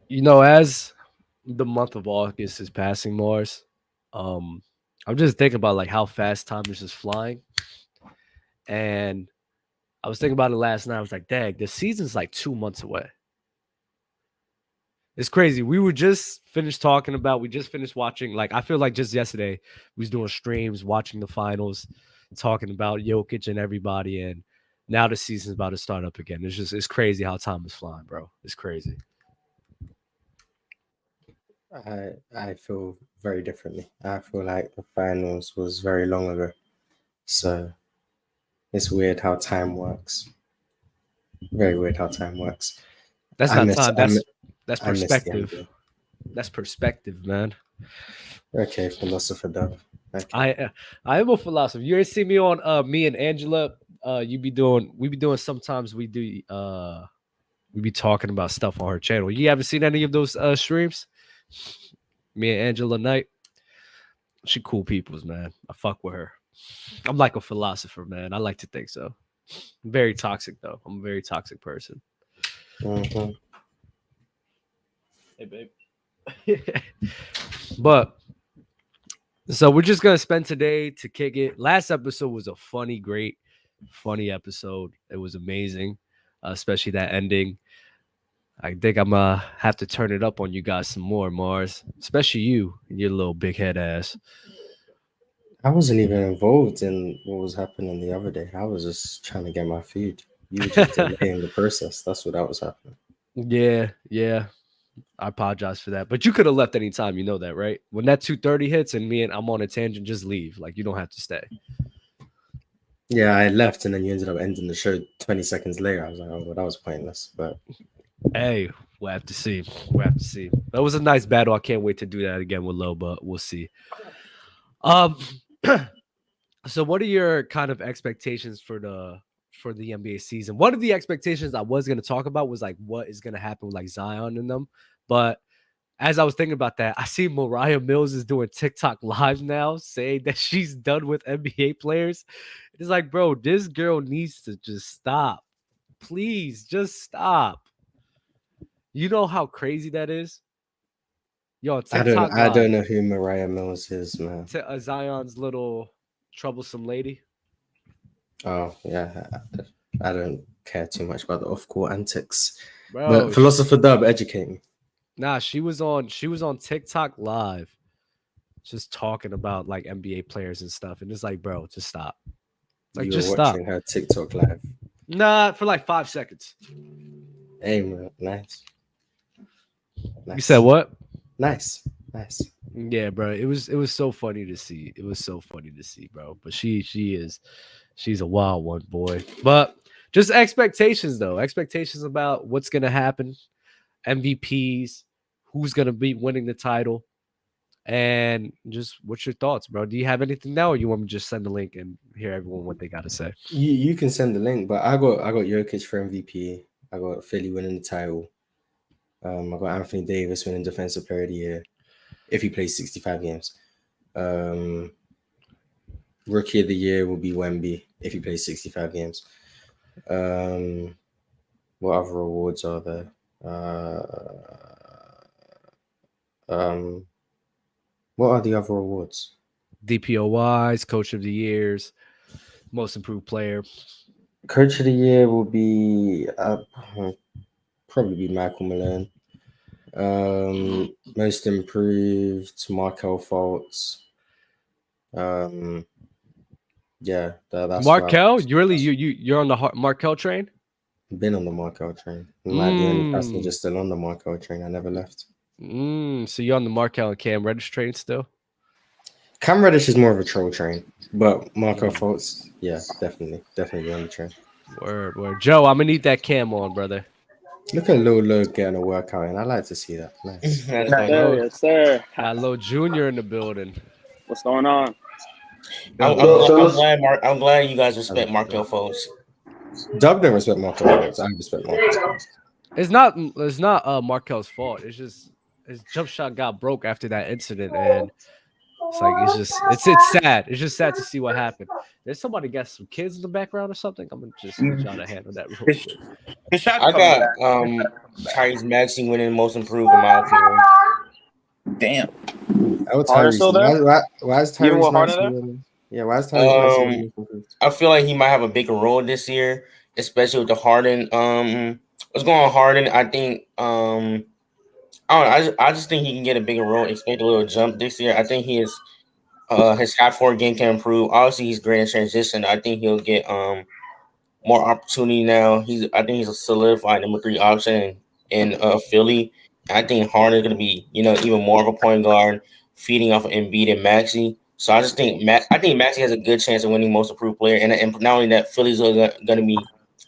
As the month of August is passing, Mars, um, I'm just thinking about like how fast time is just flying. And I was thinking about it last night. I was like, dang, the season's like 2 months away. It's crazy. We were just finished talking about, we just finished watching, like, I feel like just yesterday we was doing streams, watching the finals, talking about Jokic and everybody. And now the season's about to start up again. It's crazy how time is flying, bro. It's crazy. I feel very differently. I feel like the finals was very long ago. So it's weird how time works. Very weird how time works. That's I not miss, time. I mi- That's I miss the perspective. NBA. That's perspective, man. Okay, philosopher dub. Okay. I am a philosopher. You ever see me on me and Angela? We be doing sometimes we be talking about stuff on her channel. You haven't seen any of those streams? Me and Angela Knight. She cool peoples, man. I fuck with her. I'm like a philosopher, man. I like to think so. I'm very toxic though. I'm a very toxic person. Mm-hmm. Hey, babe. But so we're just gonna spend today to kick it. Last episode was a funny episode. It was amazing, especially that ending. I think I'm gonna have to turn it up on you guys some more, Mars. Especially you and your little big head ass. I wasn't even involved in what was happening the other day. I was just trying to get my food. You were just delaying the process. That's what was happening. Yeah. I apologize for that. But you could have left any time, you know that, right? When that 2:30 hits and I'm on a tangent, just leave. Like you don't have to stay. Yeah, I left and then you ended up ending the show 20 seconds later. I was like, oh, well, that was pointless. But hey, we'll have to see. That was a nice battle. I can't wait to do that again with Lo, but we'll see. So what are your kind of expectations for the NBA season? One of the expectations I was going to talk about was like what is going to happen with like Zion and them. But as I was thinking about that, I see Mariah Mills is doing TikTok live now saying that she's done with NBA players. It's like, bro, this girl needs to just stop. Please, just stop. You know how crazy that is? Yo, TikTok I don't live. know who Mariah Mills is, man. Zion's little troublesome lady. Oh, yeah. I don't care too much about the off-court antics. Bro, But philosopher dub, educate me. Nah, she was on TikTok live just talking about like NBA players and stuff. And it's like, bro, just stop. Like, You were watching her TikTok live. Nah, for like 5 seconds. Hey, man, nice. You said what? Nice. Yeah, bro. It was so funny to see. It was so funny to see, bro. But she's a wild one, boy. But just expectations though. Expectations about what's gonna happen. MVPs, who's gonna be winning the title, and just what's your thoughts, bro? Do you have anything now, or you want me to just send the link and hear everyone what they gotta say? You can send the link, but I got Jokic for MVP. I got Philly winning the title. I got Anthony Davis winning Defensive Player of the Year if he plays 65 games. Rookie of the Year will be Wemby if he plays 65 games. What other awards are there? What are the other awards? DPOYs, Coach of the Years, Most Improved Player. Coach of the Year will be probably be Michael Malone. Most Improved, Markel Fultz. Yeah, that's Markel. You're on the Markel train. Been on the Markel train. I'm like the only passenger still on the Markel train. I never left. So you're on the Markel and Cam Reddish train still? Cam Reddish is more of a troll train, but Markel Fultz, yeah, definitely on the train. Word. Joe, I'm gonna need that Cam on, brother. Look at Lil Lo getting a workout, and I like to see that. Nice. Yes, sir. Hello, Junior in the building. What's going on? I'm glad you guys respect Markel Fultz. Dub don't respect Markel Fultz. I respect Markel. It's not Markel's fault. It's just his jump shot got broke after that incident, and it's like it's sad. It's just sad to see what happened. There's somebody got some kids in the background or something. I'm gonna just try to handle that real quick. I got Tyrese Maxey winning most improved in my opinion. Damn. Oh, Harden still there? Why is Even Tyrese with Harden Maxey there? winning? Yeah, why is Tyrese Maxey winning? I feel like he might have a bigger role this year, especially with the Harden. What's going on, Harden? I think I don't know. I just think he can get a bigger role, expect a little jump this year. I think his half court game can improve. Obviously, he's great in transition. I think he'll get more opportunity now. I think he's a solidified number 3 option in Philly. I think Harden's gonna be even more of a point guard, feeding off of Embiid and Maxey. So I just think Maxey has a good chance of winning most improved player, and not only that, Philly's gonna be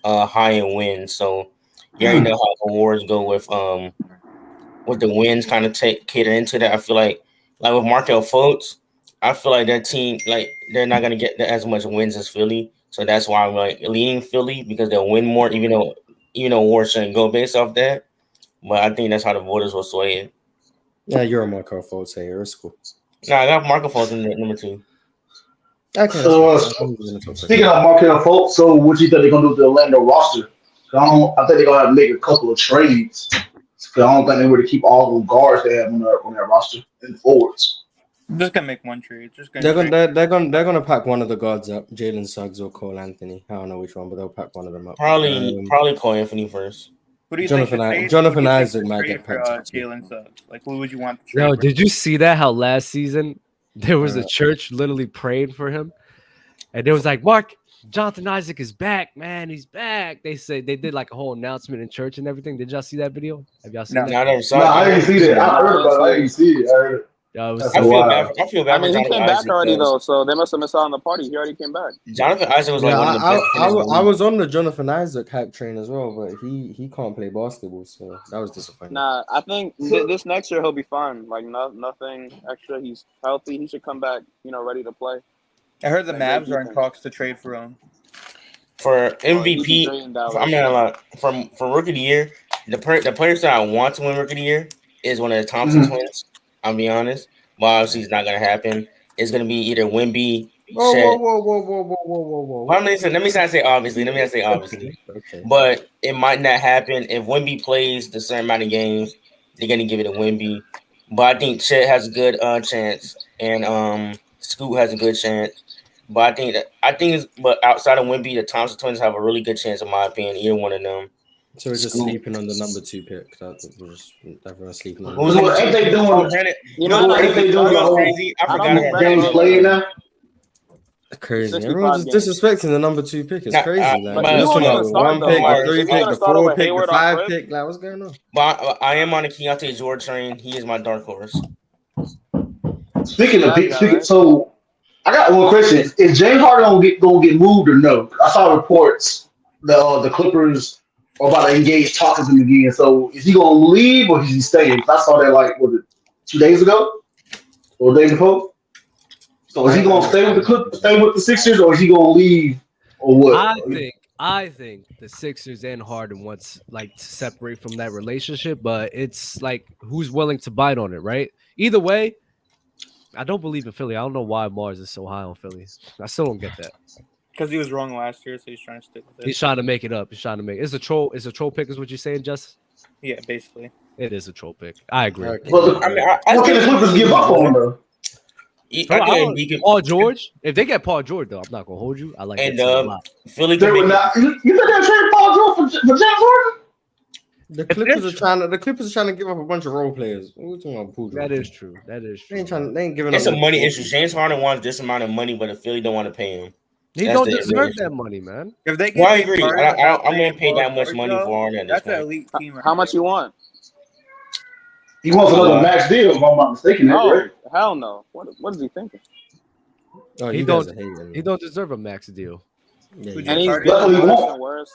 high in wins. So you already know how awards go with the wins kind of cater into that. I feel like with Markel Fultz, I feel like their team they're not gonna get as much wins as Philly. So that's why I'm leaning Philly because they'll win more, even though awards shouldn't go based off that. But I think that's how the voters will sway it. Yeah, you're a Marco Fultz here. It's cool. No, I got Markel Fultz in number 2. Okay. So, speaking of Markel Fultz, so what do you think they're gonna do with the Orlando roster? I think they're gonna have to make a couple of trades. Because I don't think they were to keep all the guards they have on their roster and forwards. I'm just gonna make one trade. They're gonna pack one of the guards up, Jalen Suggs or Cole Anthony. I don't know which one, but they'll pack one of them up. Probably Cole Anthony first. Who do you Jonathan Isaac might get packed up. Jalen Suggs. Like, who would you want to trade? Yo, did you see that? How last season there was a church literally praying for him, and it was like, Mark, Jonathan Isaac is back, man. He's back. They said they did like a whole announcement in church and everything. Did y'all see that video? Have y'all seen that? I never saw it. I didn't see that. I heard about it. I didn't see it. I heard it. I feel bad. I mean, he came back already though, so they must have missed out on the party. He already came back. Jonathan Isaac was one of the best. I was on the Jonathan Isaac hype train as well, but he can't play basketball, so that was disappointing. Nah, I think this next year he'll be fine. Like nothing extra. He's healthy. He should come back, ready to play. I heard the Mavs are in talks to trade for him. For MVP, I'm not lie. For Rookie of the Year, the players that I want to win Rookie of the Year is one of the Thompson twins. I'll be honest. But obviously, it's not going to happen. It's going to be either Wemby. Whoa. Let me not say obviously. Okay. But it might not happen. If Wemby plays the certain amount of games, they're going to give it to Wemby. But I think Chet has a good chance. And Scoot has a good chance. But but outside of Wemby, the Thompson twins have a really good chance, in my opinion. Either one of them. So we're just sleeping on the number 2 pick. Everyone's sleeping on Ain't they doing? Ain't they doing crazy? I forgot James playing now. Crazy. Everyone's just disrespecting the number 2 pick. It's crazy. Like, but this one, the the 1 pick, the 3 pick, the 4 pick, the 5 Hayward pick. Like, what's going on? But I am on the Keontae George train. He is my dark horse. Speaking, so I got one question: is James Harden gonna get moved or no? I saw reports the Clippers are about to engage talking to him again. So is he gonna leave or is he staying? I saw that 2 days ago or the day before. So is he gonna stay with the Clippers, stay with the Sixers, or is he gonna leave or what? I think the Sixers and Harden wants to separate from that relationship, but it's who's willing to bite on it, right? Either way, I don't believe in Philly. I don't know why Mars is so high on Philly. I still don't get that. Because he was wrong last year, so he's trying to stick with it. He's trying to make it up. It's a troll. It's a troll pick, is what you're saying, Justin? Yeah, basically. It is a troll pick. I agree. What can the Clippers give up on though? Paul George. If they get Paul George, though, I'm not gonna hold you. I like that a lot. Philly. You think they're trading Paul George for James Harden? The Clippers are trying to give up a bunch of role players. What are we talking about, Paul George? That is true. They ain't giving It's up. a money issue. James Harden wants this amount of money, but the Philly don't want to pay him. He don't deserve that money, man. If they I agree. I'm going to pay that much money for Harden. That's an elite team. How much you want? He wants another max deal, if I'm not mistaken. No, hell no. What is he thinking? Oh, he don't deserve a max deal. Yeah, and he's getting worse and worse.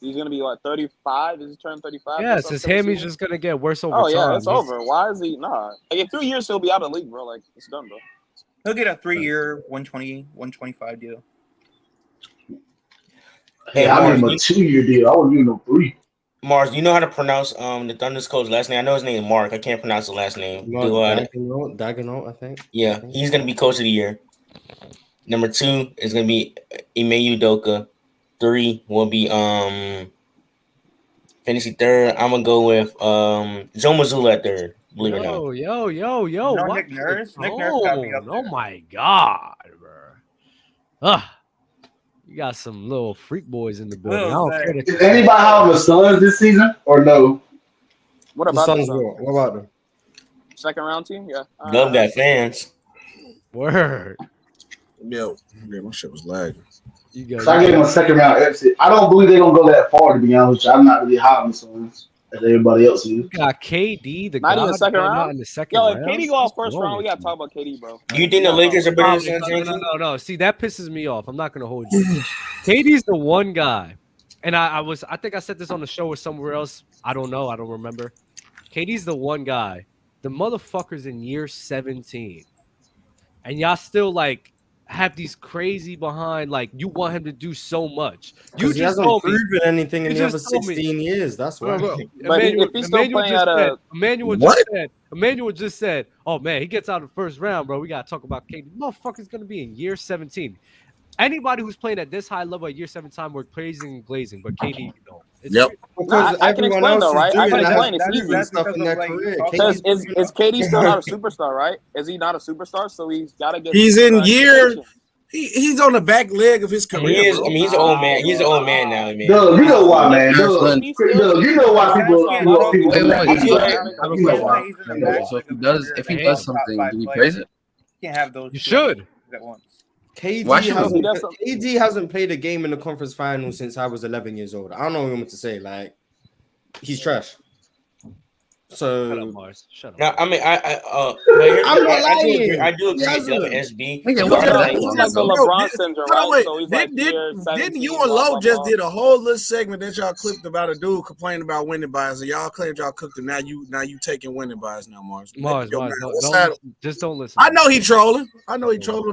He's gonna be 35. Is he turning 35? Yes, his hammy's just gonna get worse over time. Oh yeah, it's over. Why is he not? In 3 years he'll be out of the league, bro. It's done, bro. He'll get a 3-year, 125 deal. Hey, I need him a 2-year deal. I wouldn't give him 3. Mars, do you know how to pronounce the Thunder's coach last name? I know his name is Mark. I can't pronounce the last name. Dagenot, I think. Yeah, he's gonna be coach of the year. Number 2 is gonna be Ime Udoka. 3 will be fantasy third. I'm gonna go with Joe Mazzulla at third. Believe it or not. Yo. No, What Nick Nurse. the Nick Nurse gotta be up tone? Oh there. my god, bro. You got some little freak boys in the building. I don't care that Is anybody out of the Suns this season or no? What The about the Suns, Suns? what about them? Second round team? Yeah. Love that fans. word. Yo, yeah, my shit was lagging. You go. So I gave them a second round exit. I don't believe they're gonna go that far, to be honest with you. I'm not really high on the Suns as everybody else is. You got KD, the Not even god, second going round? out in the second Yo, if round. KD go off What's first wrong round, we with gotta you? talk about KD, bro. Do you think the Lakers are better than No, San Antonio? no. See, that pisses me off. I'm not gonna hold you. KD's the one guy, and I think I said this on the show or somewhere else. I don't know. I don't remember. KD's the one guy. The motherfucker's in year 17, and y'all still like have these crazy behind. Like you want him to do so much. You Because he just hasn't told me. proven anything in You the other just told me. 16 years. That's why. Bro, But if he's still playing at a Emmanuel just said, "Oh man, he gets out of the first round, bro. We gotta talk about KD. Motherfucker's gonna be in year 17. Anybody who's playing at this high level at year 7 time, we're praising and glazing, but KD, you know, it's Yep. Because I can everyone explain else though, is right? I doing can that, explain. It's that's easy. stuff in their Like, career. Because KD's is KD still not a superstar, right? Is he not a superstar? So he's got to get. He's in superstar year. expectations. He's on the back leg of his career. He is. Bro. I mean, he's an old man. He's an old man now, man. Doug, you know why, man. Doug, He's still- you know why people Wait, do wait, that. wait, You know wait. why. You know why. So if he does something, do we praise it? You can't have those. You two should. at once. Why should KD we? hasn't played a game in the conference finals since I was 11 years old. I don't know what you want to say. Like, he's trash. Shut up, So Mars. Shut up. No, I mean, I'm not lying. I do agree He with hasn't. SB. Nigga, He's what like the the hell? LeBron syndrome, Hold on, right? wait. So he's like year 17, Didn't you and blah, Lowe blah, just blah. did a whole little segment that y'all clipped about a dude complaining about winning bias, and y'all claimed y'all cooked him. Now you taking winning bias now, Mars. Mars, Yo, Mars, man, don't, what's that? just don't listen. I know he trolling.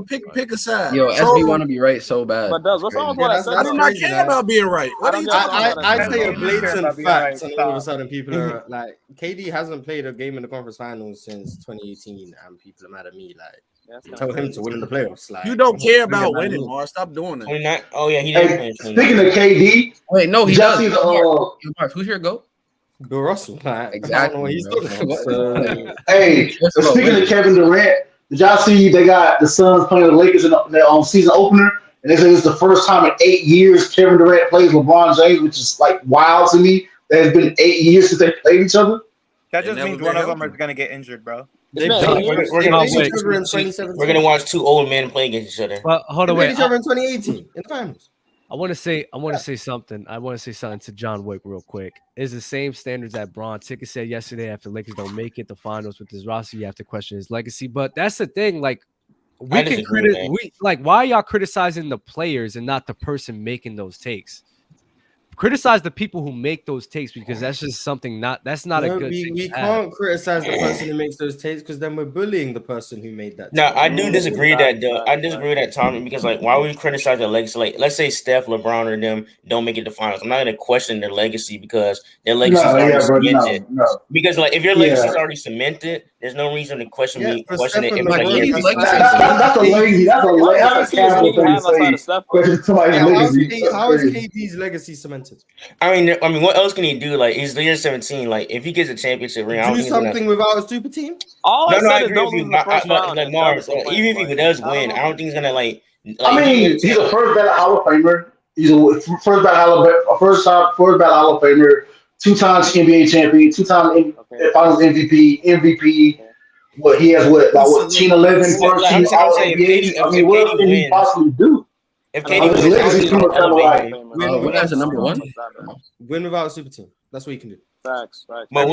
Pick a side. Yo, SB Trolling. want to be right so bad. But does what's wrong with what I said? I do though? not crazy, care man. about being right. What I are you don't talking get about? I say a Stop. blatant fact, and all of a Stop. sudden people are like, KD hasn't played a game in the conference finals since 2018, and people are mad at me. Like, That's tell kinda him to win in the playoffs. Like, You don't care about Yeah, winning, man. Mars. Stop doing that. 29. Oh yeah, he didn't play. Hey, in 29. speaking of KD, Wait, no, he did y'all does. see the Yo, Mark, who's your goat? Bill Russell? Like, I don't Exactly, know what he's bro. talking about. So, Hey, speaking of Kevin Durant, did y'all see they got the Suns playing the Lakers in their season opener? And they say it's the first time in 8 years Kevin Durant plays LeBron James, which is like wild to me. That has been 8 years since they played each other. That They just never means been one of them healthy. is gonna get injured, bro. They been played eight years. We're they gonna played each wait. other in We're 2017. gonna watch two old men play against each other. But hold They on, played wait. each other in 2018 in the finals. I want to say something. I want to say something to John Wick real quick. Is the same standards that Braun Ticket said yesterday after Lakers don't make it the finals with his roster. You have to question his legacy. But that's the thing. Like we I can disagree with that. why are y'all criticizing the players and not the person making those takes? Criticize the people who make those takes because that's just something that's not a good thing. We to have. can't criticize the person who makes those takes because then we're bullying the person who made that. No, take. I do disagree I disagree with that, Tommy, because like why would we criticize their legacy? Like, let's say Steph, LeBron, or them don't make it to finals. I'm not gonna question their legacy because their legacy is already cemented. no. Because like if your legacy is already cemented, there's no reason to question Yeah, me. for Question it. Steph If and it's like LeBron, year he's 50. like- That's a lazy. That's a What that's a legacy does casual KD thing to have outside say. of Steph? Question somebody's How is legacy. KD's legacy cemented? I mean, what else can he do? Like he's year 17. Like if he gets a championship ring, I don't Do think he's gonna. something without a super team? All I No, I said is agree don't with lose you. in the first round. Like and Mars, done with the even if he play. does I don't win, know. I don't think he's gonna like. I mean, he's a first ballot Hall of Famer. He's a first ballot Hall of Famer. 2 times NBA champion. 2 times Finals MVP. What he has? What? 10, 11 first team All NBA. I mean, what else can he possibly do? If I mean, KD his wins, legacy he's is gonna kind of elevate like- him. What as a number one? Win without a super team. That's what you can do. Facts. But Hey,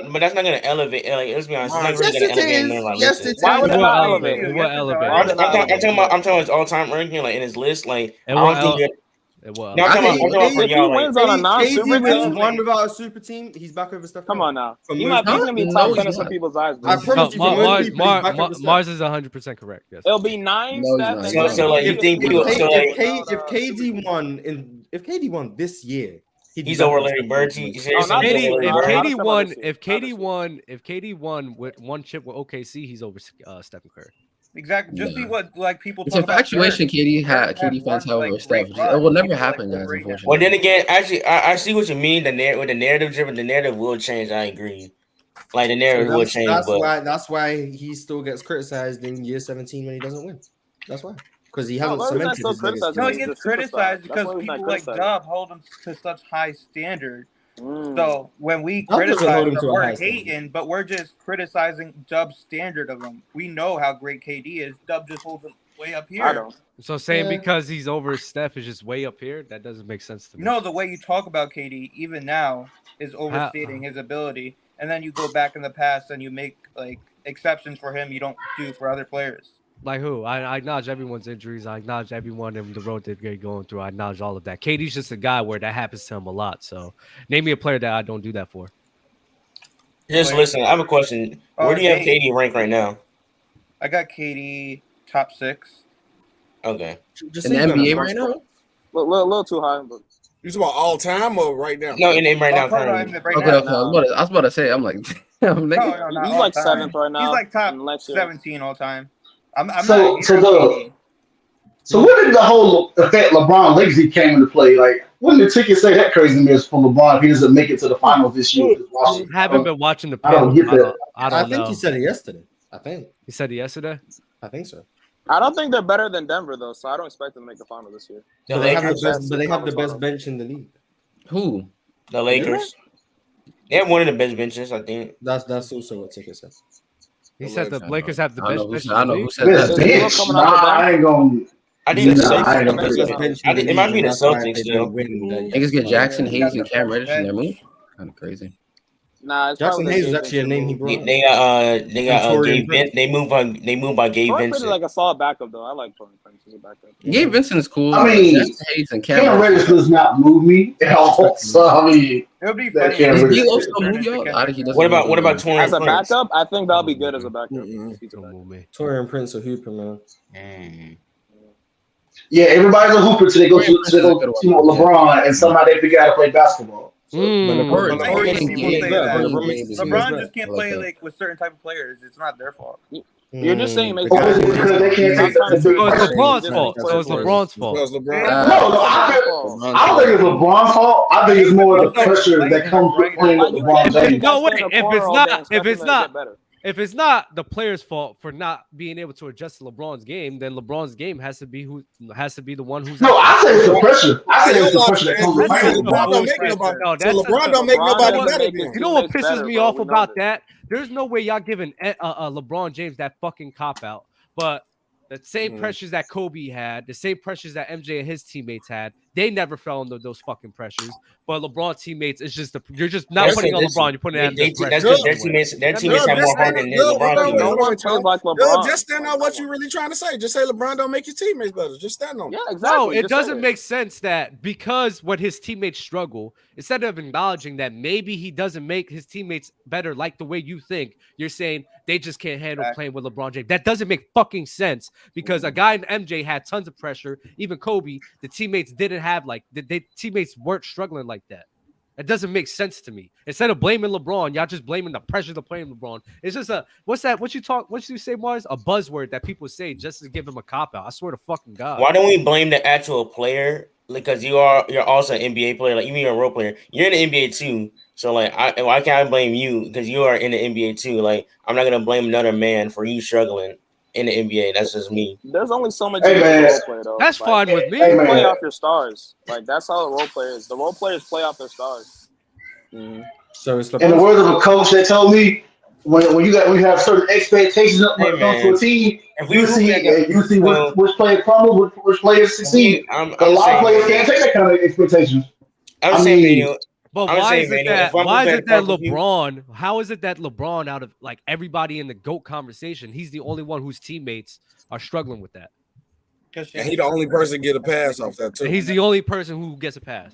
but that's not gonna elevate. Like let's be honest, it's not Mars, really Yes, gonna it elevate is. none of our Yes, lists. it Why is. would it It not will elevate? elevate. It will elevate. Why would it not I'm elevate? talking about his all-time ranking, like in his list. Like It I will don't think that. It will No, I'm talking about for If he y'all. Like, wins on a non-super KD wins team, one without a super team. He's back over Steph. come Curry. on now. For He's most- gonna be No, top he's 10 in some not. people's eyes, bro. I promise you, for most people, he's back over Steph. Mars is 100% correct. Yes. It'll be 9 No, he's Steph. not. and So, like, you think people- so, like- If KD won this year, he'd be he's back over over Larry Steph. Bird. You serious? not He's this over year. Larry Bird? I'm talking about this year. If KD won with one chip with OKC, he's over Stephen Curry. Exactly. Just see what like people It's talk about. infatuation. KD fans have over Steph. It will never happen, guys. Unfortunately. Well, then again, actually, I see what you mean. With the narrative driven, the narrative will change. I agree. Like the narrative will change, but that's why he still gets criticized in year 17 when he doesn't win. That's why, because he hasn't cemented his legacy. No, he gets criticized because people like Dub hold him to such high standard. So when we criticize him, we're hating, but we're just criticizing Dub's standard of him. We know how great KD is. Dub just holds him way up here. I don't. So saying because he's over Steph is just way up here, that doesn't make sense to me. No, the way you talk about KD, even now, is overstating his ability. And then you go back in the past and you make like exceptions for him you don't do for other players. Like who? I acknowledge everyone's injuries. I acknowledge everyone in the road they're going through. I acknowledge all of that. KD's just a guy where that happens to him a lot. So name me a player that I don't do that for. Just listen. I have a question. Where do you have KD ranked right now? I got KD top 6. Okay. Just in the NBA right now? A little too high, but You talking about all time or right now? No, in right now. Currently. Okay. I was about to say. I'm like, damn, nigga. No, he's like 7th right now. He's like top Next year. 17 all time. I'm So not so when did the whole effect LeBron legacy came into play? Like, when did the tickets say that craziness for LeBron if he doesn't make it to the finals this year? I haven't been watching the I don't panel. get that. I think he said it yesterday. I think he said it yesterday. I think so. I don't think they're better than Denver though, so I don't expect them to make the final this year. The But they have Lakers. the best bench in the league. Who? The Lakers. They have one of the best benches, I think. That's also what ticket said. He said the Lakers have the best bench. I know who said Best that. bench? Nah, I ain't gonna. I think the Nah, I ain't gonna Celtics. put It might be the Celtics still. Niggas get Jackson Hayes and Cam Reddish in their move. Kind of crazy. Nah, it's Jackson probably Hayes is Gabe actually a name he brought. They got Torian Gabe Vincent. They moved by Gabe Torian Prince is Vincent. like a solid backup though. I like Torian Prince as a backup. Gabe Vincent is cool. I mean, Jackson Hayes and Cam Cam Reddish. Reddish does not move me at all. So I mean, It would be that funny. Cam Does Reddish. D'Lo still move y'all? I think he doesn't What move about y'all. As Torian a Prince? backup, I think that'll be good as a backup. Mm-mm. If he's a Don't backup. move me. Torian Prince or Hooper, man. Yeah, everybody's a hooper till they go to LeBron, and somehow they figure out how to play basketball. So, LeBron just can't play like with certain type of players. It's not their fault. You're just saying because they can't take the big So it's pressure. LeBron's fault. So it's LeBron's fault. Because LeBron. No, I don't think it's LeBron's fault. I think it's more the pressure that comes with playing with LeBron James. No, wait. If it's not the player's fault for not being able to adjust to LeBron's game, then LeBron's game has to be the one who's. No, I say it's the pressure. I say it's the pressure that comes with playing LeBron. LeBron don't make nobody better. You know what pisses me off about that? There's no way y'all giving LeBron James that fucking cop out, but the same pressures that Kobe had, the same pressures that MJ and his teammates had, they never fell under those fucking pressures. But LeBron's teammates, it's just you're just not putting on LeBron. You're putting it on Their teammates have more heart than LeBron. No one plays like LeBron. Just stand on what you're really trying to say. Just say LeBron don't make his teammates better. Just stand on it. Yeah, exactly. No, it doesn't make sense that because when his teammates struggle, instead of acknowledging that maybe he doesn't make his teammates better like the way you think, you're saying they just can't handle playing with LeBron James. That doesn't make fucking sense because a guy in MJ had tons of pressure. Even Kobe, the teammates didn't have the teammates weren't struggling like that. It doesn't make sense to me. Instead of blaming LeBron, y'all just blaming the pressure to play LeBron. It's just what you say, Mars? A buzzword that people say just to give him a cop out. I swear to fucking God. Why don't we blame the actual player? Because you're also an NBA player, like even you're a role player. You're in the NBA too. So like why can't I blame you? Because you are in the NBA too. Like I'm not gonna blame another man for you struggling in the NBA. That's just me. There's only so much Hey, man. role play though. That's fine with me. Hey, You man. play off your stars. Like that's how the role players. The role players play off their stars. So it's In the words of a coach that told me, when we have certain expectations when it comes to a team, you see which player crumble, which players succeed. A lot of players can't take that kind of expectations. I'm saying, Daniel. But I'm why saying, is it Daniel, that? if I'm Why is prepared it that to fuck with you- LeBron? How is it that LeBron, out of like everybody in the GOAT conversation, he's the only one whose teammates are struggling with that? And he the only person get a pass off that too. And he's the only person who gets a pass.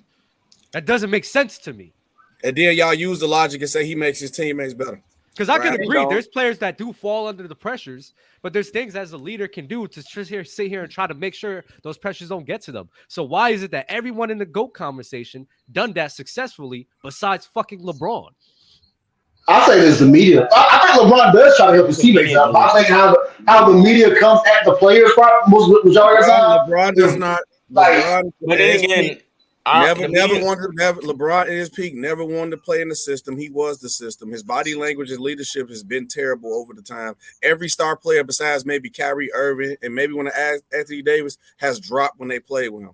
That doesn't make sense to me. And then y'all use the logic and say he makes his teammates better. Because I can Right. agree, there's players that do fall under the pressures, but there's things as a leader can do to just sit here and try to make sure those pressures don't get to them. So why is it that everyone in the GOAT conversation done that successfully besides fucking LeBron? I say this: the media. I think LeBron does try to help his teammates out. But I think how the media comes at the players was y'all LeBron does not. LeBron, but then again, LeBron in his peak never wanted to play in the system. He was the system. His body language and leadership has been terrible over the time. Every star player besides maybe Kyrie Irving and maybe when Anthony Davis has dropped when they play with him.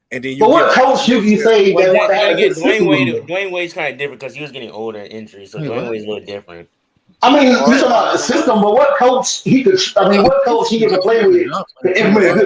And then but what coach you say that want to have Dwayne Wade's kind of different because he was getting older and injuries, so Dwayne Wade's a little different. I mean, you're talking about the system, but what coach he could? I mean, what coach he get to play with?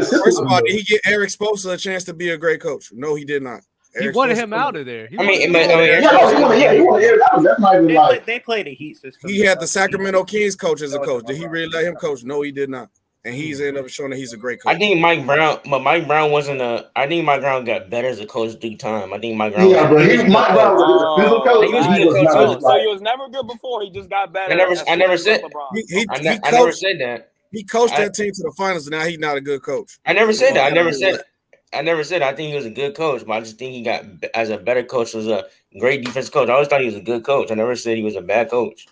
First of all, did he get Eric Spoelstra a chance to be a great coach? No, he did not. He wanted him out of there. He wanted that's not even like they played a Heat system. He had the Sacramento Kings coach as a coach. Did he really let him coach? No, he did not. And he's ended up showing that he's a great coach. I think Mike Brown wasn't a. I think Mike Brown got better as a coach due time. I think Mike Brown. Yeah, but Mike Brown was a physical coach. So he was never good before. He just got better. I never said that. He coached that team to the finals. And now he's not a good coach. I never said that. I never said I think he was a good coach, but I just think he got as a better coach, was a great defense coach. I always thought he was a good coach. I never said he was a bad coach.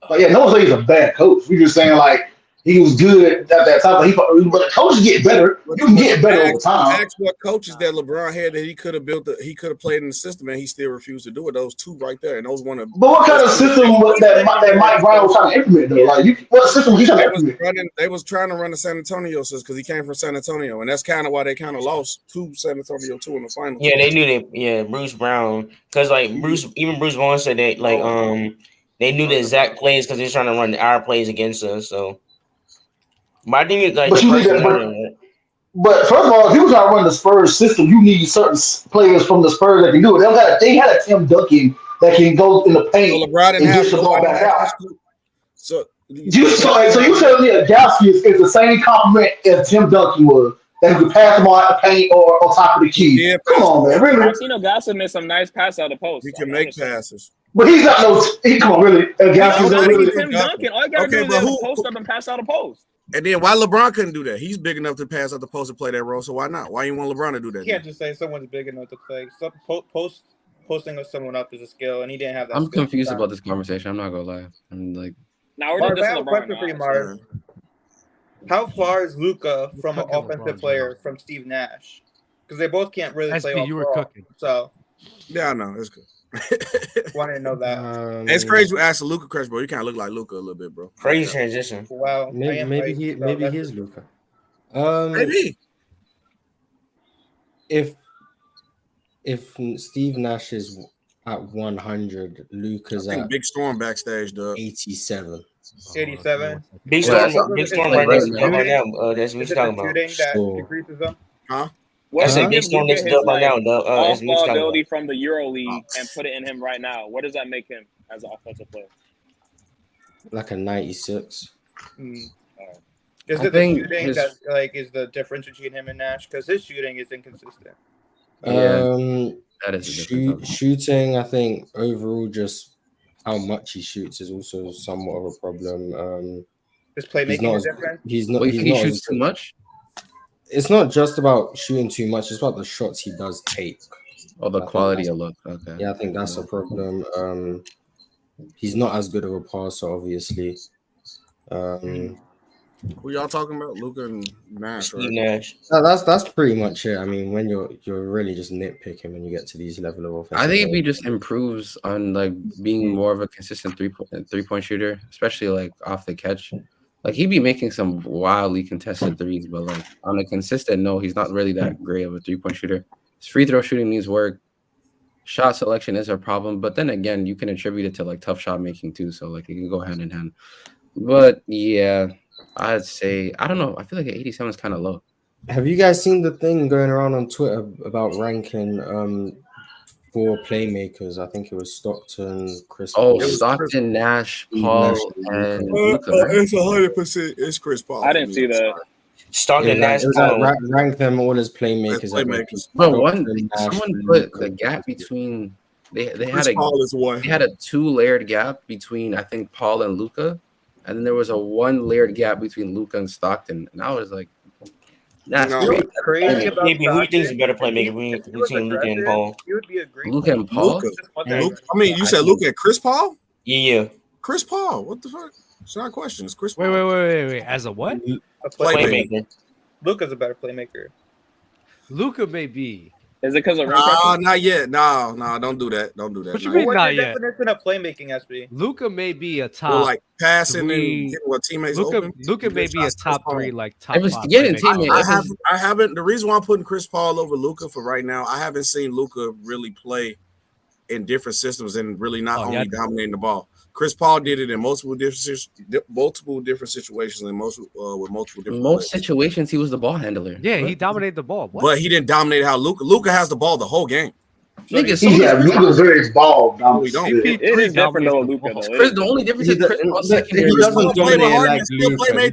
But yeah, no one says he's a bad coach. We're just saying like he was good at that time, but coaches get better. You can get better over time. Ask what coaches that LeBron had that he could have built. He could have played in the system, and he still refused to do it. Those two right there, and those one of. But what kind of system was that Mike Brown was trying to implement though? Like, what system was he trying to implement? They was trying to run the San Antonio system because he came from San Antonio, and that's kind of why they kind of lost to San Antonio too in the finals. Yeah, they knew Bruce Brown, because like Bruce Vaughn said that they knew the exact plays because they're trying to run our plays against us. So. But I think it's like but first of all, if you try to run the Spurs system, you need certain players from the Spurs that can do it. They had a Tim Duncan that can go in the paint and dish the ball back out. So you telling me that Gowski is the same compliment as Tim Duncan was, that he could pass the ball out the paint or on top of the key. Yeah, come on, man, really? I've seen Gowski miss some nice passes out of the post. He can make passes. But he's not come on, really. Gowski's not really. Tim Duncan. All you got to do is post up and pass out a post. And then why LeBron couldn't do that? He's big enough to pass out the post and play that role, so why not? Why you want LeBron to do that? You can't just say someone's big enough to play. Posting someone up is a skill, and he didn't have that. I'm confused about this conversation. I'm not gonna lie. I'm like, now we're just a question for you, Marv. How far is Luka from an offensive player from Steve Nash? Because they both can't really play off ball. Cooking. So yeah, I know it's good. Wanted to know that. It's crazy you asked a Luka question, bro. You kind of look like Luka a little bit, bro. Crazy transition. Wow. Maybe he is Luka. Maybe. If Steve Nash is at 100, Luka's at Big Storm backstage, dog. 87. 87. Big Storm right now. That's what he's talking about. That decreases them. Huh? What if Big Storm next up right now? Off-ball ability from the EuroLeague and put it in him right now. What does that make him as an offensive player? Like a 96. Is it the shooting that is the difference between him and Nash? Because his shooting is inconsistent. That is shooting. I think overall, just how much he shoots is also somewhat of a problem. His playmaking is different. He's not. He shoots too much. It's not just about shooting too much. It's about the shots he does take. Oh, the quality of look. Okay. Yeah, I think that's a problem. He's not as good of a passer, obviously. Who y'all talking about? Luka and Nash, right? Nash. That's pretty much it. I mean, when you're really just nitpicking when you get to these level of offense. I think if he just improves on like being more of a consistent three-point shooter, especially like off the catch. Like he'd be making some wildly contested threes, but like on a consistent note, he's not really that great of a three-point shooter. His free throw shooting needs work. Shot selection is a problem, but then again, you can attribute it to like tough shot making too. So like it can go hand in hand. But yeah, I'd say I don't know. I feel like 87 is kind of low. Have you guys seen the thing going around on Twitter about ranking for playmakers? I think it was Stockton, Chris. Oh, Stockton, Nash, Paul, and Luka. It's 100%. It's Chris Paul. I didn't see that. Stockton, Nash, rank them all as playmakers. But someone put the gap between they had a 2-layered gap between I think Paul and Luka, and then there was a 1-layered gap between Luka and Stockton, and I was like, that's crazy. Maybe who thinks a better playmaker between Luka and Paul? You would be a great Luka and Paul. I mean, you said Luka and Chris Paul? Yeah. Chris Paul. What the fuck? It's not a question. It's Chris Paul. Wait. As a what? A Playmaker. Luka's a better playmaker. Luka may be. Is it because of rim Nah, pressure? not yet. No, don't do that. Don't do that. What you Not mean yet. What's not your yet? definition of playmaking, SB? Luka may be a Or top. like passing three. and getting what teammates open. Luka may be a top three, like top If it's five. getting playmaker. I haven't. The reason why I'm putting Chris Paul over Luka for right now, I haven't seen Luka really play in different systems and really not only dominating the ball. Chris Paul did it in multiple different situations and with multiple different. Most situations, he was the ball handler. Yeah, he dominated the ball. What? But he didn't dominate how Luka has the ball the whole game. Nigga, Luka's very ball dominant. It is different though, Luka. Chris, the only difference is Chris Paul's secondary. He doesn't dominate like Luka. He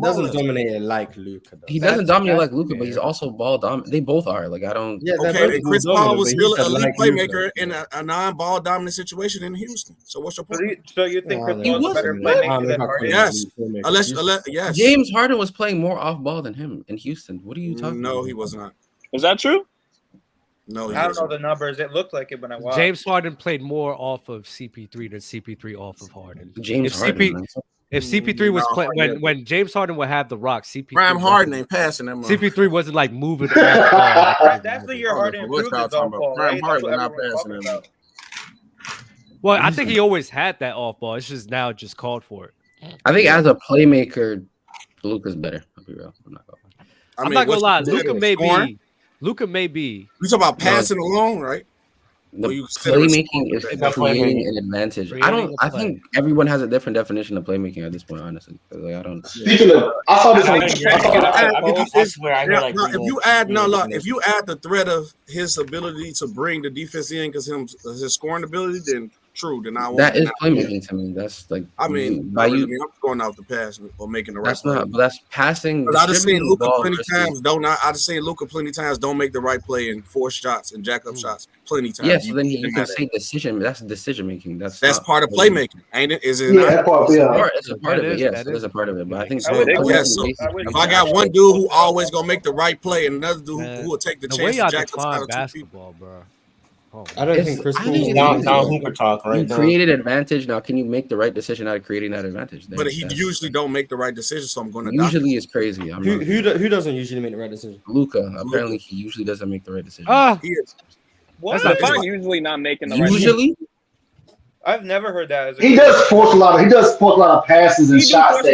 doesn't dominate like Luka. He doesn't dominate like Luka, but he's also ball dominant. They both are. Like I don't. Yeah, okay, and Chris Paul was still an elite like playmaker in a non-ball dominant situation in Houston. So what's your point? So you think Chris He Paul's a was better playmaker than Harden? Yes. Yes. James Harden was playing more off ball than him in Houston. What are you talking about? No, he was not. Is that true? No, I don't know the numbers. It looked like it when I watched. James Harden played more off of CP3 than CP3 off of Harden. James Harden. If CP3 was playing when James Harden would have the rock, CP3 Prime Harden ain't passing them. CP3 wasn't like moving. That's the year Harden improved his off ball. Prime Right? Harden not passing them. Well, I think he always had that off ball. It's just now just called for it. I think as a playmaker, Luka's better. I'll be real. I'm not gonna lie. Luka may be. You talk about passing alone, right? The playmaking is creating an advantage. I think everyone has a different definition of playmaking at this point, honestly. Like, I don't. Speaking of, I saw this. If you add the threat of his ability to bring the defense in because his scoring ability, then true. Then I want that is playmaking to me. That's like I'm going out the pass or making the right. That's not. But that's passing. But I just seen Luka plenty times. I just seen Luka plenty times. Don't make the right play and force shots and jack up shots plenty times. Yes, so then you can say decision. That's decision making. That's part of playmaking, ain't it? Is it? Yeah, it's a part of it. Yes, it is a part of it. But I think if I got one dude who always gonna make the right play and another dude who will take the chance to jack up basketball, bro. I don't think Chris Paul. You created advantage. Now, can you make the right decision out of creating that advantage? But he usually don't make the right decision, so I'm going to. Usually, it's crazy. Who doesn't usually make the right decision? Luka. Apparently, he usually doesn't make the right decision. That's not fine. Usually not making the right. Usually. I've never heard that. He does force a lot of passes and shots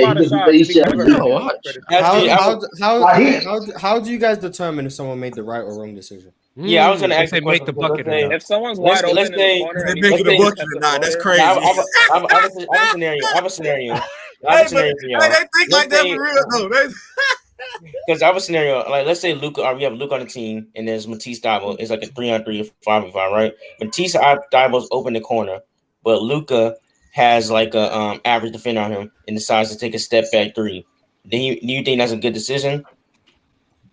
How do you guys determine if someone made the right or wrong decision? Yeah, I was going to actually make the bucket. If someone's wide open in the corner, they make the bucket. Nah, that's crazy. I have a scenario. They think like that for real though. Because I have a scenario, like let's say Luka, we have Luka on the team, and there's Matisse Thybulle. It's like a 3-on-3, 5-on-5, right? Matisse Thybulle's open the corner, but Luka has like a average defender on him and decides to take a step back three. Do you think that's a good decision?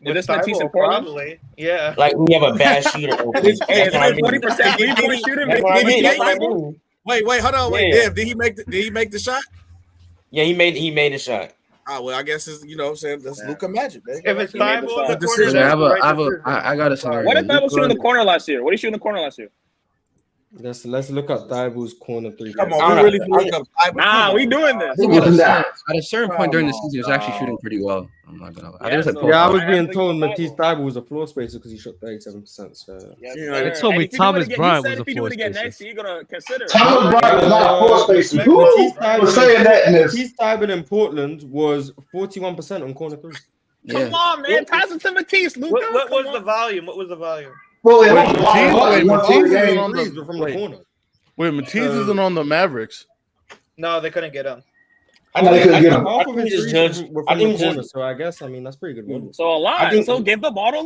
With this Matisse in Portland? Probably, yeah. Like we have a bad shooter. Hey, 20% three-point shooter. Wait, hold on, wait, Dev, did he make the shot? Yeah, he made a shot. Well, I guess it's what I'm saying, that's Luka magic. If it's Thybulle in the corner, I got a scenario. What if Thybulle shooting in the corner last year? What did he shoot in the corner last year? Let's look up Thybulle's corner three. Come on, we really look up Thybulle. Nah, we doing this. At a certain point during the season, he was actually shooting pretty well. I'm not gonna lie. I was being told Matisse Thybulle was a floor spacer because he shot 37%. So they told me Thomas Bryant was a floor spacer. You're gonna consider Thomas Bryant was not a floor spacer. Who was saying that? Matisse Thybulle in Portland was 41% on corner three. Come on, man. Pass it to Matisse, Luka. What was the volume? What was the volume? Matisse isn't on the Mavericks. No, they couldn't get him. Half of his threes were from the corner, so I guess that's pretty good. So a lot. So give the ball to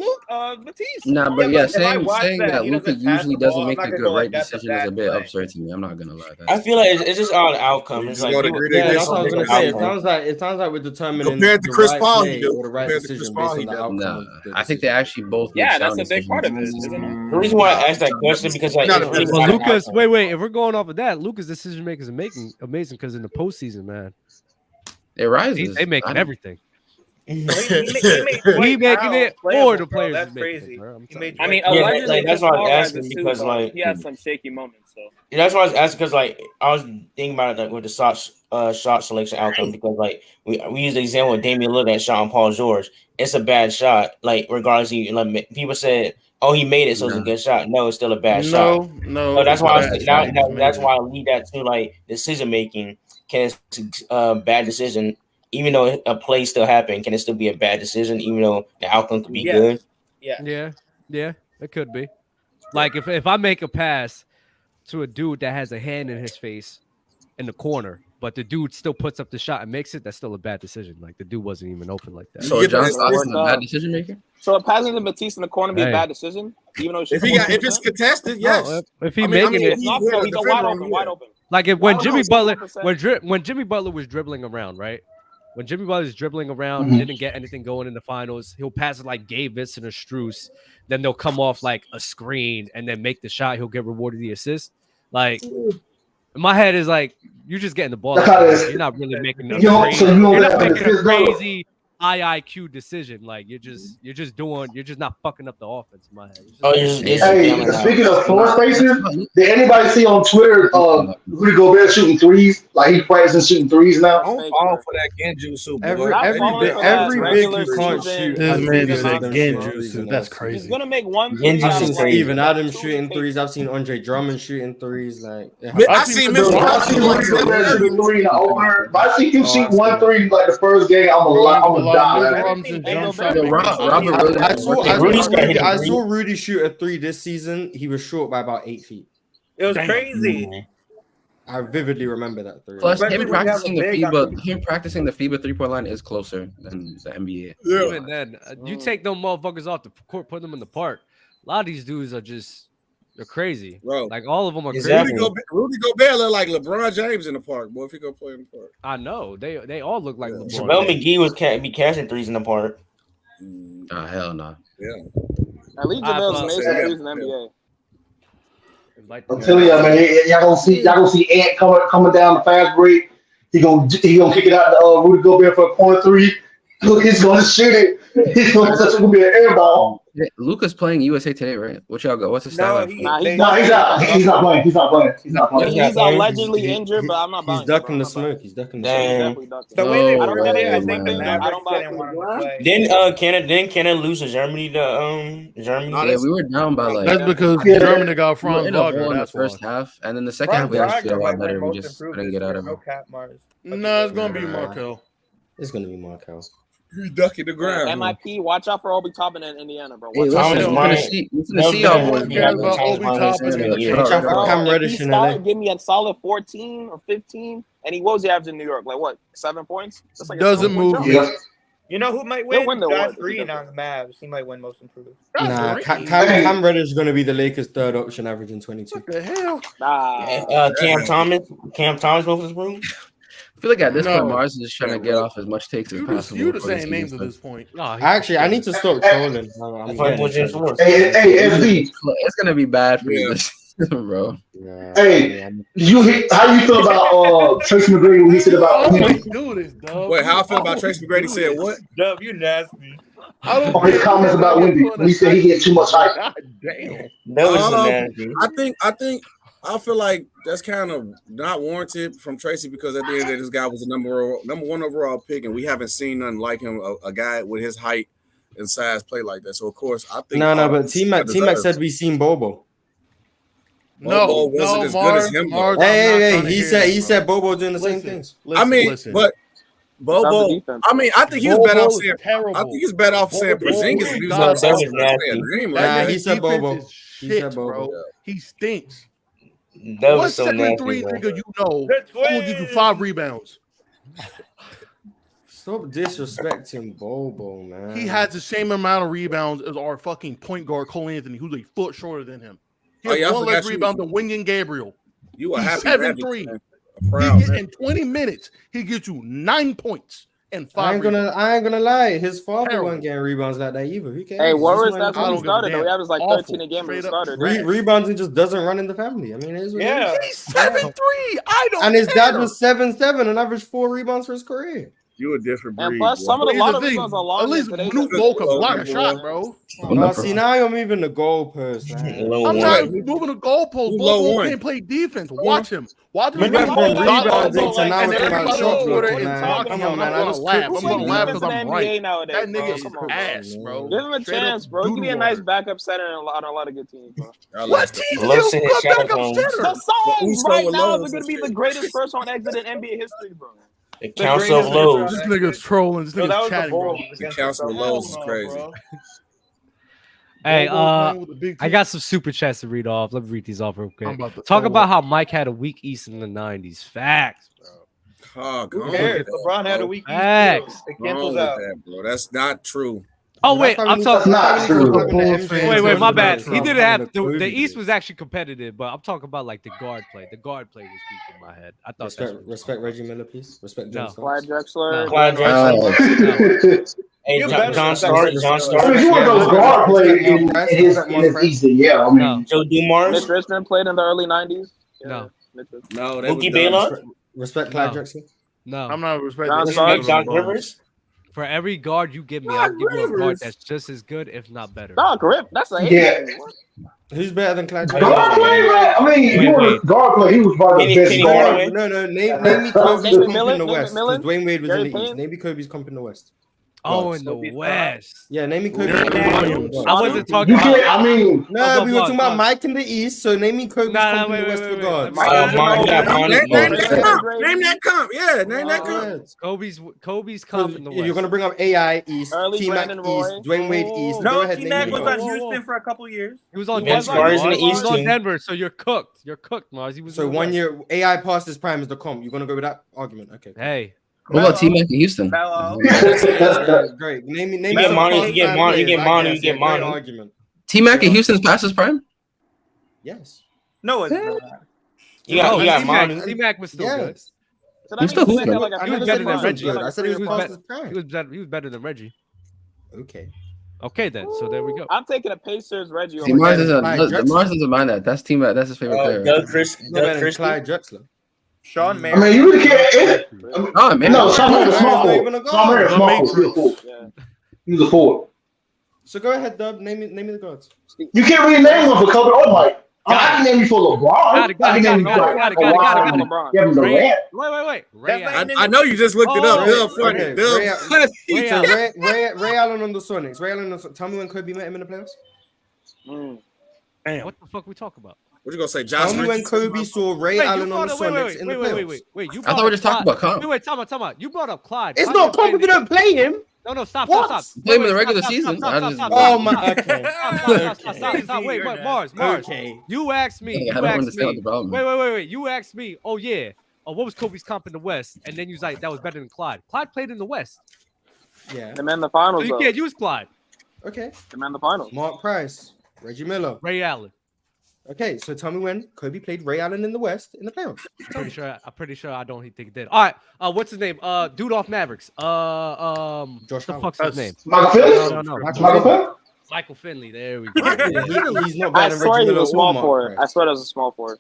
Matisse. Nah, but saying that Luka usually doesn't make a good right decision is a bit absurd to me. I'm not gonna lie. I feel like it's just all the outcome. It's like that's what I was gonna say. It sounds like we're determining compared to Chris Paul, the right decision based on the outcome. I think they actually both. That's a big part of it. The reason why I asked that question because Luka's wait. If we're going off of that, Luka's decision making is amazing because in the postseason, man. It rises. They making everything. He making it, or the players. That's is making crazy. It, bro. I mean, Yeah, allegedly, that's why I was asking because like he had some shaky moments. So that's why I was asking because like I was thinking about it like, with the shot selection outcome because like we use the example of Damian Lillard that shot on Paul George. It's a bad shot. Like regardless, people said, "Oh, he made it, so it's a good shot." No, it's still a bad shot. No. So that's why that's why I lead that to like decision making. Can it's bad decision, even though a play still happened, can it still be a bad decision, even though the outcome could be good? Yeah, it could be. Like if I make a pass to a dude that has a hand in his face in the corner, but the dude still puts up the shot and makes it, that's still a bad decision. Like the dude wasn't even open like that. So John Stockton a bad decision maker? So a passing to Matisse in the corner be a bad decision, even though if it's contested, yes. No, if he making it, it's not so he's wide open. Like when Jimmy Butler when Jimmy Butler was dribbling around, right? When Jimmy Butler's dribbling around, didn't get anything going in the finals, he'll pass it like Gabe Vincent or Strus. Then they'll come off like a screen and then make the shot. He'll get rewarded the assist. Like my head is like, you're just getting the ball. You're not really making a crazy IIQ decision. Like you're just not fucking up the offense in my head. Speaking of floor spaces, did anybody see on Twitter Rudy Gobert shooting threes? Like he's practicing shooting threes now. I'm all for that Genjutsu. Every big you can't shoot. This man just said Genjutsu. That's crazy. He's gonna make one. I've seen Steven Adams shooting threes. I've seen Andre Drummond shooting threes. Like I seen Rudy Gobert shooting three in the opener. If I see him shoot 1 3 like the first game, I'm gonna die. I saw Rudy shoot a 3 this season. He was short by about 8 feet. It was crazy. I vividly remember that 3. Plus, him practicing the FIBA 3-point line is closer than the NBA. Yeah. Even then, you take them motherfuckers off the court, put them in the park. A lot of these dudes are they're crazy, bro. Like all of them are crazy. Rudy Gobert look like LeBron James in the park, boy. If he go play in the park, I know they all look like LeBron. JaVale McGee be catching threes in the park. Hell no. Yeah. At least JaVale's made some threes in the NBA. I'm telling you, man, y'all gonna see Ant coming down the fast break. He gonna kick it out to Rudy Gobert for a corner 3. He's gonna shoot it. It's gonna be an air ball. Luka's playing USA Today, right? What y'all got? What's his stat? He's not playing. He's He's allegedly injured, but I'm not buying. He's ducking the smoke. He's ducking the smoke. The way they I don't worded it, I think think the I Mavericks don't buy didn't want him to play. Didn't Canada lose to Germany? Germany. Yeah, we were down by like. That's because Germany got Franz Franz Wagner Wagner in the first half, and then the second half we actually did a lot better. We just couldn't get out of it. No, it's gonna be Markel. It's gonna be Markel. He's ducking the ground. MIP, watch out for Obi Toppin in Indiana, bro. Hey, listen, we're gonna see y'all boys. Watch out for Cam Reddish in LA. Give me a solid 14 or 15, and he was the average in New York. Like what, 7 points? That's like doesn't move. You know who might win? Josh Green on the Mavs. He might win most improved. Nah, Cam Reddish is gonna be the Lakers' third option, averaging 22. What the hell? Cam Thomas moved his room. I feel like at this point, Mars is just trying to get off as much takes as possible. You're the same names at this point. Actually, I need to stop trolling. Hey, FB. It's gonna be bad for you, bro. Hey, how you feel about Tracy McGrady when he said about Wemby? Wait, how I feel about Tracy McGrady said what? Dub, you nasty. On his comments about Wemby when he said he get too much hype. God damn. That was nasty. I feel like that's kind of not warranted from Tracy because at the end of the day, this guy was the number 1 overall pick, and we haven't seen nothing like him, a guy with his height and size play like that. So of course, I think but T-Mac said we seen Bobo. Bobo wasn't as good as him. Hey, he said Bobo doing the same things. But Bobo, I think he was better off saying. I think he's better off saying Porzingis. He said Bobo. He said Bobo. He stinks. That What's was so nasty, 3 nigga you know who will give you 5 rebounds? Stop disrespecting Bobo, man. He has the same amount of rebounds as our fucking point guard Cole Anthony, who's a foot shorter than him. He has 1 less rebound than Wing and Gabriel. You are He's happy 7'3". In 20 minutes, he gets you 9 points and 5 rebounds. I ain't gonna lie. His father wasn't getting rebounds like that either. Who cares? Hey, Warriors, that's when he started. Though. He averaged like 13 a game when he started. Rebounds, he just doesn't run in the family. I mean, it is what He's 7'3". I don't. And his dad was 7'7" and averaged 4 rebounds for his career. You a different breed. And plus, some of the lot of these ones are long. At least Snoop Dogg can block a shot, bro. See, now you're moving the goalpost. I'm not moving the goalpost. Ball can't play defense. Watch him. Watch him. And everybody I'm gonna laugh because I'm right. That nigga is ass, bro. Give him a chance, bro. He can be a nice backup center on a lot of good teams, bro. What team is a good backup center? The Suns right now is going to be the greatest first round exit in NBA history, bro. The Council of Lows. This nigga's trolling. This nigga's chatting, bro. The Council of Lows is crazy. Hey, I got some super chats to read off. Let me read these off real quick. Talk about how Mike had a weak East in the 90s. Facts, bro. Oh, Who cares? LeBron had a weak East. Facts. It cancels out. Bro. That's not true. Oh wait, I'm talking. Not true. Wait, my bad. He didn't have the East was actually competitive, but I'm talking about like the guard play. The guard play was weak in my head. I thought respect Reggie Miller, please. Respect John Clyde Drexler. Clyde Drexler. Hey, John Stark. John Stark. I mean, you want those guard play in his East? Yeah, I mean, Joe Dumars. Mitch Richmond played in the early 90s. No. Mookie Baylor. Respect Clyde Drexler. No, I'm not respecting Doc Rivers. For every guard you give me, I'll give you a guard that's just as good, if not better. Doc Rip, that's a Who's better than Clyde? Guard play, man. I mean, you want guard play? He was probably the best guard. No. Name me Kobe's comp in the West. Dwayne Wade was in the East. Name me Kobe's comp in the West. Oh, in the West. Yeah, name me Kobe. I wasn't talking about. I mean, no, we were talking about Mike in the East. So name me Kobe's comp in the West for guards. Name that comp. Yeah, name that comp. Kobe's comp in the West. You're gonna bring up AI East, T-Mac East, Dwayne Wade East. No, T-Mac was on Houston for a couple years. He was on Denver. He was on Denver, so you're cooked. You're cooked, Mars. He was so 1 year AI past his prime is the comp. You're gonna go with that argument? Okay. Hey. What about T-Mac in Houston? Great. Name You get Monty. You get Monty. Argument. T-Mac in Houston's past his prime? Yes. No, it's not. You got Monty. T-Mac was still good. He was still hooping. He was better than Reggie. I said he was past his prime. He was better than Reggie. Okay then. So there we go. I'm taking a Pacers Reggie. Mars doesn't mind that. That's T-Mac. That's his favorite player. Doug Clyde Drexler. Sean Marion. I mean, you really can't. No, Sean Marion was small forward. Sean Marion was small forward. He was a forward. So go ahead, Dub. Name me the guards. You can't really name one for Kobe or Mike. I can name you for LeBron. Got it. Kevin Durant. Wait. I know you just looked it up. Ray Allen on the Sonics. Tell me when Kobe met him in the playoffs. Damn. What the fuck we talk about? What you gonna say, Josh? Tell me when Kobe saw Ray Allen on the Sonics in the playoffs. Wait. I thought we were just talking about comp. Wait, time out. You brought up Clyde. It's not comp if you don't play him. No, stop. Play him in the regular season. Oh my. Okay. Stop. Wait, Mars. Okay. You asked me. I don't understand the problem. Wait. You asked me. Oh yeah. Oh, what was Kobe's comp in the West? And then you was like, that was better than Clyde. Clyde played in the West. Yeah. They in the finals. So you can't use Clyde. Okay. They in the finals. Mark Price, Reggie Miller, Ray Allen. Okay, so tell me when Kobe played Ray Allen in the West in the playoffs. I'm pretty sure I don't think he did. All right. What's his name? Dude off Mavericks. Josh. The fuck's his name? Michael Finley? No. Michael Finley. There we go. He's not bad. I swear he was a small forward. I swear that was a small forward.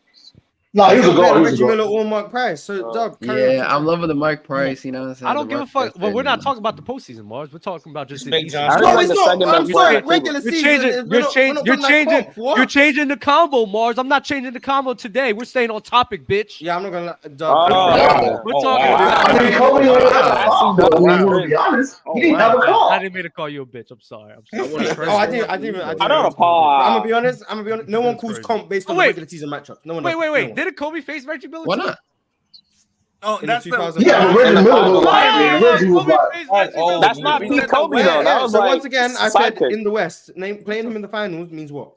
No, he was a guard. Reggie Miller or Mark Price. So, Dub, I'm loving the Mark Price. You know what I'm saying? I don't give a fuck. Well, we're not talking about the postseason, Mars. We're talking about just the it's not. I'm sorry. Regular season. You're changing the combo, Mars. I'm not changing the combo today. We're staying on topic, bitch. Yeah, I'm not gonna. We're talking about. I mean, Kobe to be honest, he didn't have a call. I didn't mean to call you a bitch. I'm sorry. I didn't. I don't apologize. I'm gonna be honest. No one calls comp based on regular season matchups. No one. Wait. Didn't Kobe face Reggie Miller? Why not? Oh, that's Reggie Miller was like, Reggie was like, that's not Pete Kobe though. That was so like once again, I said in the West, playing him in the finals means what?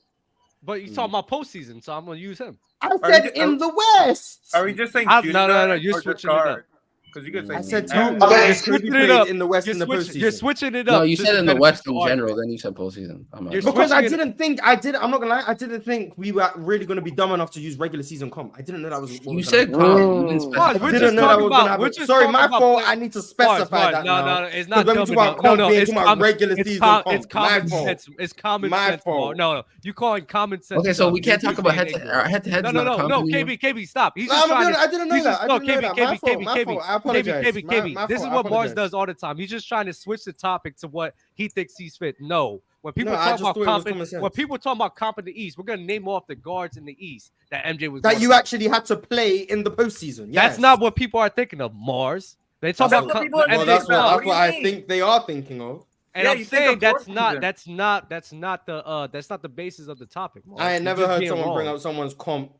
But you talking about postseason, so I'm gonna use him. I said in the West. Are we just saying? No. You're switching it up. Because you could say I said you're switching it up in the West in the postseason. You're switching it up. No, you said in the West in general, then you said postseason. Because I didn't think I'm not gonna lie, I didn't think we were really gonna be dumb enough to use regular season comp. I didn't know that was what you said comp. I didn't know that was gonna happen. Sorry, my fault. I need to specify that. No, it's not dumb enough. No, it's regular season comp. It's common sense. It's common sense. No, you calling common sense. Okay, so we can't talk about head to head. No, KB, stop. I didn't know that. My fault. I apologize. KB. This is what Mars does all the time. He's just trying to switch the topic to what he thinks sees fit. No. When people talk about comp in the East, we're gonna name off the guards in the East that MJ was. That you actually had to play in the postseason. Yes. That's not what people are thinking of, Mars. They talk about that's what I think they are thinking of. And I'm saying that's not the basis of the topic. Mars. I never heard someone bring up someone's comp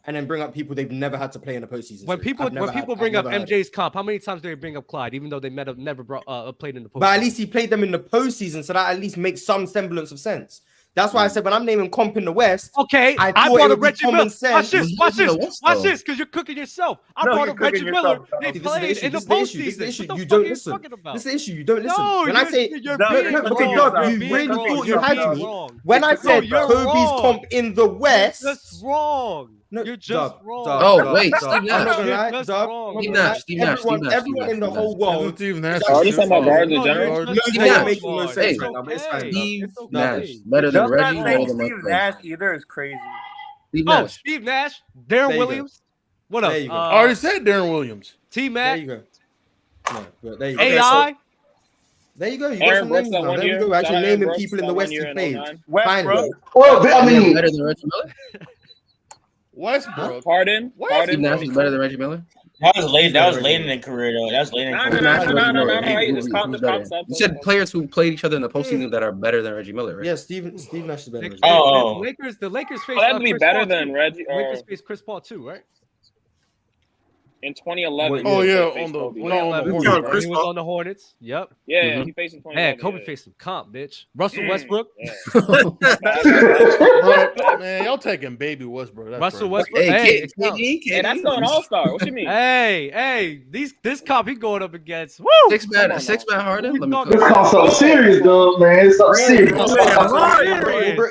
and then bring up people they've never had to play in the postseason. When people bring up MJ's comp, how many times do they bring up Clyde, even though they never played in the postseason? But at least he played them in the postseason, so that at least makes some semblance of sense. That's why I said when I'm naming comp in the West, okay, I brought a Reggie Miller. Watch this, because you're cooking yourself. I brought a Reggie Miller. They played in the postseason. This is the issue. You don't listen. This is the issue. You don't listen. When I say you really thought you had me. When I said Kobe's comp in the West, that's wrong. No, you're just wrong. Oh wait, Steve Nash. Everyone in the whole world. Steve Nash. Are you talking about guards in general? Making no sense right now, but it's fine. Steve Nash, better than Reggie. Steve Nash either is crazy. Steve Nash, Darren Williams. What else? I already said Darren Williams. T-Mac. There you go. There you go. AI. There you go. You got some names now. There you go. Actually naming people in the West who played. Finally. Well, I mean, better than Reggie Miller. Westbrook. Harden. Steve Nash is better than Reggie Miller. That was late in their career though. That was late in their career. You said players who played each other in the postseason that are better than Reggie Miller, right? Yeah, Steve Nash is better. The Lakers face. That'd be better than Reggie. Lakers face Chris Paul too, right? In 2011. Oh yeah, on the Hornets. He was on the Hornets. Yep. Yeah, he faced in 2011. Man, Kobe faced some comp, bitch. Russell Westbrook. Man, y'all taking baby Westbrook. Russell Westbrook. Hey, that's still an all-star. What you mean? Hey, this comp he going up against. Woo! Six man Harden. This call's so serious, though, man. It's so serious.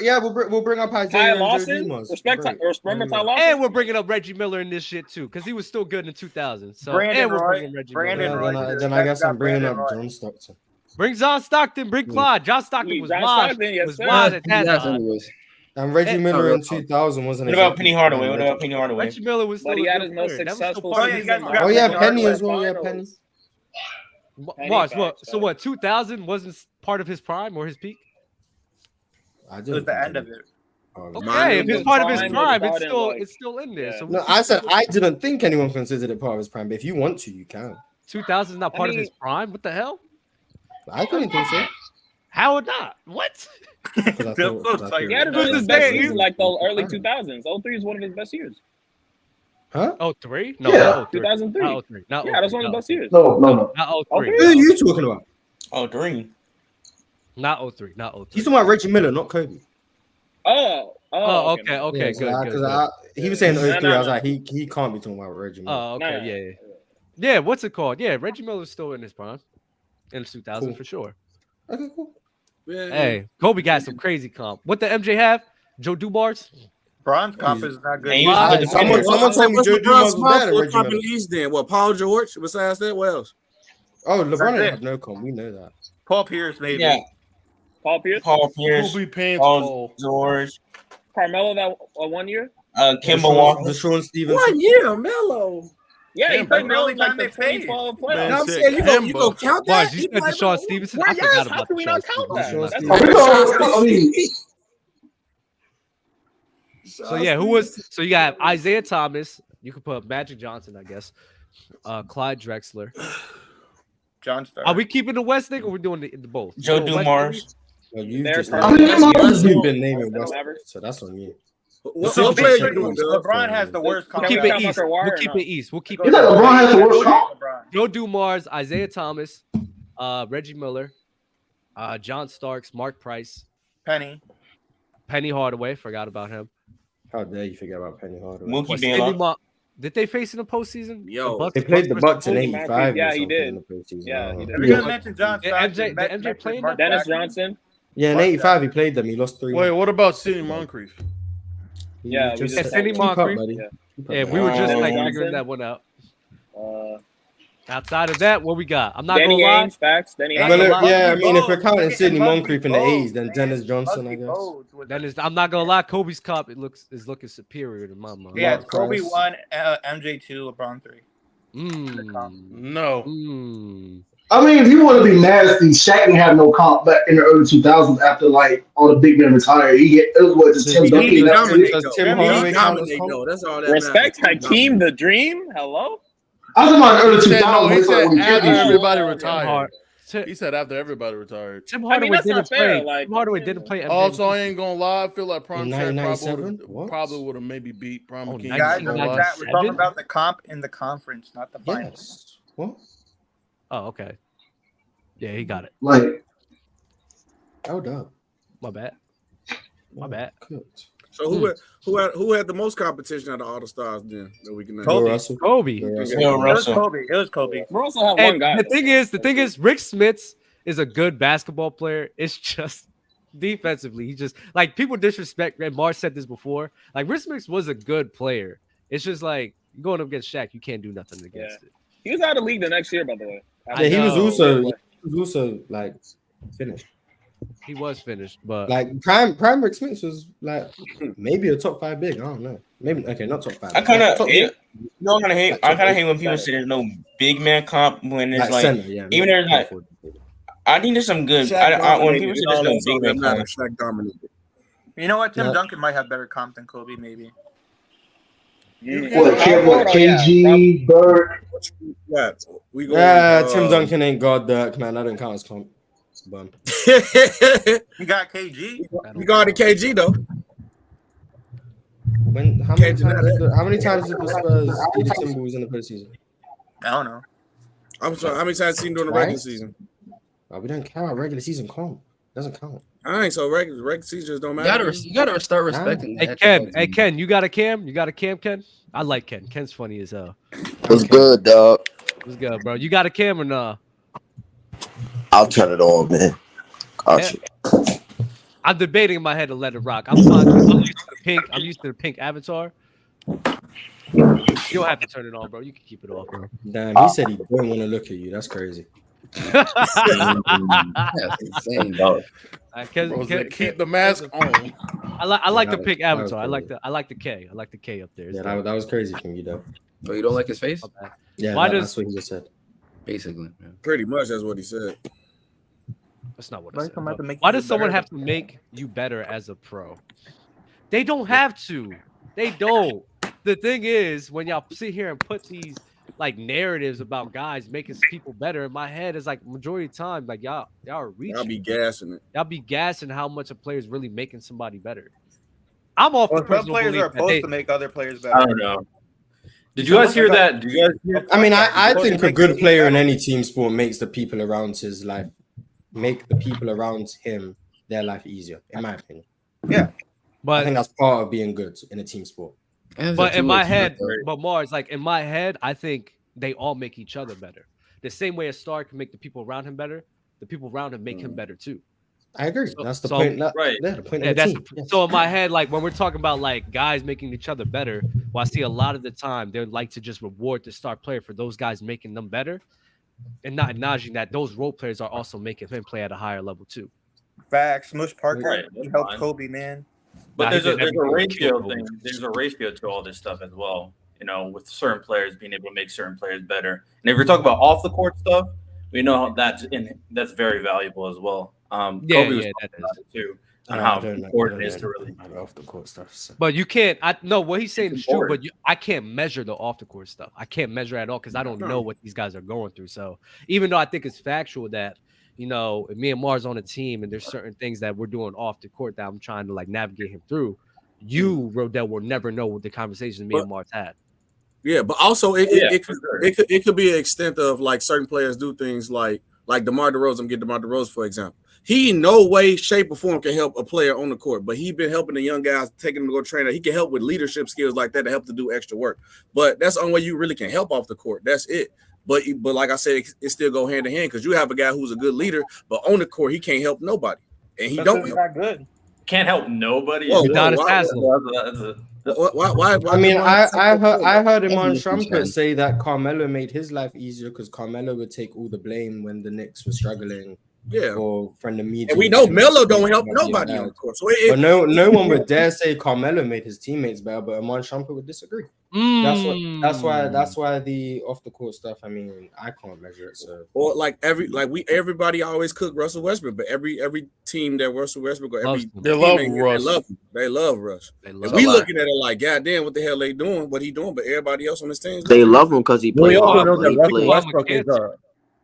Yeah, we'll bring up Ty Lawson. Remember Ty Lawson? And we're bringing up Reggie Miller in this shit too, because he was still good in 2000. So Brandon Roy. Then I guess I'm bringing up John Stockton. Bring John Stockton. Bring Clyde. John Stockton was wild. At that time. And Reggie Miller in 2000 wasn't. What about Penny Hardaway? Reggie Miller was still. But he had his most successful. Oh yeah, Penny as well. Yeah, Penny. Watch what? So what? 2000 wasn't part of his prime or his peak. It was the end of it. Okay, if it's part of his prime, it's still in there. So no, I said I didn't think anyone considered it part of his prime, but if you want to, you can. 2000 is not part of his prime. What the hell? I couldn't think so. How not? What? He had his best years like the early 2000s. 03 is one of his best years. Huh? 03? No, yeah. 2003. Not 03. Yeah, that's one of the best years. No. Not 03. Who are you talking about? 03. Not 03. Not 03. He's talking about Reggie Miller, not Kobe. Okay, good. He was saying 03. I was like, he can't be talking about Reggie Miller. Oh, okay, yeah. What's it called? Yeah, Reggie Miller's still in his prime. In 2000 for sure. Okay, cool. Hey, Kobe got some crazy comp. What the MJ have? Joe Dumars? Bronze comp is not good. Someone told me Joe Dumars was better. What comp in the East then? What, Paul George? Besides that, what else? Oh, LeBron had no comp. We know that. Paul Pierce, maybe. Yeah. Paul Pierce. Paul George. Carmelo that 1 year. Kemba Walker. Deshaun Stevenson. 1 year, Melo. Yeah, he played the only like time the they played. 2012 You know playoffs. what I'm saying? You go count that? You said Deshaun Stevenson? I forgot about how can we not count that. So So yeah, who was? So you got Isiah Thomas. You could put Magic Johnson, I guess. Clyde Drexler. John Stark. Are we keeping the West thing or we're doing the both? Joe Dumars. Well, you've been naming West, so that's on you. LeBron has the worst comp. We'll keep it East. We'll keep it East. We'll keep it. LeBron has the worst comp. Joe Dumars, Isiah Thomas, Reggie Miller, John Starks, Mark Price, Penny Hardaway. Forgot about him. How dare you forget about Penny Hardaway? Mookie Blaylock. Did they face in the postseason? They played the Bucks in '85. Yeah, he did. Yeah, he did. We're gonna mention John Stark. MJ playing that? Dennis Johnson. Yeah, in '85 he played them. He lost 3. Wait, what about Sidney Moncrief? Yeah, Sidney Moncrief. Yeah, we were just like figuring that one out. Outside of that, what we got? I'm not Danny gonna lie. Ainge, facts. Danny Yeah, I mean, if we're counting Sidney Moncrief in the A's, then Dennis Johnson, I guess. I'm not gonna lie. Kobe's comp is looking superior to my mind. Yeah, Kobe 1, MJ 2, LeBron 3. No. I mean, if you want to be nasty, Shaq didn't have no comp back in the early 2000s after like all the big men retired. It was what, just Tim Duncan. That's all that Respect Hakeem the Dream. Hello. I was about early 2000s. He said after everybody retired. He said after everybody retired. Tim Hardaway didn't play. Tim Hardaway didn't play. Also, I ain't gonna lie. I feel like Prime probably would have maybe beat Prime King. Guys, we're talking about the comp in the conference, not the finals. What? Oh, okay. Yeah, he got it. Like, hold up. My bad. So who had the most competition out of all the stars then that we can name? Kobe. It was Kobe. Russell had one guy. The thing is, Rick Smits is a good basketball player. It's just defensively, he just like people disrespect. And Mars said this before. Like Rick Smits was a good player. It's just like going up against Shaq, you can't do nothing against it. He was out of the league the next year, by the way. Yeah, he was also like finished. He was finished, but like prime Rick Smith was like maybe a top 5 big. I don't know. Maybe not top 5. I kind of hate. No, I kind of hate. I kind of hate when people say there's no big man comp when there's like center, even there's like. I think there's some good. When people say there's no big man comp, Shaq dominated. You know what? Tim Duncan might have better comp than Kobe, maybe. KG, Bird. Tim Duncan ain't God Dirk, man. I don't count as comp. Bum. You got KG. You got the KG though. How many times did the Spurs beat the Timberwolves in the postseason? I don't know. I'm sorry. How many times have you seen during the regular season? Oh, we don't count regular season comp. Doesn't count. All right, so regular seasons don't matter. You gotta start respecting. Hey Ken, you got a cam? You got a cam, Ken? I like Ken. Ken's funny as hell. What's good, dog? What's good, bro? You got a cam or nah? I'll turn it on, man. I'm debating in my head to let it rock. I'm used to the pink. I'm used to the pink avatar. You don't have to turn it on, bro. You can keep it off, bro. Damn, he said he didn't want to look at you. That's crazy. That's insane, dog. Keep the mask on. I like the pink avatar. I like the K. I like the K up there. Yeah, that was crazy from you, though. Oh, you don't like his face? Yeah, that's what he just said. Basically, yeah. Pretty much that's what he said. That's not what I said. Why does someone have to make you better as a pro? They don't have to. They don't. The thing is, when y'all sit here and put these like narratives about guys making people better, in my head is like majority of the time, like y'all are reaching. Y'all be gassing it. Y'all be gassing how much a player is really making somebody better. I'm off the some players are supposed to make other players better. I don't know. Did you guys hear that? Did you guys hear? I mean, I think a good player in any team sport makes the people around his life, make the people around him their life easier, in my opinion. Yeah. But I think that's part of being good in a team sport. But in my head, but Mars, like in my head, I think they all make each other better. The same way a star can make the people around him better, the people around him make him better too. I agree. That's the point. Right. Yeah, the point of the team. So in my head, like when we're talking about like guys making each other better, well, I see a lot of the time they like to just reward the star player for those guys making them better, and not acknowledging that those role players are also making him play at a higher level too. Facts. Smush Parker helped Kobe, man. But there's a ratio thing. There's a ratio to all this stuff as well. You know, with certain players being able to make certain players better. And if you're talking about off the court stuff, we know that's very valuable as well. Kobe was talking about it too, on how important it is to really off the court stuff. So. But you can't. No, what he's saying is true. But I can't measure the off the court stuff. I can't measure at all because I don't know what these guys are going through. So even though I think it's factual that, you know, if me and Mars on a team and there's certain things that we're doing off the court that I'm trying to like navigate him through, you, Rodell, will never know what the conversations me and Mars had. Yeah, but also it could be an extent of like certain players do things like DeMar DeRozan. I'm getting DeMar DeRozan for example. He in no way, shape, or form can help a player on the court, but he's been helping the young guys, taking them to go train. He can help with leadership skills like that to help to do extra work. But that's the only way you really can help off the court. That's it. But like I said, it still go hand in hand because you have a guy who's a good leader, but on the court he can't help nobody, and he don't. Not good. Can't help nobody. Why? I mean, I heard him on Trumpet say that Carmelo made his life easier because Carmelo would take all the blame when the Knicks were struggling. Yeah, or from the media. And we know Melo don't help nobody on the court. So but no one would dare say Carmelo made his teammates better, but Amon Shumpert would disagree. That's why the off the court stuff. I mean, I can't measure it. So or like everybody always cook Russell Westbrook, but every team that Russell Westbrook or they love Russ. They love Russ. And we looking at it like, goddamn, what the hell they doing? What he doing? But everybody else on his team, they love him because he plays. We also know that Russell Westbrook is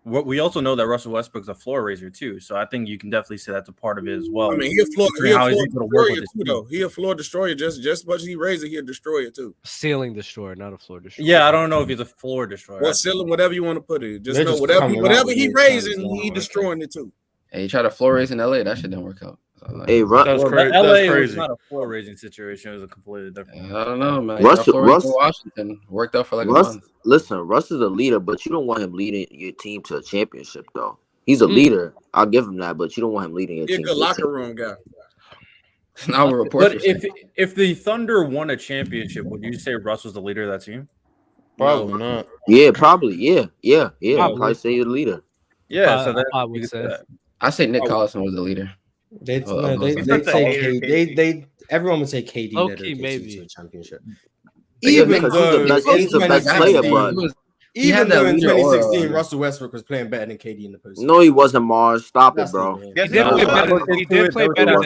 we also know that Russell Westbrook's a floor raiser too, so I think you can definitely say that's a part of it as well. I mean, he a floor destroyer too, though. He a floor destroyer just as much as he raises, he'll destroy it too. Ceiling destroyer, not a floor destroyer. Yeah, I don't know if he's a floor destroyer. Well, ceiling, whatever you want to put it. Just know whatever he raises, he destroying it too. Hey, you try to floor raise in LA, that shit didn't work out. Hey, LA was not a floor raising situation. It was a completely different. I don't know, man. Russ Washington worked out for like a month. Listen, Russ is a leader, but you don't want him leading your team to a championship, though. He's a leader. I'll give him that, but you don't want him leading your team. He's a good locker room guy. Now we're reporting. But if the Thunder won a championship, would you say Russ was the leader of that team? Probably not. Yeah, probably. Yeah. Probably say you're the leader. Yeah, so I would say that. I say Nick Collison was the leader. Everyone would say KD. Okay, maybe to a championship. Even though he's the best player, but even though in 2016 Russell Westbrook was playing better than KD in the postseason. No, he wasn't, Mars. Stop it, bro. He did play better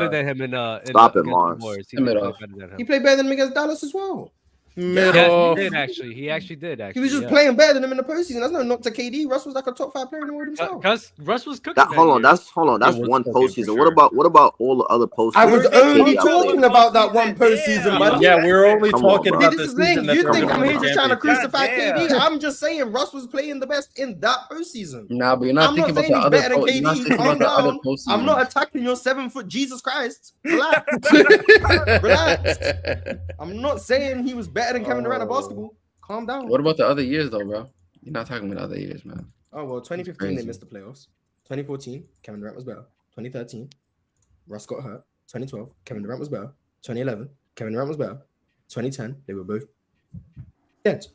than him in Stop it, Mars. He played better than him against Dallas as well. Yeah, he did actually. He actually did. He was just playing better than him in the postseason. That's no knock to KD. Russ was like a top 5 player in the world himself. Because Russ was cooking. Hold on. That's one postseason. Sure. What about all the other postseasons? I was only talking about that one postseason, buddy. Yeah, we're only talking about this season. You think I'm here just trying to crucify KD? I'm just saying Russ was playing the best in that postseson. Nah, but you're not thinking about the other postseasons. I'm not attacking your 7-foot Jesus Christ. Relax. Relax. I'm not saying he was better than Kevin Durant at basketball. Calm down. What about the other years, though, bro? You're not talking about other years, man. Oh, well, 2015, they missed the playoffs. 2014, Kevin Durant was better. 2013, Russ got hurt. 2012, Kevin Durant was better. 2011, Kevin Durant was better. 2010, they were both dead.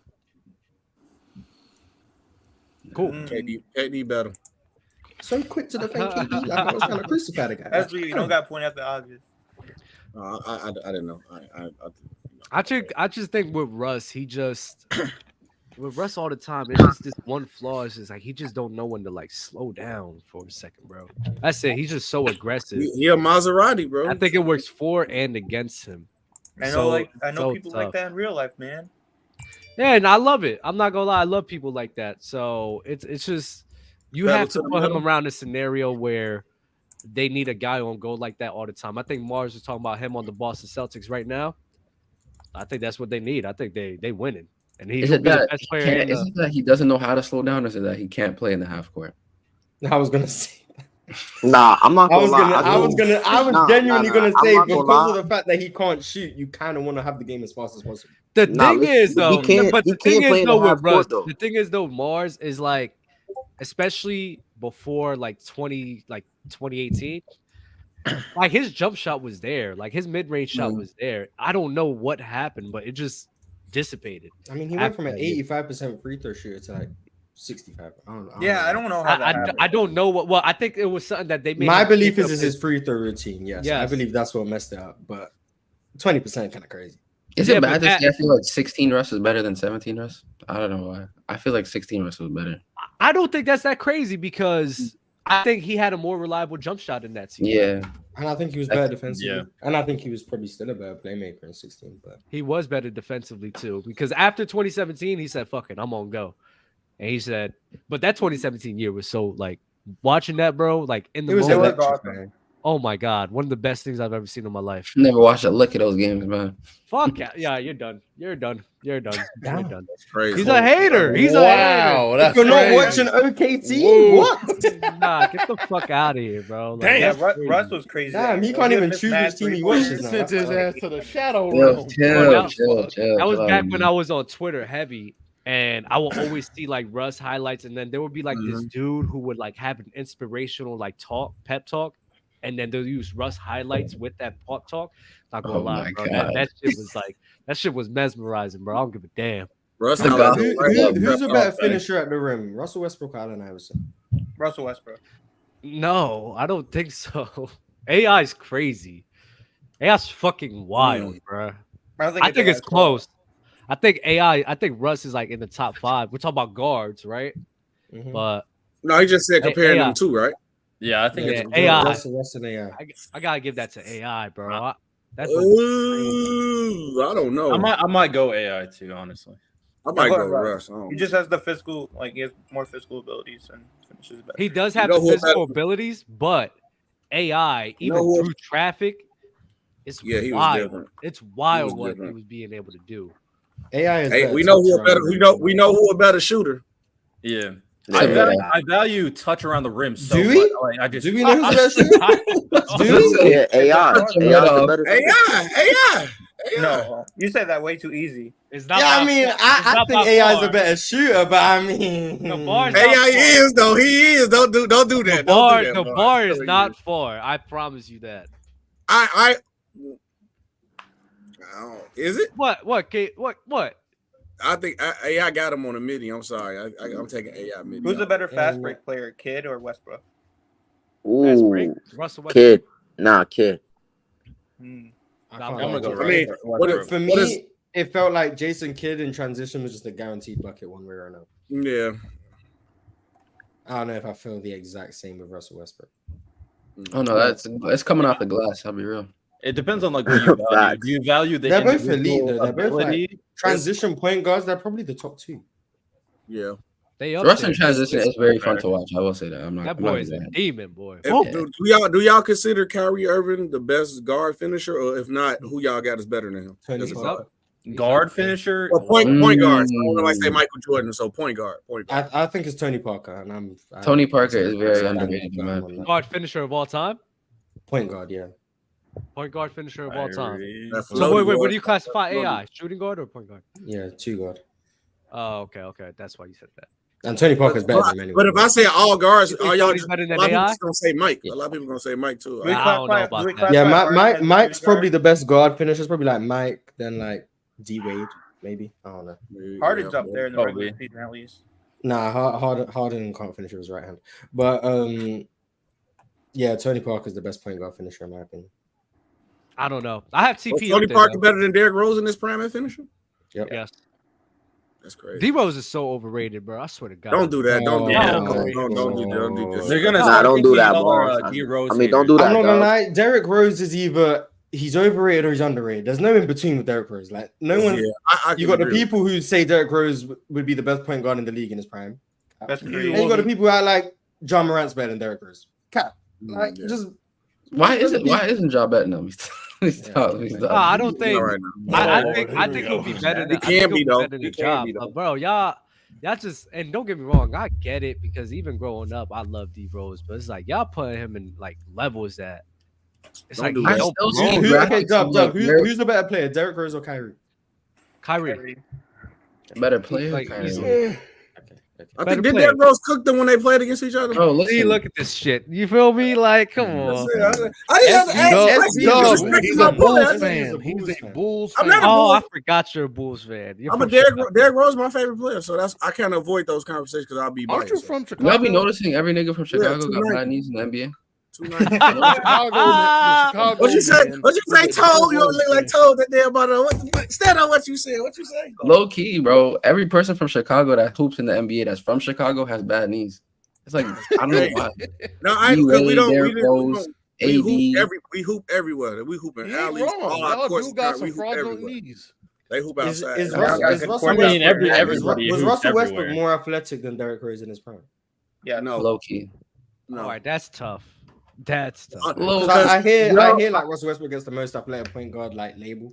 Cool. KD better. So quick to defend KD, like I was trying to crucify the guy. That's what you don't got to point out the obvious. I didn't know. I just think with Russ, with Russ all the time, it's just this one flaw. It's just like he just don't know when to like slow down for a second, bro. That's it. He's just so aggressive. He a Maserati, bro. I think it works for and against him. I know people like that in real life, man. Yeah, and I love it. I'm not gonna lie, I love people like that. So it's just you have to put him around a scenario where they need a guy on goal like that all the time. I think Mars is talking about him on the Boston Celtics right now. I think that's what they need. I think they winning. And he's the best player. Is it that he doesn't know how to slow down, or is it that he can't play in the half court? I was gonna say. Nah, I'm not gonna lie. I was genuinely gonna say because of the fact that he can't shoot, you kind of want to have the game as fast as possible. The thing is though, Mars is like, especially before like 2018. Like his jump shot was there, like his mid-range shot was there. I don't know what happened, but it just dissipated. I mean, he went from an 85% free throw shooter to like 65. I don't know. I don't know how that happened. I don't know what. Well, I think it was something that they made. My belief is his free throw routine. Yes, I believe that's what messed it up. But 20% kind of crazy. Is it bad to say I feel like 16 Russ is better than 17 Russ? I don't know why. I feel like 16 Russ was better. I don't think that's that crazy because I think he had a more reliable jump shot in that season. Yeah. And I think he was better defensively. Yeah. And I think he was probably still a better playmaker in 16. But he was better defensively too. Because after 2017, he said, fuck it, I'm on go. And he said, but that 2017 year was so like watching that, bro, like in the moment. Oh my God, one of the best things I've ever seen in my life. Never watched a lick of those games, man. Fuck yeah, you're done. You're done. You're done. You're done. That's crazy. He's a hater. He's a hater. That's You're not watching OKT. Whoa. What? Nah, get the fuck out of here, bro. Like, damn, Russ was crazy. Damn, he can't even choose which team he watches now. Sent his ass to the shadow room. That was back when I was on Twitter heavy. And I will always see like Russ highlights, and then there would be like this dude who would like have an inspirational like pep talk, and then they'll use Russ highlights with that pep talk. Not gonna lie, bro. That shit was mesmerizing, bro. I don't give a damn. Who's a better finisher at the rim, Russell Westbrook or Allen Iverson? Russell Westbrook. No, I don't think so. AI's crazy. AI's fucking wild, bro. I think it's close. I think Russ is like in the top 5. We're talking about guards, right? Mm-hmm. But no, he just said comparing them two, right? Yeah, I think it's AI. Russ and AI. I gotta give that to AI, bro. Ooh, I don't know. I might go AI too, honestly. I might go Russ. He just has the physical, like he has more physical abilities and finishes better. He does have the physical abilities, but AI, even through traffic, it's wild. It's wild what he was being able to do. AI is. Hey, we know who a better. We know who a better shooter. Yeah. I value touch around the rim. So do we? Like, do we know who's the best shooter? Do we? Yeah, AI. No, you said that way too easy. It's not. Yeah, I mean, I think AI is a better shooter, but I mean, AI is though. He is. Don't do that. The bar is not far. I promise you that. I is it? What? I think AI got him on a midi. I'm sorry. I'm taking AI midi. Who's the better fast break player, Kid or Westbrook? Ooh, Russell Westbrook. Kid. Nah, Kid. I'm gonna go. For me, it felt like Jason Kidd in transition was just a guaranteed bucket one way or another. Yeah. I don't know if I feel the exact same with Russell Westbrook. Oh no, that's coming off the glass. I'll be real. It depends on like what you value. Do you value the? They're both elite. They're both ability? like transition point guards. They're probably the top 2. Yeah. Russ in transition is very fun to watch. I will say that. That boy is a demon, boy. Do y'all consider Kyrie Irving the best guard finisher, or if not, who y'all got is better than him? Guard finisher or point guard. So I don't know, like say Michael Jordan. So point guard. I think it's Tony Parker, and Tony Parker is very underrated, man. Guard finisher of all time. Point guard, yeah. Point guard finisher of all time. So wait, what do you classify AI? Shooting guard or point guard? Yeah, 2 guard. Oh, okay. That's why you said that. And Tony Parker's better than anyway. But if I say all guards, are y'all better than a lot of AI? people gonna say Mike. A lot of people gonna say Mike too. I don't know about that. Yeah, Mike's probably the best guard finisher. It's probably like Mike, then like D Wade, maybe. I don't know. Harden's up there in the regular season at least. Nah, Harden can't finish with his right hand. But yeah, Tony Parker's the best point guard finisher in my opinion. I don't know. I have CP. Tony Parker better than Derrick Rose in this prime at finisher? Yep. Yes. That's crazy. D Rose is so overrated, bro. I swear to God. Don't do that. Don't do that. They're gonna. Nah, don't do that, bro. D-Rose I mean, don't do that. I'm not gonna lie. Derrick Rose is either he's overrated or he's underrated. There's no in between with Derrick Rose. Like no one. Yeah, you got the people who say Derrick Rose would be the best point guard in the league in his prime. That's and you got the people who are like John Morant's better than Derrick Rose. Cap. Like just. Why isn't Ja better than him? I don't think. I think he'll be better than. He can be though. Bro, y'all just, and don't get me wrong, I get it because even growing up, I love D Rose, but it's like y'all putting him in like levels that it's like who's the better player, Derrick Rose or Kyrie? Kyrie. Better player. Like, I think did Derrick Rose cook them when they played against each other? Bro, look at this shit. You feel me? Like, come on. He's a Bulls fan. He's a Bulls fan. I forgot you're a Bulls fan. I'm a Derrick Rose, my favorite player, so that's I can't avoid those conversations because I'll be. Aren't you from Chicago? Y'all be noticing every nigga from Chicago got bad knees in the NBA. What you say? Told you look like Told that day about stand on what you said. What you say? Low key, bro. Every person from Chicago that hoops in the NBA that's from Chicago has bad knees. It's like I don't know why. No, we don't. We hoop everywhere. We hoop in alleys. All our courts got some fraudulent knees. They hoop outside. Was Russell Westbrook more athletic than Derrick Rose in his prime? Yeah, no. Low key. No. All right, that's tough. That's tough. I hear like Russell Westbrook gets the most athletic point guard like label.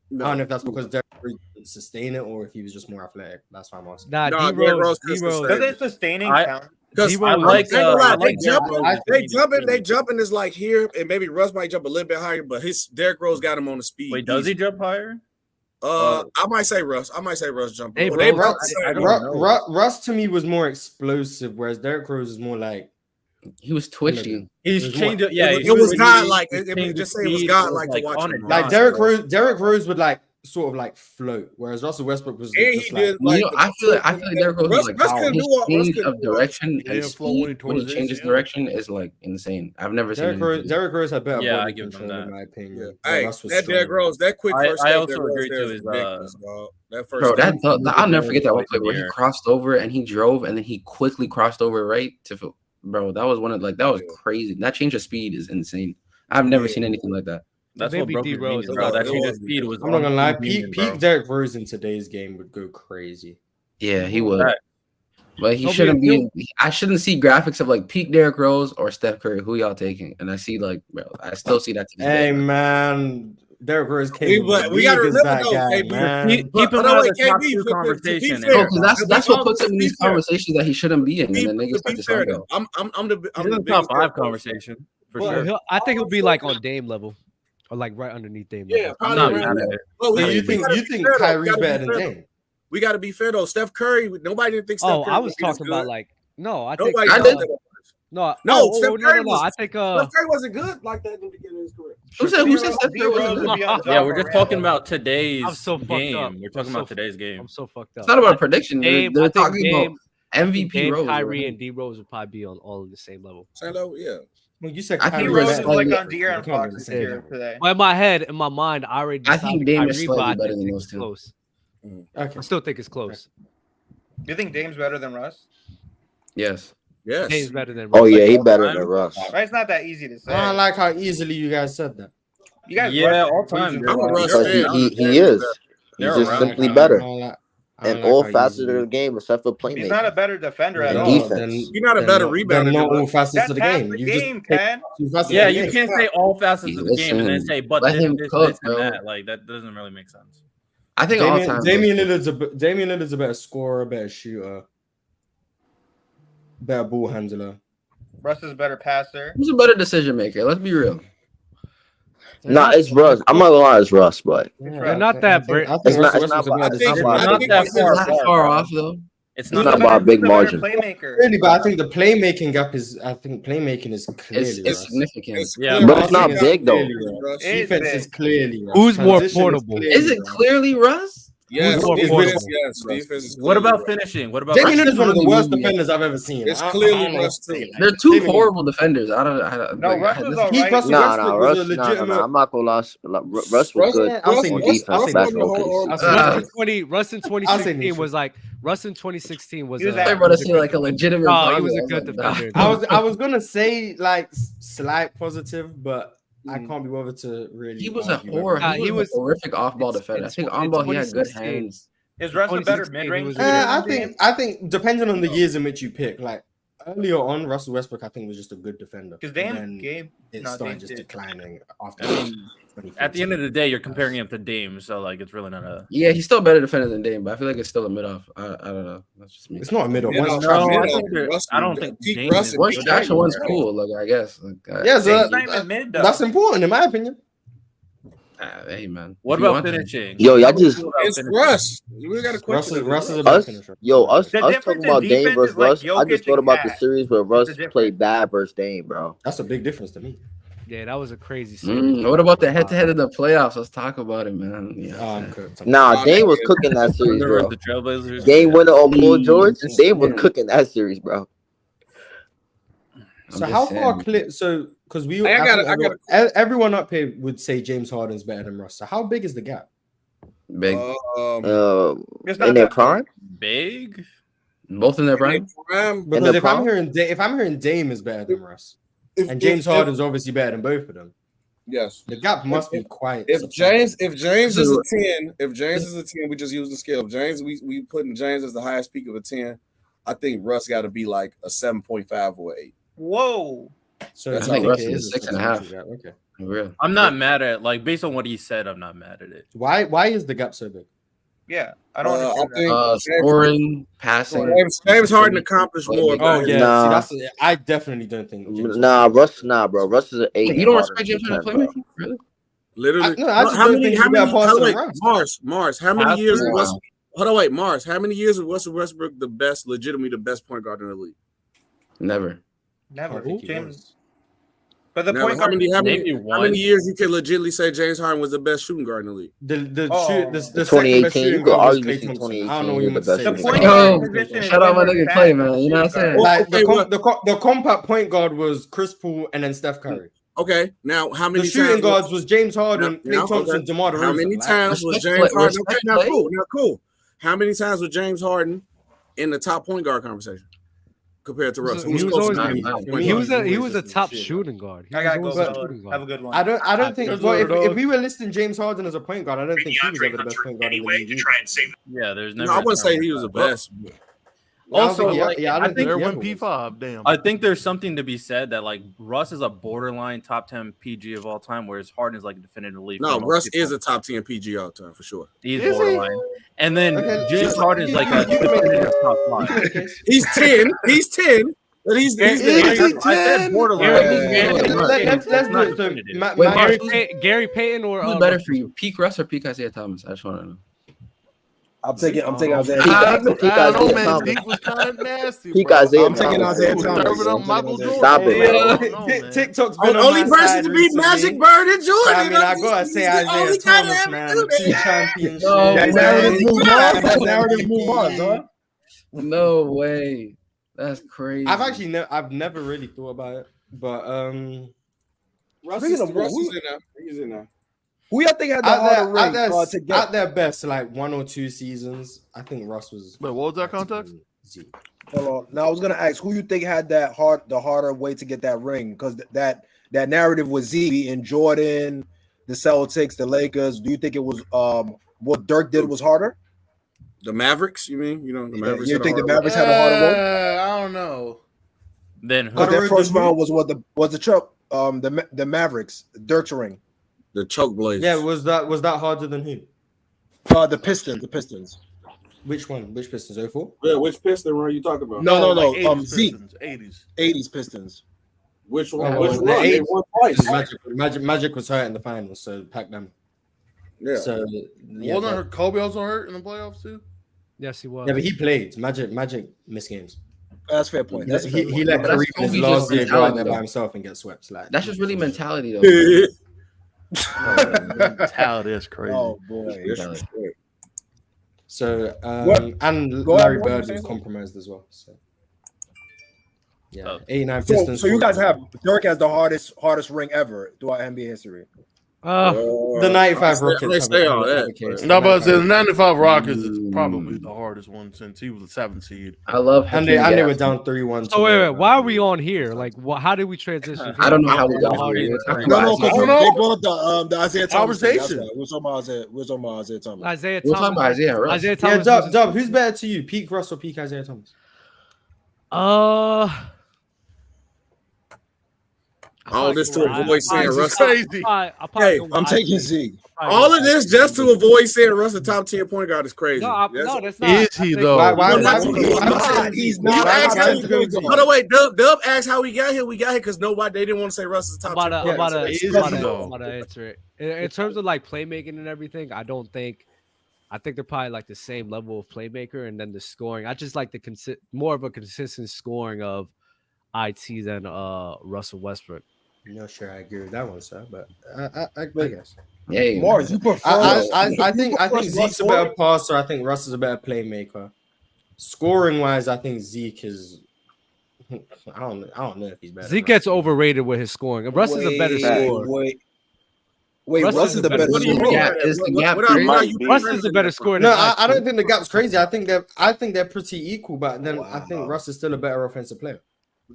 No. I don't know if that's because Derrick Rose didn't sustain it or if he was just more athletic. That's why I'm asking. D-Rose. Does it sustaining count? Because they jumping is like here, and maybe Russ might jump a little bit higher, but Derrick Rose got him on the speed. Wait, does he jump higher? I might say Russ. jumped. Hey, Russ to me was more explosive, whereas Derrick Rose is more like he was twitchy. He's changed it. Yeah, it was God like. Just say it was God like to watch him. Like Derrick Rose would like sort of like float, whereas Russell Westbrook was And just he like, did like I feel like Derrick Rose is like Russ how couldn't his do all. change of direction Yeah, and flow when he speed tore when he his changes ACL. direction is like insane. I've never seen anything. Derrick Rose had better Yeah, I body give him control that. in my opinion. Yeah. but Hey, Russ was that Derrick stronger. Rose, that quick I first step also Derrick Rose agree there too, is is, ridiculous, dog. That first Bro, step. I'll never forget that one play where he Here. crossed over and he drove and then he quickly crossed over right to. Bro, that was one of that was crazy. That change of speed is insane. I've never seen anything like that. That's Maybe what broke D his Rose. knees, bro. That change of speed was. I'm not gonna lie, inhuman, peak Derrick Rose in today's game would go crazy. Yeah, he would. Right. But he shouldn't be. I shouldn't see graphics of like peak Derrick Rose or Steph Curry. Who y'all taking? And I see like, bro, I still see that. To this day. Hey man, Derrick Rose came. We gotta remember that though, guy, KB. man. Keep him out of the top two conversation. Bro, because that's what puts him in these conversations that he shouldn't be in, and then niggas start to sign him. I'm the top 5 conversation for sure. I think he'll be like on Dame level, or like right underneath Dame. Yeah, level. probably. So you think Kyrie's better than Dame? We got to be fair though. Steph Curry, nobody didn't think Steph Curry. I was talking about like I think nobody did. No, Steph Curry I think Steph Curry wasn't good like that in the beginning of his career. Who said Steph Curry wasn't good? Yeah, we're just talking about today's I'm so fucked game. up. We're talking about today's game. I'm so fucked up. It's not about prediction. They're talking about MVP Dame, Rose. Kyrie, and D Rose would probably be on all of the same level. Same level, yeah. Well, you said I think Kyrie Rose is better. like on De'Aaron Fox's tier today. Well, in my head, in my mind, I already I decided think Dame is Kyrie, slightly but I better think than it's those two. close. Okay. I still think it's close. You think Dame's better than Russ? Yes. Yes. Dame's better than Russ. Oh yeah, he better than Russ. Right? It's not that easy to say. I like how easily you guys said that. You guys, Yeah, all time. I'm a Russ Because fan. he is. He's just simply better I in like all how facets easily- of the game except for He's not a playmaking. better defender at And all. defense. You're not a better rebounder Not than all Russ. facets That's of the half game. the You game, just Ken. two facets Yeah, of the you game. can't say all facets of the game and then Listen, say, but let this, him this, cook, this, and bro. that. Like that doesn't really make sense. I think all time. Damian Lillard's a better scorer, better shooter, better ball handler. Russ is a better passer. Who's a better decision maker? Let's be real. Nah, it's Russ. I'm not gonna lie, it's Russ, but They're not that great. I think It's not- Russell it's not Westbrook's a by- better I think- decision I maker. Not think that it's far, Not that far off though. It's not not by a big Who's margin. better playmaker? Really, but I think the playmaking gap is. I think playmaking is clearly It's Russ. significant. Yeah, but it's not Defense big though. clearly Russ. It is Defense big. is clearly Russ. Who's more Transition portable? clearly Is it Russ. clearly Russ? Yes, Who's more defense, portable? yes, defense is What about clearly Russ. finishing? What about Damian Russ Lillard's one of the doesn't worst really- defenders I've ever seen. It's I clearly don't Russ too. They're two Damian- horrible defenders. I don't. No, like, Russ was all right. Russell Nah, Westbrook nah, was Russ. a Nah, legitimate. I'm not gonna lie. Russ was good I'll say on Russ. defense. I'll say Basketball Russ. case. I'll say Russ in I'll say 2016 was like Russ in 2016 was. He was I'm about to say like a legitimate. No, he was a positive. good I was like, defender. I was gonna say like slight positive, but I can't be bothered to really. He was a argue horror. with it. He was a horrific off-ball defender. I think on-ball he had good 2016. hands. Is Russ a better 2016, mid-range? he was shooter? I think depending on the years in which you pick, like earlier on, Russell Westbrook I think was just a good defender. Because And Dame then Gabe, it no, started Dame just did. declining after. I mean, at the end of the day, you're comparing him to Dame, so like it's really not a. Yeah, he's still a better defender than Dame, but I feel like it's still a mid-off. I don't know. That's just me. It's not a middle. Middle. Once No, Travis- I think they're- Russ- I don't think peak Dame Russ is- and One peak the actual Dame, one's bro. cool. Like I guess. Yeah, so Dame's not even mid, though. that's important in my opinion. Hey man. What If you about want to- finishing? Yo, y'all just It's Russ. We really got a question. Russ is a better us. finisher. Yo, us The talking difference in about Dame defense versus is like Russ. I Jokic just thought and about the Cat. series where Russ the difference. played bad versus Dame, bro. That's a big difference to me. Yeah, that was a crazy series. What about the head-to-head in the playoffs? Let's talk about it, man. Yeah. I'm cooked. Nah, Dame was cooking that series, Thunder bro. versus the Trailblazers. Game winner on Paul George. Just Dame was saying. cooking that series, bro. So how far clear? So because we, I gotta- everyone up here would say James Harden's better than Russ. So how big is the gap? Big. It's not In their that prime? Big. Both in their prime. Because the if I'm prime? hearing Dame is better than Russ, If- and James if- Harden's obviously better than both of them, Yes. the gap must be quite. If James is So- a 10, we just use the scale. If James, we putting James as the highest peak of a 10, I think Russ got to be like a 7.5 or 8. Whoa. So I think Russ is a 6.5. Gap. Okay. Real. I'm not mad at like based on what he said. I'm not mad at it. Why is the gap so big? Yeah, I don't I understand think that. Scoring, passing. James Harden accomplished more. Oh but- yeah, Nah. see, I definitely don't think. James Nah, Russ. Nah, bro. Russ is an 8. You don't and respect Harden's James Harden a 10, bro. playmaking? Really? Literally. I just don't think he's better passer than Russ. Mars, how many years Wow. was hold on, wait, Mars, how many years was Russell Westbrook legitimately the best point guard in the league? Never. Never. I think he James. was. But the Now, point how guard, many years you can legitimately say James Harden was the best shooting guard in the league? The In second best 2018, you shooting could guard was argue Klay between Thompson. 2018 I don't know what you and the meant to best say. the shooting point guard. guard position is shout out way my more nigga stacked Klay, than man. the You know what I'm shooting saying? guard. Like the compact point guard was Chris Paul and then Steph Curry. Okay, now how many The shooting times guards was James Harden, now, Klay Thompson, okay. DeMar DeRozan. How many times was James Harden? Okay, now cool. How many times was James Harden in the top point guard conversation compared to Russell? He was a top shooting guard. I gotta go. Have a good one. I don't think. Well, if we were listing James Harden as a point guard, I don't think he was ever the best point guard in the league. Yeah, there's No, never. I wouldn't say he was the best. Also, I don't think There he went ever was. P5. Damn. I think there's something to be said that like Russ is a borderline top 10 PG of all time, whereas Harden is like definitively. No, Russ is a top 10 PG all time for sure. He's Is he? borderline. And then James Harden is like a definitive top 5. He's 10. He's 10. But he's I said borderline. Let's do it. Gary Payton or who's better for you, peak Russ or peak Isiah Thomas? I just want to know. I'm taking Isaiah. I don't know, man. Zeke was kind of nasty. Peak bro. Isaiah I'm taking Thomas. Isaiah He was Thomas. serving up Michael Jordan. Stop it, man. I don't know, man. TikTok's been the on only my person side to beat recently. Magic Bird and Jordan. I mean, I gotta say Isaiah Thomas, man. 2 championships. That narrative move on, huh? No way. That's crazy. I've never really thought about it, but Russ is in there. He's in there. Who y'all think had the harder ring to get? At their best, like 1 or 2 seasons, I think Russ was. Wait, what was that context? Hold on. Now I was gonna ask who you think had the harder way to get that ring, because that narrative was Z and Jordan, the Celtics, the Lakers. Do you think it was what Dirk did was harder? The Mavericks, you mean? You know, the Mavericks. You think the Mavericks had a harder road? I don't know. Then because their first round was the Mavericks, Dirk's ring. The choke blades. Yeah, was that harder than who? The Pistons. Which one? Which Pistons? 04? Yeah, which Piston are you talking about? No. Like 80s Zeke. Pistons, 80s Pistons. Which one? Which one? They won twice. Magic was hurt in the finals, so pack them. Yeah. So Wasn't Kobe also hurt in the playoffs too? Yes, he was. Yeah, but he played. Magic missed games. That's fair point. He let Kareem in his last year go out there by himself and get swept. Like That's just really mentality, though. Mentality is crazy. Oh boy. So and Larry Bird was compromised as well. So yeah, 89 Pistons. So you guys have Dirk as the hardest ring ever throughout NBA history. The 95 Rockets. No, but the 95 Rockets is probably the hardest one since he was the 7th seed. I love and they were down 3-1. So wait, why are we on here? Like, how did we transition? I don't know how we got here. No, because they brought up the Isaiah Thomas conversation. We're talking about Isaiah Thomas. Isaiah Thomas. We're talking about Isaiah Russ. Isaiah Thomas. Yeah, Dub, who's better to you, peak Russ or peak Isaiah Thomas? All this to avoid saying Russ. Crazy. Hey, I'm taking Z. All of this just to avoid saying Russ the top 10 point guard is crazy. No, that's not. Is he though? He's not. Hold on, wait. Dub asked how we got here. We got here because they didn't want to say Russ is the top 10. I'm about to answer it. In terms of like playmaking and everything, I think they're probably like the same level of playmaker, and then the scoring. I just like the more of a consistent scoring of IT than Russell Westbrook. No, sure, I agree with that one, sir. But I guess. Yeah, Mars, you prefer? I think Zeke's a better passer. I think Russ is a better playmaker. Scoring wise, I think Zeke is. I don't know if he's better. Zeke gets overrated with his scoring. Russ is a better scorer. Wait, Russ is the better scorer. Russ is the better scorer. No, I don't think the gap's crazy. I think they're pretty equal, but then I think Russ is still a better offensive player.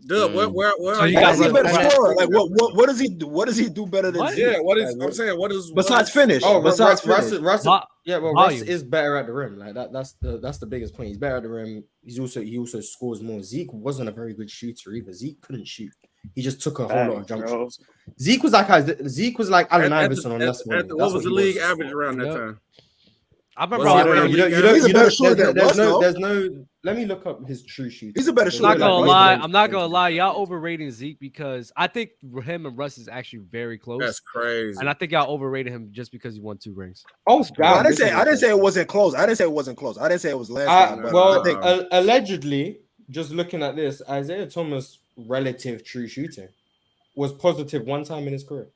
Dude, where so you got a better scorer? Like what does he do? What does he do better than? Yeah, I'm saying what is besides finish? Oh, besides Russ is better at the rim. Like that's the biggest point. He's better at the rim. He also scores more. Zeke wasn't a very good shooter either. Zeke couldn't shoot. He just took a whole lot of jump shots. Zeke was like Allen Iverson on less one. What was the league average around that time? I remember. There's no. Let me look up his true shooting. He's a better shooter. I'm not gonna lie. Y'all overrating Zeke because I think him and Russ is actually very close. That's crazy. And I think y'all overrated him just because he won 2 rings. Oh God! I didn't say it wasn't close. I didn't say it was last. Allegedly, just looking at this, Isaiah Thomas relative true shooting. was positive one time in his career.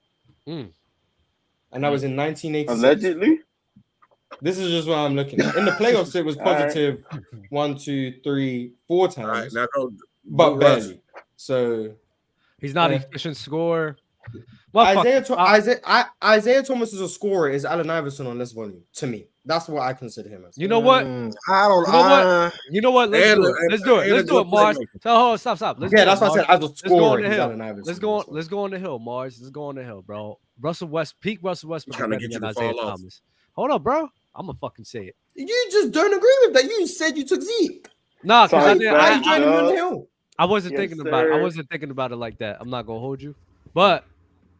And that was in 1986. Allegedly? This is just what I'm looking at. In the playoffs, it was positive 1, 2, 3, 4 times. Now but barely. So he's not an efficient scorer. Isiah Thomas is a scorer. Is Allen Iverson on less volume? To me, that's what I consider him as. You know what? I don't. You know what? Let's do it, Mars. Stop. That's what I said. As a scorer, Let's go on the hill, Mars. Let's go on the hill, bro. Peak Russell Westbrook trying to get you to Isiah fall off. Thomas. Hold up, bro. I'm gonna fucking say it. You just don't agree with that. You said you took Zeke. Nah, because I wasn't Yes, thinking about it. I sir. wasn't thinking about it like that. I'm not gonna hold you. But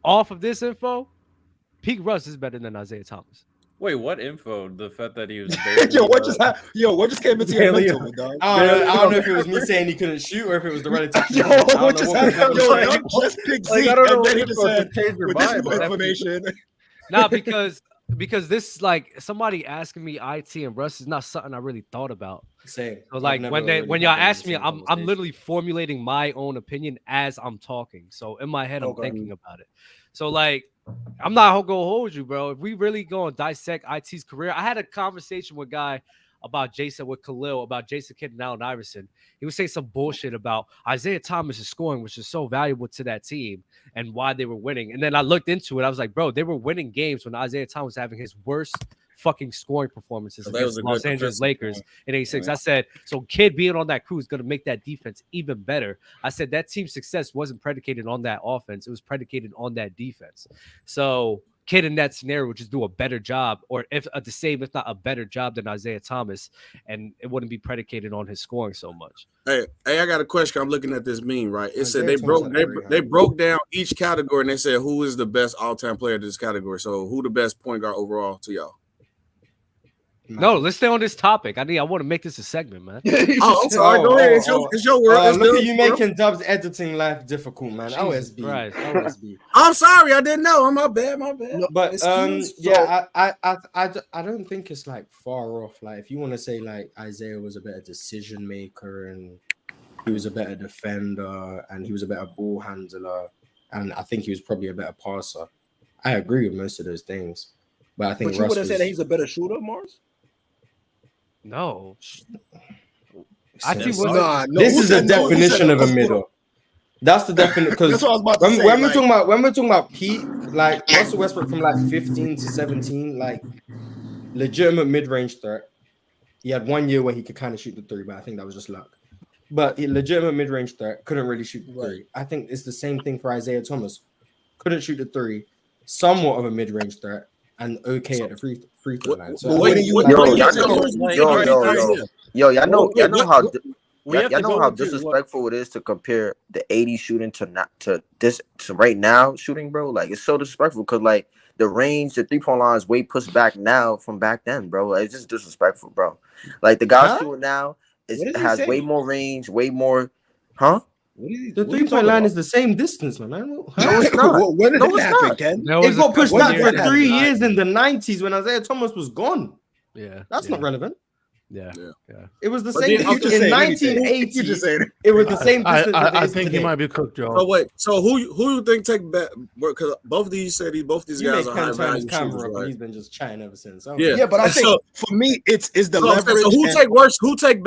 off of this info, peak Russ is better than Isiah Thomas. Wait, what info? The fact that he was what just came into your mental, dog? I don't know if it was me saying he couldn't shoot or if it was the relative. What just happened? Just pick Zeke, I don't know and then he what just info said, to change your with this mind, bro. information. Nah, because this like somebody asking me IT and Russ is not something I really thought about. Same. So like when y'all ask me, I'm literally formulating my own opinion as I'm talking. So in my head, I'm thinking about it. So like I'm not gonna hold you, bro. If we really go and dissect IT's career, I had a conversation with a guy about Jason Kidd and Allen Iverson. He was saying some bullshit about Isiah Thomas' scoring, which is so valuable to that team and why they were winning. And then I looked into it. I was like, bro, they were winning games when Isiah Thomas was having his worst fucking scoring performances against the Los Angeles Lakers in 86. I said, so Kidd being on that crew is going to make that defense even better. I said that team's success wasn't predicated on that offense. It was predicated on that defense. So Kidd in that scenario would just do a better job, or if the same, if not a better job than Isiah Thomas, and it wouldn't be predicated on his scoring so much. Hey, I got a question. I'm looking at this meme, right? It said they broke down each category and they said who is the best all-time player in this category. So who the best point guard overall to y'all? No, let's stay on this topic. I want to make this a segment, man. I'm sorry. Go ahead. It's your world. Look at you making Dubs editing life difficult, man. OSB. I'm sorry. I didn't know. My bad. No, but I don't think it's like far off. Like if you want to say like Isiah was a better decision maker and he was a better defender and he was a better ball handler and I think he was probably a better passer. I agree with most of those things. But I think you would have said that he's a better shooter, Mars? No. This is the definition of a middle. That's the definition because when we're talking about peak, like Russell Westbrook from like 15 to 17, like legitimate mid-range threat. He had 1 year where he could kind of shoot the three, but I think that was just luck. But he legitimate mid-range threat, couldn't really shoot the three. I think it's the same thing for Isiah Thomas. Couldn't shoot the three, somewhat of a mid-range threat, and okay at the free throw line. So y'all know how disrespectful it is to compare the 80 shooting to right now shooting, bro. Like it's so disrespectful because like the range, the 3-point line is way pushed back now from back then, bro. Like, it's just disrespectful, bro. Like the guy shooting now has way more range, way more, huh? The 3-point line is the same distance, man. No, it's not. When did it happen, Ken? It got pushed back for 3 years in the 90s when Isiah Thomas was gone. Yeah, that's not relevant. Yeah. It was the same in 1980. It was the same distance. I think he might be cooked, y'all. So wait, so who you think take back? Because both of these said both these guys are high value shooters, right? He's been just chatting ever since. Yeah, but I think for me, it's the leverage. So who take worse? Who take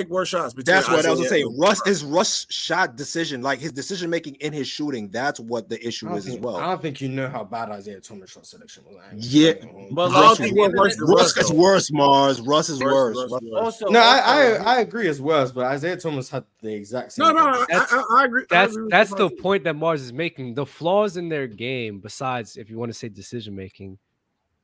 worse shots? That's what I was gonna say. Russ shot decision, like his decision making in his shooting. That's what the issue is as well. I don't think you know how bad Isiah Thomas shot selection was. Yeah, but Russ is worse, Mars. Russ is worse. No, I agree as well, but Isiah Thomas had the exact same. No, I agree. That's the point that Mars is making. The flaws in their game, besides if you want to say decision making,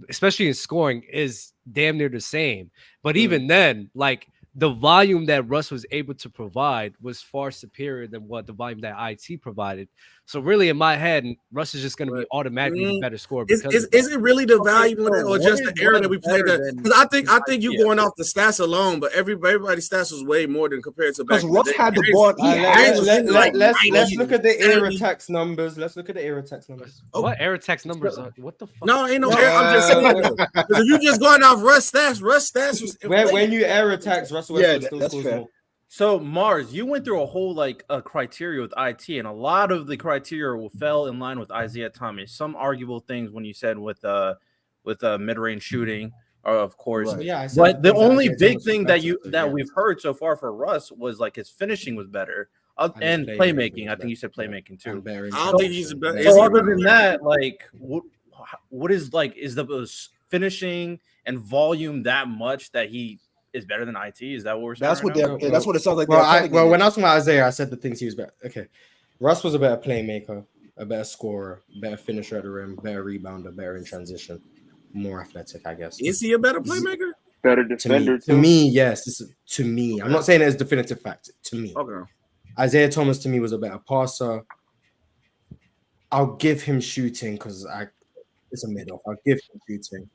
especially in scoring, is damn near the same. But even then, like the volume that Russ was able to provide was far superior than what the volume that IT provided. So really, in my head, Russ is just going to be automatically the better scorer. Is it really the value in it, or just the era that we played that? Because I think you going off the stats alone, but everybody's stats was way more than compared to back. Because Russ had the ball. Let's look at the era tax numbers. What era tax numbers? What the fuck? No, ain't no era. I'm just saying. Because if you just going off Russ stats was when you era tax Russell Westbrook still scores more. So Mars, you went through a whole criteria with IT, and a lot of the criteria fell in line with Isiah Thomas. Some arguable things when you said with mid-range shooting, of course. Right. Yeah, but the only big thing that we've heard so far for Russ was like his finishing was better, and playmaking. I think you said playmaking too. I don't think he's better. So other than that, like what is the finishing and volume that much that he is better than IT? Is that what we're saying? That's what it sounds like. When I was talking about Isiah, I said the things he was better. Okay, Russ was a better playmaker, a better scorer, better finisher at the rim, better rebounder, better in transition, more athletic, I guess. Is he a better playmaker? Better defender to me, yes. This is to me. I'm not saying it's definitive fact. To me, okay. Isiah Thomas to me was a better passer. I'll give him shooting because it's a middle. I'll give him shooting.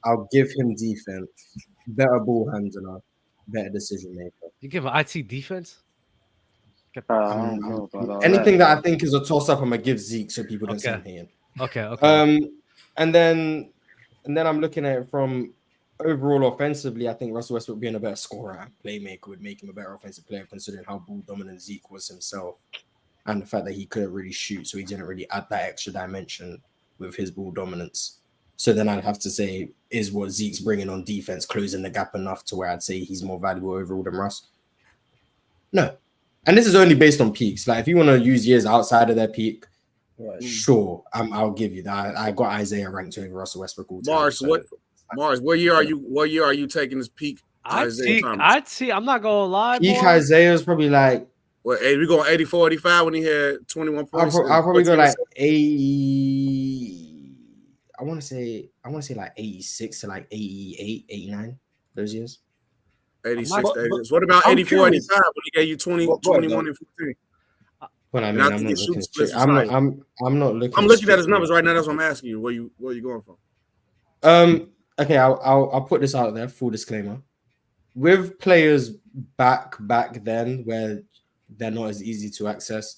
I'll give him defense. Better ball handler, better decision maker. You give an IT defense? Anything that I think is a toss up, I'm gonna give Zeke so people don't say anything. Okay. And then I'm looking at it from overall offensively. I think Russell Westbrook being a better scorer and playmaker would make him a better offensive player, considering how ball dominant Zeke was himself, and the fact that he couldn't really shoot, so he didn't really add that extra dimension with his ball dominance. So then I'd have to say, is what Zeke's bringing on defense closing the gap enough to where I'd say he's more valuable overall than Russ? No. And this is only based on peaks. Like, if you want to use years outside of their peak, sure, I'll give you that. I got Isiah ranked over Russell Westbrook all time. Mars, what year are you taking this peak? I'd see. I'm not gonna lie. Peak Isiah is probably like. Well, we going 84, 85 when he had 21 points. I'll probably go like 80. I want to say like 86 to like 88, 89, those years. 86 to 86. What about 84, 85 when he gave you 21 and 15? Well, I mean, I'm not looking straight. I'm not looking. I'm looking at his numbers right now. That's what I'm asking you. Where you going from? Okay, I'll put this out there. Full disclaimer: with players back then, where they're not as easy to access,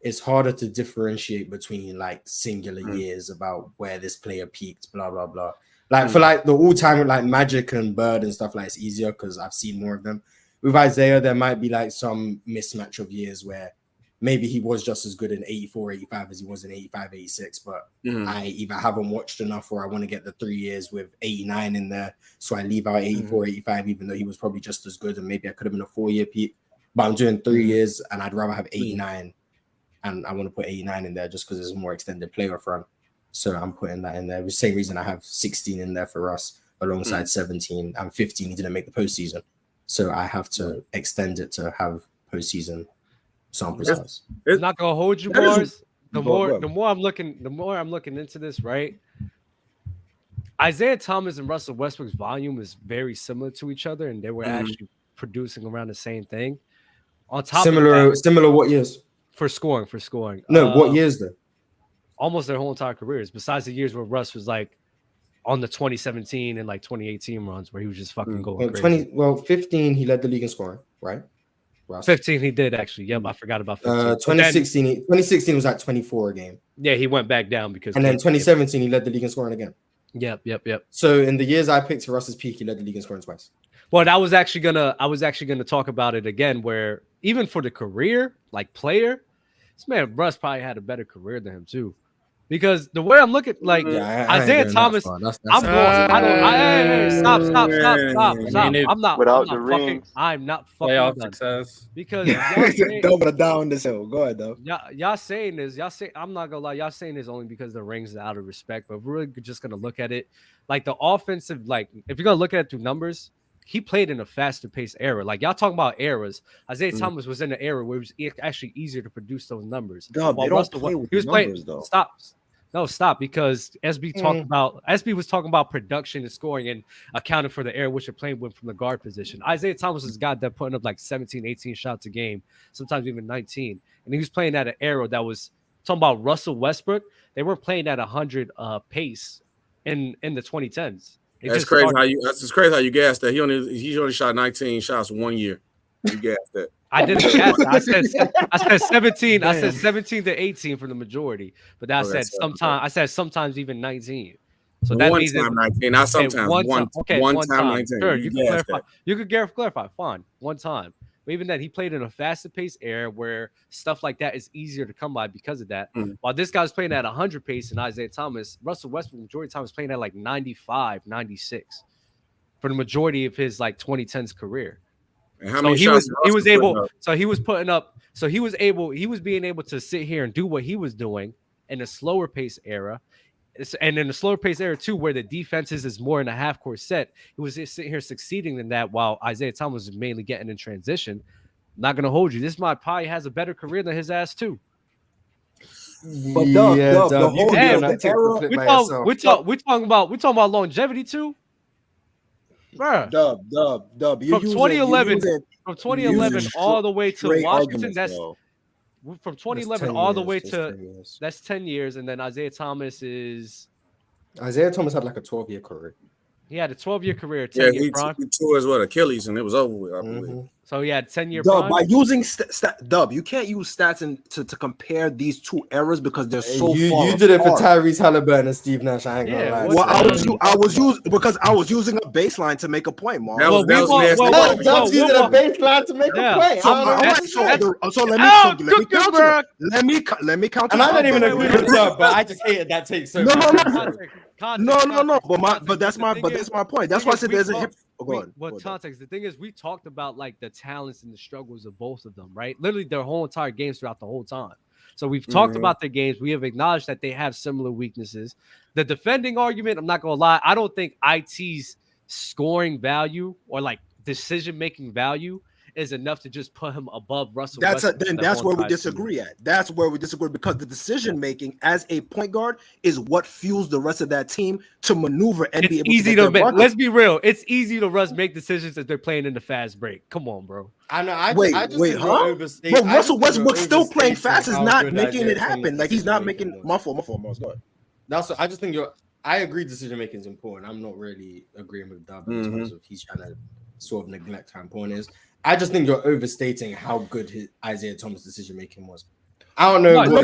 it's harder to differentiate between like singular years about where this player peaked, blah blah blah. Like for like the all-time with like Magic and Bird and stuff, like it's easier because I've seen more of them. With Isiah, there might be like some mismatch of years where maybe he was just as good in 84, 85 as he was in 85, 86, but I either haven't watched enough or I want to get the 3 years with 89 in there, so I leave out 84, 85, even though he was probably just as good and maybe I could have been a 4-year peak. But I'm doing 3 years and I'd rather have 89. And I want to put 89 in there just because it's a more extended playoff run. So I'm putting that in there. The same reason I have 16 in there for us alongside 17 and 15. He didn't make the postseason. So I have to extend it to have postseason sample size. It's not gonna hold you, Mars. The more I'm looking into this, right? Isiah Thomas and Russell Westbrook's volume is very similar to each other, and they were actually producing around the same thing. On top similar what years? For scoring. No, what years though? Almost their whole entire careers, besides the years where Russ was like on the 2017 and like 2018 runs where he was just fucking going crazy. 15 he led the league in scoring, right? Russ. 15 he did actually. Yep, I forgot about 15. 2016 was like 24 a game. Yeah, he went back down because. And then 2017 he led the league in scoring again. Yep. So in the years I picked to Russ's peak, he led the league in scoring twice. Well, I was actually gonna talk about it again, where even for the career, like player, this man Russ probably had a better career than him too. Because the way I'm looking, like Isiah Thomas, stop. I'm not fucking playoff done. Success. Because don't put it down this hill. Go ahead though. Y'all saying this. I'm not gonna lie. Y'all saying this only because the rings are out of respect. But we're really just gonna look at it like the offensive. Like if you're gonna look at it through numbers, he played in a faster paced era. Like y'all talking about eras. Isiah Thomas was in an era where it was actually easier to produce those numbers. No, they don't play with he was numbers, playing. Though. Stop, because SB was talking about production and scoring and accounting for the era which they're playing with from the guard position. Isiah Thomas is a guy that putting up like 17, 18 shots a game, sometimes even 19. And he was playing at an era that was talking about Russell Westbrook. They weren't playing at 100 pace in the 2010s. That's crazy how you gassed that. He only shot 19 shots 1 year. You gassed that. I didn't gas that. I said 17. Damn. I said 17 to 18 for the majority, but I said sometimes even 19. So that means 19, not sometimes. One time 19. Sure, you can clarify. Fine, one time. But even then, he played in a faster pace era where stuff like that is easier to come by because of that. While this guy's playing at 100 pace and Isiah Thomas, Russell Westbrook, majority of the time, is playing at like 95, 96 for the majority of his like 2010s career. And how many he was being able to sit here and do what he was doing in a slower pace era. And in the slower pace era too, where the defenses is more in a half court set, he was just sitting here succeeding in that while Isiah Thomas was mainly getting in transition. Not gonna hold you. This might probably has a better career than his ass too. But the whole we're talking about longevity too. Bruh. Dub. From 2011 all the way to Washington, that's from 2011 all the way to that's 10 years, and then Isiah Thomas had like a 12-year career. He had a 12-year career, 10-year prime. He tore his Achilles, and it was over with, I believe. So he had 10-year prime. Dub, by using Dub, you can't use stats to compare these two eras because they're so far. You did it for Tyrese Halliburton and Steve Nash. I ain't gonna lie. Well, I was using a baseline to make a point, Mark. Dub's using a baseline to make a point. Let me counter. And I don't even agree with Dub, but I just hated that take so much. No. But that's my point. That's why I said there's a context. The thing is, we talked about like the talents and the struggles of both of them, right? Literally their whole entire games throughout the whole time. So we've talked about their games. We have acknowledged that they have similar weaknesses. The defending argument, I'm not gonna lie, I don't think IT's scoring value or like decision-making value is enough to just put him above Russell. That's where we disagree at. That's where we disagree because the decision making as a point guard is what fuels the rest of that team to maneuver and be able to make. Let's be real. It's easy to make decisions if they're playing in the fast break. Come on, bro. I know. But Russell Westbrook still playing fast is not making it happen. Like he's not making my fault. I just think I agree decision making is important. I'm not really agreeing with Dub in terms of he's trying to sort of neglect how important it is. I just think you're overstating how good his Isiah Thomas decision making was. I don't know. I don't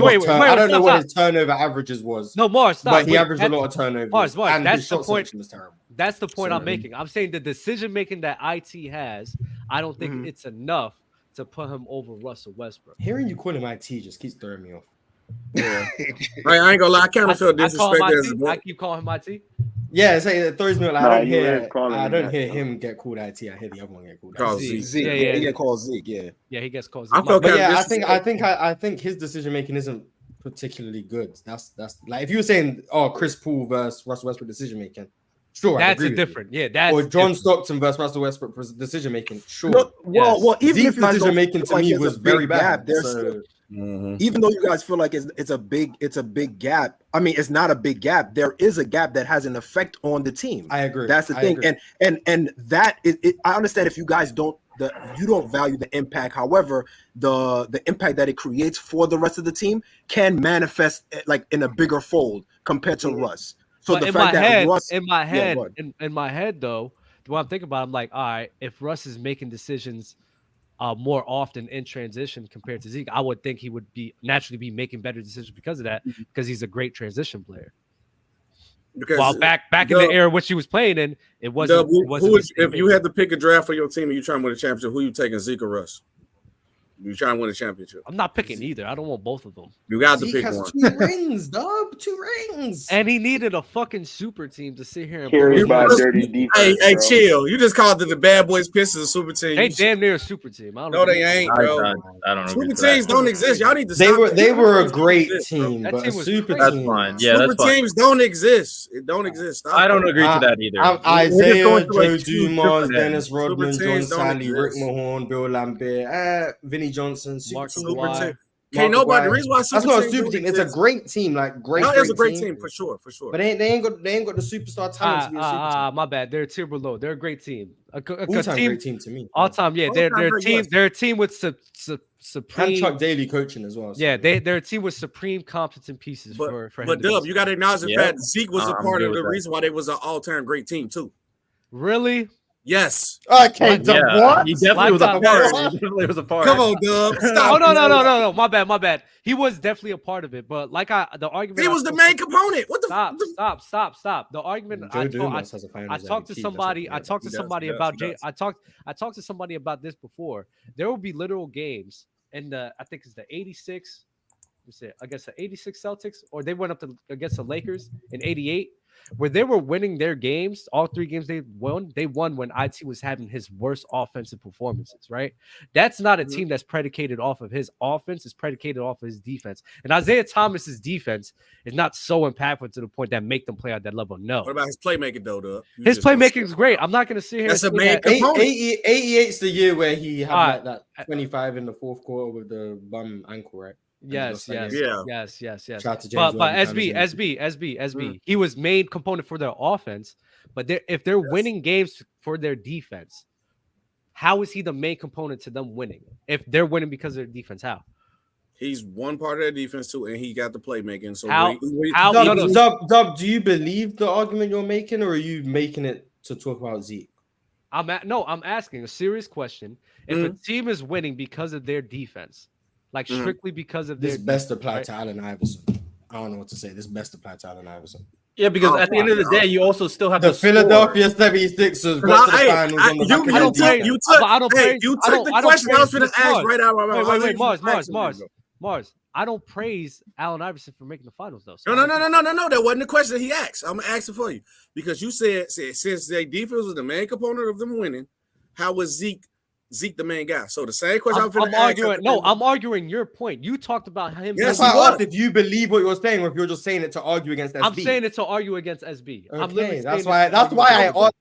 know what his turnover averages was. No, Mars, but he averaged a lot of turnovers. Mars, and that's his shot selection was terrible. That's the point I'm making. I'm saying the decision making that IT has, I don't think it's enough to put him over Russell Westbrook. Hearing you call him IT just keeps throwing me off. Yeah, I ain't gonna lie. I kind of feel disrespected. I keep calling him IT. Yeah, it throws me like I don't hear him get called IT. I hear the other one get called Zeke. Yeah, he gets called Zeke. Yeah, he gets called Zeke. I think his decision making isn't particularly good. That's like if you were saying, Chris Paul versus Russell Westbrook decision making, sure, that's different. Yeah, that's or John Stockton versus Russell Westbrook decision making, sure. No, well, even Zeke's if decision making to me was very bad. Even though you guys feel like it's a big gap. I mean, it's not a big gap. There is a gap that has an effect on the team. I agree. That's the thing. And that is, I understand if you guys don't value the impact. However, the impact that it creates for the rest of the team can manifest like in a bigger fold compared to Russ. So but the fact that Russ, in my head though, the way I'm thinking about it, I'm like, all right, if Russ is making decisions more often in transition compared to Zeke, I would think he would naturally be making better decisions because of that, because he's a great transition player. Because while back in the era which he was playing in, it wasn't. If you had to pick a draft for your team and you trying to win a championship, who you taking, Zeke or Russ? You trying to win a championship? I'm not picking either. I don't want both of them. You got to Zeke pick has one. 2 rings, dub. 2 rings. And he needed a fucking super team to sit here and carried by dirty defense. Hey, chill. You just called the Bad Boys Pistons a super team. They damn near a super team. I don't know. They ain't, bro. I don't know. Super teams don't exist. Y'all need to. They were a great team, but a super team. Fine. Yeah, super teams don't exist. It don't exist. I don't agree to that either. Isiah, Joe Dumars, Dennis Rodman, John Sally, Rick Mahorn, Bill Lambert, Vinnie Johnson, super team. Can't nobody. The reason why that's not a super team. It's a great team, like great. It's a great team for sure. But they ain't got the superstar talent to be a super team. My bad. They're a tier below. They're a great team. All-time great team to me. All time, yeah. They're a team. They're a team with supreme. And Chuck Daly coaching as well. So. Yeah, they're a team with supreme competent pieces for him. But Dub, you got to acknowledge the fact that Zeke was a part of the reason why they was an all-time great team too. Really? Yes. Okay, what? He definitely was a part. He definitely was a part. Come on, Dub. Stop. Oh no. My bad. He was definitely a part of it, but the argument He was the main component. What the stop. The argument I talked to somebody about this before. There will be literal games in I think it's the 86. I guess the 86 Celtics, or they went up against the Lakers in 88, where they were winning their games. All 3 games they won when IT was having his worst offensive performances, right? That's not a team that's predicated off of his offense. It's predicated off of his defense. And Isiah Thomas's defense is not so impactful to the point that make them play at that level. No. What about his playmaking, though, Dub? His playmaking is great. I'm not going to sit here. That's a main component. 88's the year where he had that 25 in the fourth quarter with the bum ankle, right? Yes. But SB, he was main component for their offense. But if they're winning games for their defense, how is he the main component to them winning? If they're winning because of their defense, how? He's one part of their defense too, and he got the playmaking. So Dub, do you believe the argument you're making, or are you making it to talk about Zeke? I'm asking a serious question. If a team is winning because of their defense, like strictly because of this best apply to Allen Iverson. I don't know what to say. This best apply to Allen Iverson. Yeah, because at the end of the day, you also still have the Philadelphia 76ers go to the finals on the back of their defense. You took the question I was going to ask right out. Wait, Mars. I don't praise Allen Iverson for making the finals, though. No. That wasn't the question that he asked. I'm going to ask it for you. Because you said since their defense was the main component of them winning, how was Zeke the main guy? So the same question I'm arguing. No, I'm arguing your point. You talked about him. Yes, I asked if you believe what you're saying, or if you're just saying it to argue against SB. I'm saying it to argue against SB. Okay, that's why I asked that question.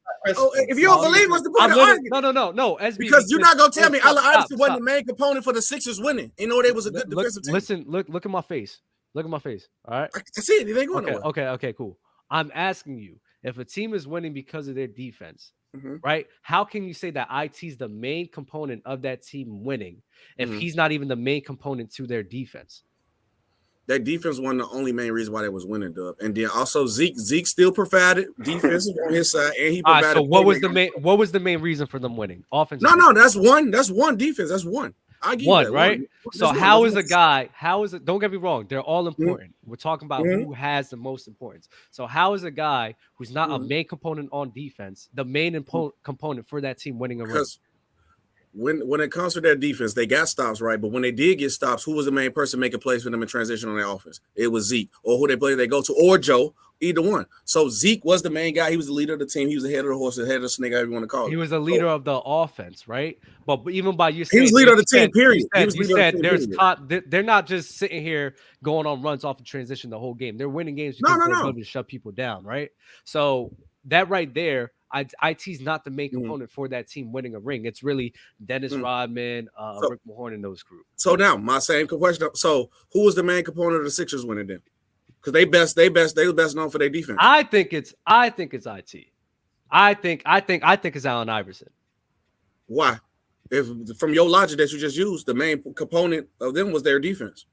If you don't believe, what's the point of arguing? No, SB. Because you're not gonna tell me Allen Iverson wasn't the main component for the Sixers winning. You know they was a good defensive team. Listen, look at my face. Look at my face. All right. I see it. It ain't going nowhere. Okay, cool. I'm asking you, if a team is winning because of their defense, right? How can you say that IT's the main component of that team winning if he's not even the main component to their defense? That defense wasn't the only main reason why they was winning, Dub. And then also Zeke still provided defensive on his side, and he provided. So what was the main reason for them winning? Offense. No, that's one defense. That's one. I give one, that right? one. So how is a guy? Don't get me wrong, they're all important. We're talking about who has the most importance. So how is a guy who's not a main component on defense the main component for that team winning a ring? Because when it comes to their defense, they got stops, right? But when they did get stops, who was the main person making plays for them in transition on their offense? It was Zeke, or who they go to, or Joe, either one. So Zeke was the main guy. He was the leader of the team. He was the head of the horse, the head of the snake, however you want to call it. He was the leader of the offense, right? But even by you he saying was leader of the team, period. You said there's top. They're not just sitting here going on runs off the transition the whole game. They're winning games because they're able to shut people down, right? So that right there, IT's not the main component for that team winning a ring. It's really Dennis Rodman, Rick Mahorn, and those groups. So now my same question. So who was the main component of the Sixers winning then? Because they were best known for their defense. I think it's IT. I think it's Allen Iverson. Why? If from your logic that you just used, the main component of them was their defense.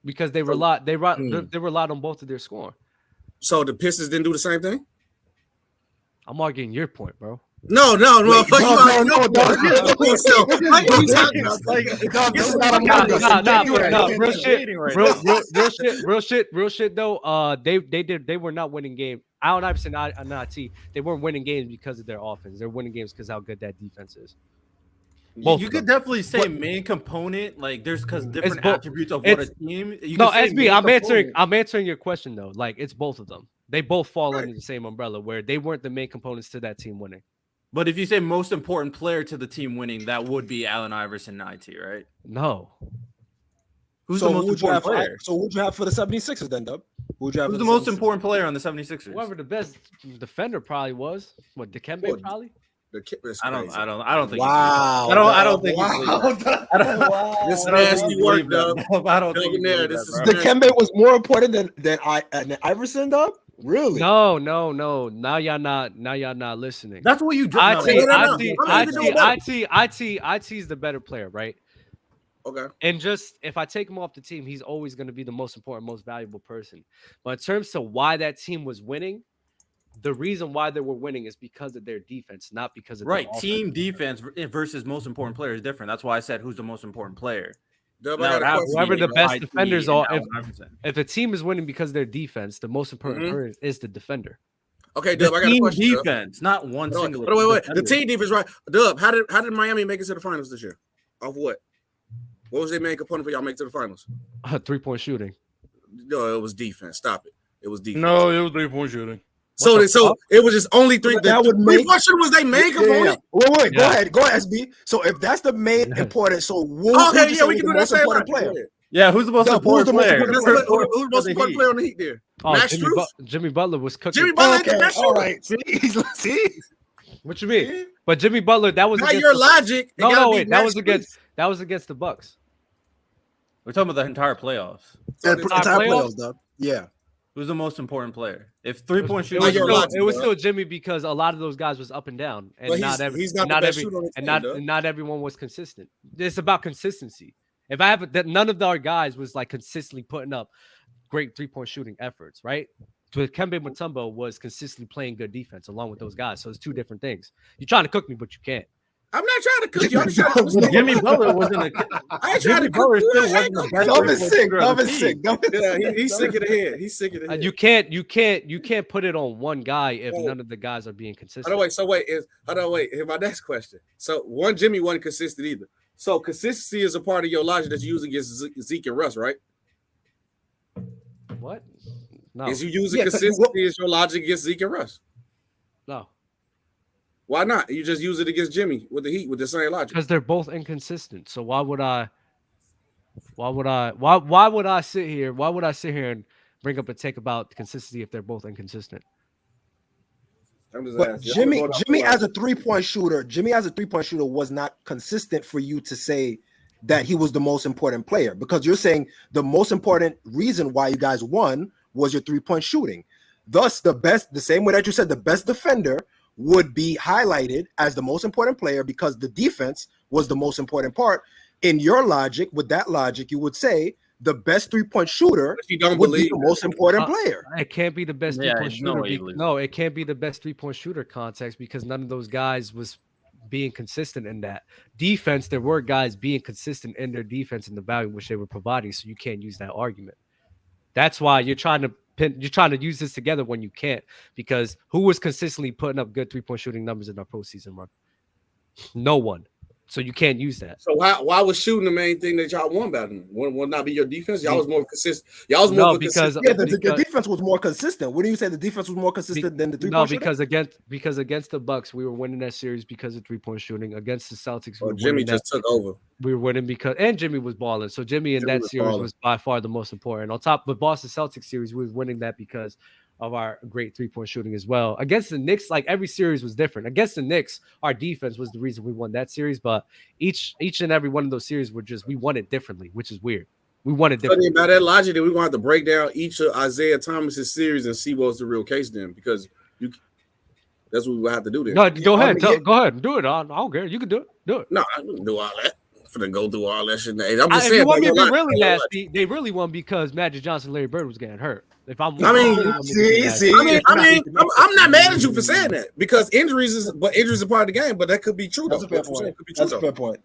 Because they relied on both of their scoring. So the Pistons didn't do the same thing? I'm arguing your point, bro. No. Real shit. Though, they were not winning games. Allen Iverson and IT, they weren't winning games because of their offense. They're winning games because how good that defense is. You could definitely say main component, like there's because different attributes of what a team. SB, I'm answering your question though. Like it's both of them. They both fall under the same umbrella where they weren't the main components to that team winning. But if you say most important player to the team winning, that would be Allen Iverson and IT, right? No. Who's the most important player? So who'd you have for the 76ers then, Dub? Who's the most important player on the 76ers? Whoever the best defender probably was. What, Dikembe probably? I don't think. Wow. I don't think. This is nasty work, though. I don't think. Dikembe was more important than Iverson, Dub? Really? No. Now y'all not listening. That's what you do. IT's the better player, right? Okay. And just if I take him off the team, he's always going to be the most important, most valuable person. But in terms of why that team was winning, the reason why they were winning is because of their defense, not because of right. Their Team defense versus most important player is different. That's why I said who's the most important player. Whoever the best defenders are, if a team is winning because of their defense, the most important player is the defender. Okay, Dub, I got a question. Defense, not one single. Wait. The team defense, right? Dub, how did Miami make it to the finals this year? Off what? What was their main component for y'all make to the finals? 3-point shooting. No, it was defense. Stop it. It was defense. No, it was 3-point shooting. So it was just only three. That would make question was they main component. Wait. Go ahead, SB. So if that's the main important, so we can do that same player. Yeah, who's the most important player? Who's the most important player on the Heat there? Max Strus? Jimmy Butler was cooking. Jimmy Butler. Okay, all right. See? What you mean? But Jimmy Butler, that was not your logic. No, wait. That was against the Bucks. We're talking about the entire playoffs. The entire playoffs, though. Yeah. Who's the most important player? If 3-point shooting, it was still Jimmy because a lot of those guys was up and down, and not everyone was consistent. It's about consistency. If I have none of our guys was like consistently putting up great 3-point shooting efforts, right? Kemba Mutombo was consistently playing good defense along with those guys. So it's two different things. You're trying to cook me, but you can't. I'm not trying to cook you. I'm trying to Jimmy Butler wasn't a. I ain't trying to cook you. Dub is sick. Yeah, he's sick of the head. He's sick of the head. You can't put it on one guy if none of the guys are being consistent. Wait. My next question. So one Jimmy wasn't consistent either. So consistency is a part of your logic that you use against Zeke and Russ, right? What? No. Is you using consistency as your logic against Zeke and Russ? No. Why not? You just use it against Jimmy with the Heat with the same logic. Because they're both inconsistent. So why would I sit here? Why would I sit here and bring up a take about consistency if they're both inconsistent? But Jimmy as a 3-point shooter, was not consistent for you to say that he was the most important player, because you're saying the most important reason why you guys won was your 3-point shooting. Thus, the same way that you said the best defender would be highlighted as the most important player because the defense was the most important part. In your logic, with that logic, you would say the best 3-point shooter would be the most important player. It can't be the best 3-point shooter. No, it can't be the best 3-point shooter context because none of those guys was being consistent in that defense. There were guys being consistent in their defense and the value which they were providing. So you can't use that argument. That's why you're trying to use this together when you can't, because who was consistently putting up good 3-point shooting numbers in our postseason run? No one. So you can't use that. So why was shooting the main thing that y'all won about them? Would not be your defense? Y'all was more consistent. Y'all was more consistent. The defense was more consistent. Wouldn't you say the defense was more consistent than the 3-point shooting? because against the Bucks, we were winning that series because of 3-point shooting. Against the Celtics, Jimmy just took over. We were winning and Jimmy was balling. So Jimmy in that series was by far the most important. On top of the Boston Celtics series, we were winning that because of our great 3-point shooting as well. Against the Knicks, like every series was different. Against the Knicks, our defense was the reason we won that series, but each and every one of those series we won it differently, which is weird. We won it differently. By that logic, then we're going to have to break down each of Isiah Thomas's series and see what's the real case then, because that's what we will have to do then. No, go ahead. Go ahead and do it. I don't care. You can do it. Do it. No, I wouldn't do all that. I'm finna go through all that shit. I'm just saying. If you want me to be really nasty, they really won because Magic Johnson and Larry Bird was getting hurt. I'm not mad at you for saying that because injuries are part of the game, but that could be true. That's a fair point. That's a fair point.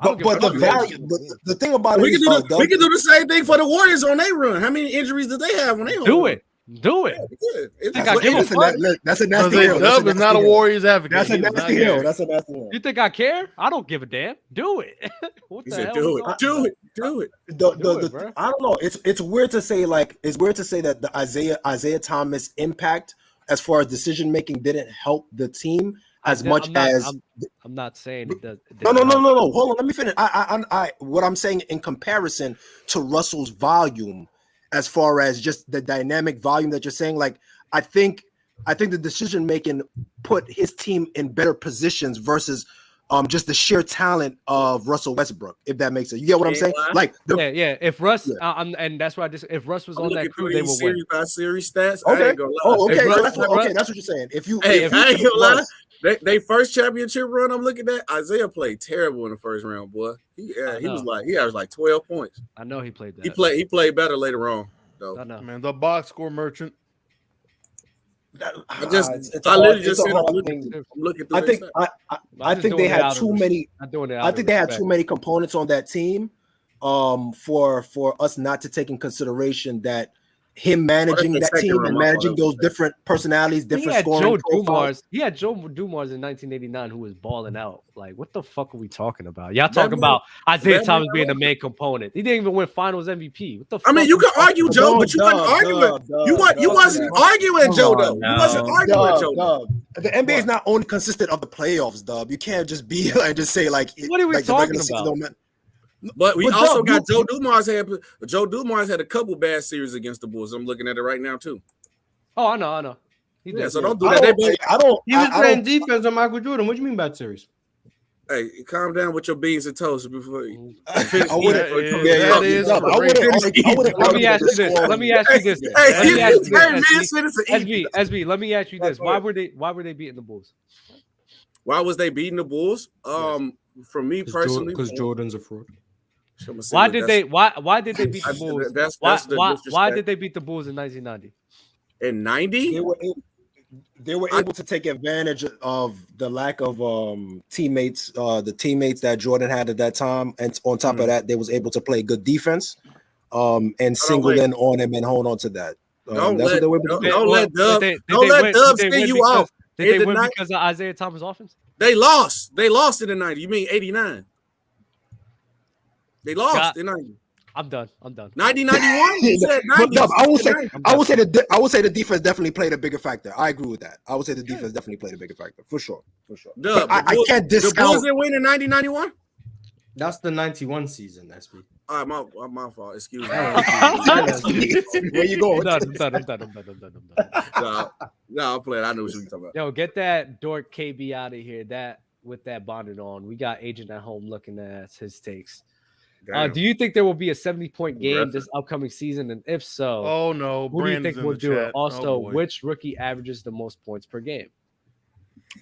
But the value, the thing about it, we can do the same thing for the Warriors on their run. How many injuries did they have when they do it? Do it. That's a nasty hill. Dub is not a Warriors advocate. That's a nasty hill. That's a nasty hill. You think I care? I don't give a damn. Do it. What the hell? Do it. I don't know. It's weird to say that the Isiah Thomas impact as far as decision making didn't help the team as much as I'm not saying it does. No. Hold on. Let me finish. What I'm saying in comparison to Russell's volume, as far as just the dynamic volume that you're saying, like I think the decision making put his team in better positions versus just the sheer talent of Russell Westbrook, if that makes sense. You get what I'm saying? Like if Russ and that's why if Russ was on that crew, they will win. By series stats. Okay. That's what you're saying. If I ain't gonna lie. They first championship run I'm looking at, Isiah played terrible in the first round, boy. He averaged like 12 points. I know he played that. He played better later on, though. I know. Man, the box score merchant. I literally just said I'm looking through. I think they had too many. I think they had too many components on that team, for us not to take in consideration that him managing that team and managing those different personalities, different scoring profiles. He had Joe Dumars in 1989 who was balling out. Like, what the fuck are we talking about? Y'all talking about Isiah Thomas being the main component. He didn't even win Finals MVP. What the fuck? I mean, you can argue Joe, but you wasn't arguing. You wasn't arguing Joe, though. You wasn't arguing Joe. The NBA is not only consistent of the playoffs, Dub. You can't just be like just say like what are we like talking about? But we also got Joe Dumars had a couple bad series against the Bulls. I'm looking at it right now too. Oh, I know. He did. So don't do that. He was playing defense on Michael Jordan. What do you mean bad series? Hey, calm down with your beans and toast before you. Let me ask you this. SB, let me ask you this. Why were they beating the Bulls? Why was they beating the Bulls? For me personally, because Jordan's a fraud. Why did they beat the Bulls? Why did they beat the Bulls in 1990? In 90? They were able to take advantage of the lack of teammates, the teammates that Jordan had at that time, and on top of that, they was able to play good defense, and single in on him and hold on to that. Don't let Dub spin you off. Did they win because of Isiah Thomas' offense? They lost. They lost in the 90. You mean 89? They lost in 90. I'm done. 90, 91? You said 90. I would say the defense definitely played a bigger factor. I agree with that. I would say the defense definitely played a bigger factor for sure. Dub, I can't discount. The Bulls didn't win in 90, 91? That's the 91 season, SB. All right, my fault. Excuse me. Where you going? I'm done. No, I'm playing. I know what you're talking about. Yo, get that dork KB out of here. That with that bonnet on. We got Agent at home looking at his takes. Do you think there will be a 70-point game this upcoming season? And if so, oh no, who do you think will do it? Also, which which rookie averages the most points per game?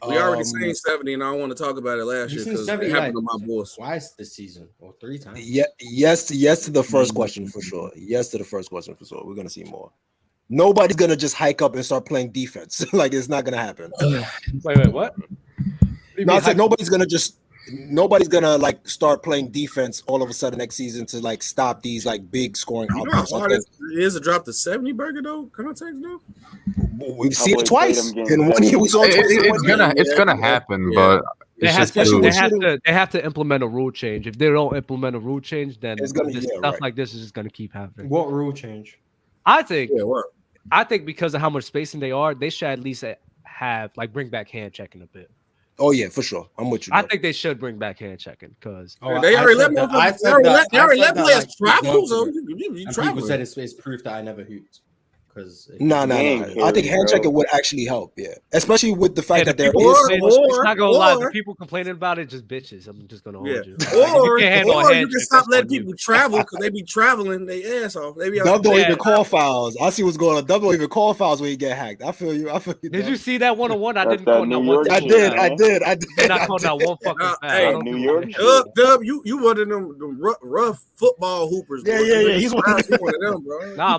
We already seen 70, and I don't want to talk about it last year because it happened to my boys twice this season or 3 times. Yes to the first question for sure. Yes to the first question for sure. We're gonna see more. Nobody's gonna just hike up and start playing defense. Like it's not gonna happen. Wait, what? No, I said nobody's gonna like start playing defense all of a sudden next season to like stop these like big scoring outputs. How hard it is to drop the 70 burger though? Context though? We've seen it twice. In 1 year we saw it's gonna happen, but they have to implement a rule change. If they don't implement a rule change, then stuff like this is just gonna keep happening. What rule change? I think because of how much spacing they are, they should at least have like bring back hand checking a bit. Oh yeah, for sure. I'm with you. I think they should bring back hand checking because they already let players travel. People said it's proof that I never hooped. No. I think hand checking would actually help. Yeah, especially with the fact that there is. It's not gonna lie. The people complaining about it just bitches. I'm just gonna hold you. Or you can stop letting people travel because they be traveling their ass off. Dub don't even call fouls. I see what's going on. Dub don't even call fouls when you get hacked. I feel you. Did you see that 1-on-1? I didn't call no one. I did. Not call that one fucking foul. Hey, New York. Dub, you one of them rough football hoopers. Yeah. He's one of them, bro. Nah,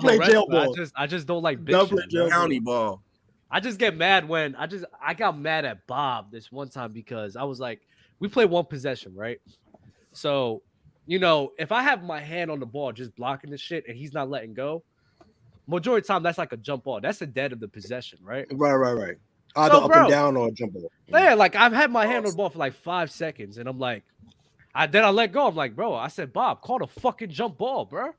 I just don't like bitches. County ball. I just get mad when I got mad at Bob this one time because I was like, we play one possession, right? So, if I have my hand on the ball just blocking the shit and he's not letting go, majority of the time that's like a jump ball. That's the dead of the possession, right? Right. Either up and down or a jump ball. Yeah, like I've had my hand on the ball for like 5 seconds and I'm like, then I let go. I'm like, bro, I said, Bob, call the fucking jump ball, bro.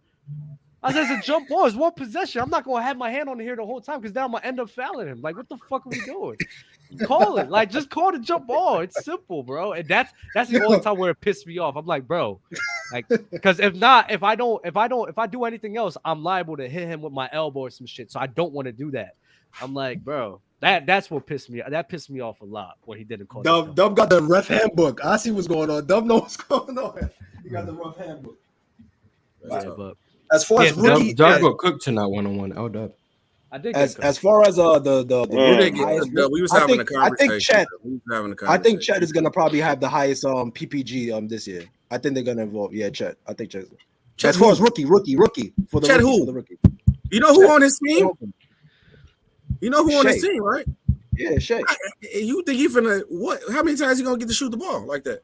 I said, it's a jump ball. It's one possession. I'm not going to have my hand on here the whole time because then I'm going to end up fouling him. Like, what the fuck are we doing? Call it. Like, just call the jump ball. It's simple, bro. And that's the only time where it pissed me off. I'm like, bro, like, because if I do anything else, I'm liable to hit him with my elbow or some shit. So I don't want to do that. I'm like, bro, that's what pissed me. That pissed me off a lot when he didn't call. Dub got the ref handbook. I see what's going on. Dub knows what's going on. He got the ref handbook. Yeah, but. As far as rookie, Dub got cooked tonight 1-on-1. Oh, Dub. I did. As far as we was having a conversation. I think Chet is gonna probably have the highest PPG this year. I think they're gonna involve. Yeah, Chet. I think Chet. As far as rookie for the Chet rookie, who? For the rookie. You know who on his team? You know who on his team, right? Yeah, Shea. You think he finna what? How many times he gonna get to shoot the ball like that?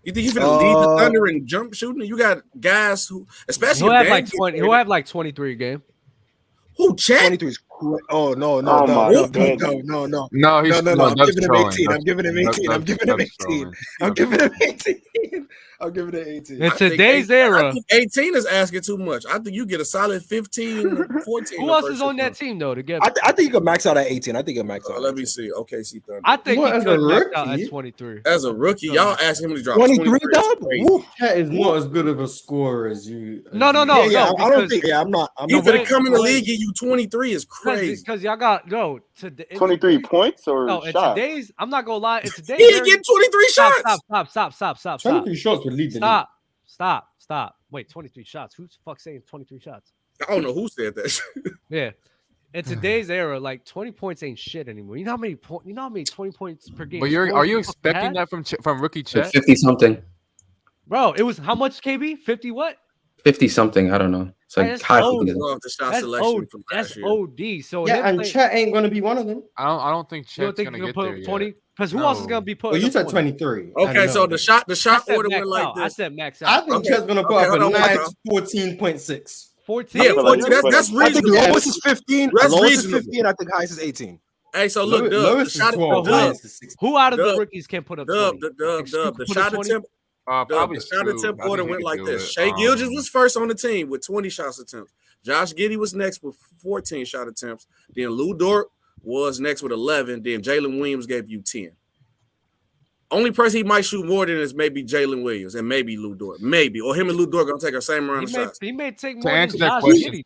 You think he finna lead the Thunder and jump shooting? You got guys who, especially he'll have like 20. He'll have like 23 a game. Who Chat? 23 is oh no. No, he's I'm giving him 18. I'm giving him 18. I'm giving him 18. I'm giving him 18. I'm giving it 18. In today's era, I think 18 is asking too much. I think you get a solid 15, 14. Who else is on that team though? To get, I think you can max out at 18. I think you can max out. Let me see. OKC Thunder. I think What, he as could a max rookie? out at 23. As a rookie, y'all asked him to drop 23. Chat is not as good of a scorer as you. No. I don't think. Yeah, I'm not. You finna come in the league, give you 23 is crazy. Because y'all got 23 points or in shots? today's. I'm not gonna lie. In today's, He didn't get 23 shots. Stop. 23 shots would lead the league. Stop. Wait, 23 shots. Who's the fuck saying 23 shots? I don't know who said that. Yeah. In today's era, like 20 points ain't shit anymore. You know how many 20 points per game? But are you expecting that from rookie Chet? 50 something. Bro, it was how much, KB? 50 what? 50 something. I don't know. It's like That's high. old. That's OD. So Yeah, and Chet ain't gonna be one of them. I don't think you don't Chet's think gonna you get can there put yet. 20? Because who else is gonna be put? Well, you said 23. Okay, so the shot order went like this. I said max out. I think Chet's gonna put up a nice 14.6. 14. Yeah, 14. That's I think reasonable. lowest is 15. That's Lowest is reasonable. 15. I think highest is 18. Hey, so look, Dub, lowest is 12. Highest is 16. Who out of the Dub, rookies can put up Dub, 20? the shot attempt. Probably The shot attempt I order think he went could like do this. it. Shai Gilgeous was first on the team with 20 shots attempts. Josh Giddey was next with 14 shot attempts. Then Lou Dort was next with 11. Then Jalen Williams gave you 10. Only person he might shoot more than is maybe Jalen Williams and maybe Lou Dort. Maybe. Or him and Lou Dort gonna take our same round of shots. He may take To more answer than that Josh question. Giddey.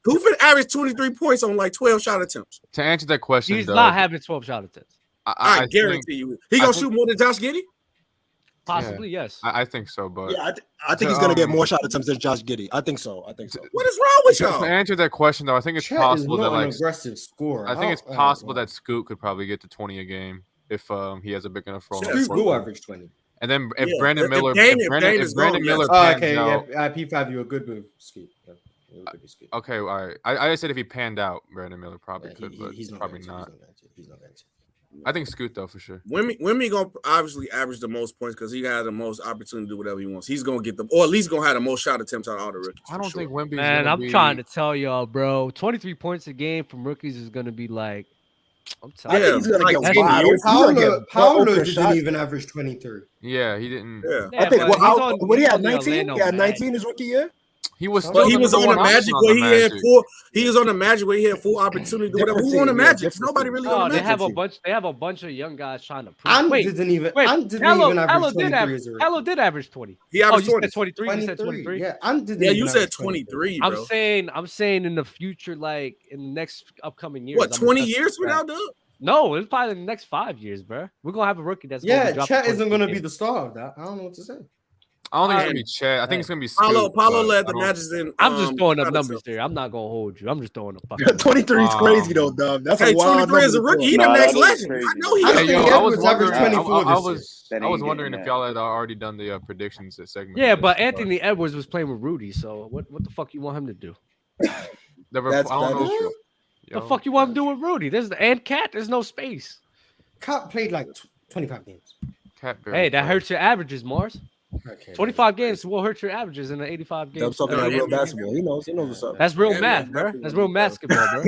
Who finna average 23 points on like 12 shot attempts? To answer that question, He's Doug, not having 12 shot attempts. I guarantee you. He gonna shoot more than Josh Giddey? Possibly, yes. I think so, but Yeah, I think he's gonna get more shot attempts than Josh Giddey. I think so. What is wrong with to y'all? answer that question though, I think it's Chet possible is that not an like aggressive scorer. I think it's possible that Scoot could probably get to 20 a game if he has a big enough role. Scoot will average 20. And then if Yeah, Brandon if Miller, Dame if is Brandon gone, Miller yes. pans Okay, out, yeah, P5, you a good move, Scoot. Yeah, it was a good move, Scoot. okay, all right. I said if he panned out, Brandon Miller probably Yeah, could, but he's not probably going to. not. He's not going to. I think Scoot though for sure. Wemby gonna obviously average the most points because he had the most opportunity to do whatever he wants. He's gonna get them, or at least gonna have the most shot attempts out of all the rookies. I don't think Wemby's Man, gonna I'm be... trying to tell y'all, bro. 23 points a game from rookies is gonna be like. I'm I telling think he's gonna like get 10 wide. years. Paolo open didn't shots. even average 23. Yeah, he didn't. Yeah. Yeah, I think but he's on- what he he's had on the 19. Orlando He had Magic. 19 his rookie year. He was But still he was the on the number one Magic option where he on the had Magic. full. He was on the Magic where he had full opportunity. To whatever. Who on the Different Magic? team, Nobody really Oh, on the they Magic. have a bunch of young guys trying to prove. Ant Wait, didn't even Hello average 23 as a rookie. Hello did average 20. He Oh, averaged you 20. said 23. You said 23. Yeah, Ant didn't Yeah, even you said average 23, bro. I'm saying in the future, like in the next upcoming years. What, I'm 20 gonna- years from now, Doug? No, it's probably in the next 5 years, bro. We're gonna have a rookie that's Yeah, gonna be dropping Chet isn't 22 going to be games. the star of that. I don't know what to say. I don't think it's gonna be Chet. I think it's gonna be Scoot. Paulo but led I the don't- Magic in. I'm just throwing up shot numbers attempts. there. I'm not gonna hold you. I'm just throwing up. 23 is crazy though, Dub. That's Hey, a wild 23 as a number to rookie. He throw. the Nah, next that is legend. crazy. I know he. I Hey, think yo, I Edwards was wondering. averaged 24 I this was That I was ain't wondering getting if that. y'all had already done the predictions segment. Yeah, but Anthony Edwards was playing with Rudy, so what the fuck you want him to do? I don't That know. is true. The fuck you want him to do with Rudy? And Cat, there's no space. Cat played like 25 games. Cat barely Hey, that played. hurts your averages, Mars. Okay, 25 games will hurt your averages in the 85 games. Dub's talking about real basketball. He knows what's up. That's real Yeah, math, man. bro. That's real basketball, bro.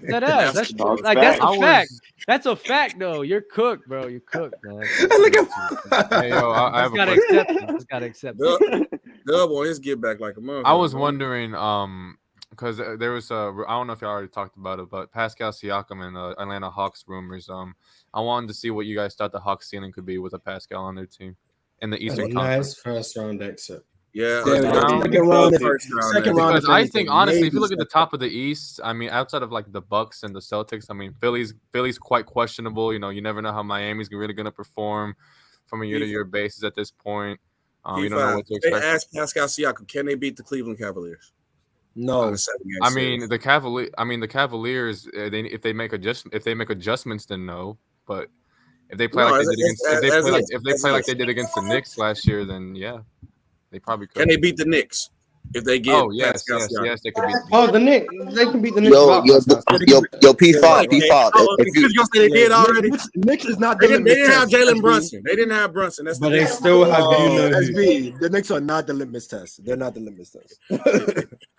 That is. That's Dog like that's fact. a fact. That's a fact, though. You're cooked, bro. You're cooked, man. Look at Hey, yo, I have Just a gotta question. accept it. Just gotta accept it. Dub on his get back like a motherfucker. I was wondering, because there was I don't know if y'all already talked about it, but Pascal Siakam and Atlanta Hawks rumors. I wanted to see what you guys thought the Hawks ceiling could be with a Pascal on their team in the Eastern Conference. Nice first round exit. Yeah, Second round. Because I think honestly, if you look at the maybe top of the East, I mean, outside of like the Bucks and the Celtics, I mean, Philly's quite questionable. You know, you never know how Miami's really going to perform from a year-to-year basis at this point. You don't know what to They expect. asked Pascal Siakam, can they beat the Cleveland Cavaliers? No. I mean, the Cavaliers. If they make adjustments, then no. But if they play No, like they did as against the Knicks last year, then yeah, they probably could. Can they beat the Knicks? If they get yes, they could beat. Oh, the Knicks. They can beat the Knicks. Yo, P5. If you just say they did already. Knicks is not. They didn't have Jalen Brunson. They didn't have Brunson. That's but they still have SB. The Knicks are not the litmus test. They're not the litmus test.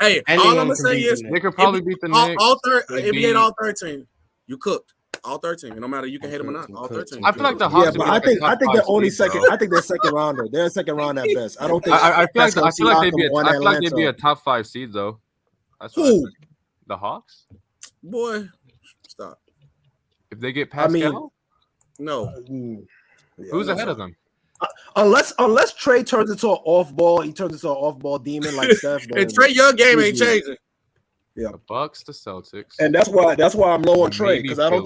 Hey, all I'm gonna say is they could probably beat the Knicks. If you hate all 13, you cooked. All 13. No matter you can hate them or not. All 13. I feel like the Hawks. Yeah, but I think they're only second. I think they're second rounder. They're a second round at best. I don't think. I feel like they'd be a top 5 seed though. That's who? The Hawks. Boy, stop. If they get Pascal, no. Who's ahead of them? Unless Trae turns into an off ball, he turns into an off ball demon like Steph. And Trae, your game ain't changing. Yeah, the Bucks, the Celtics, and that's why I'm low on Trae because I don't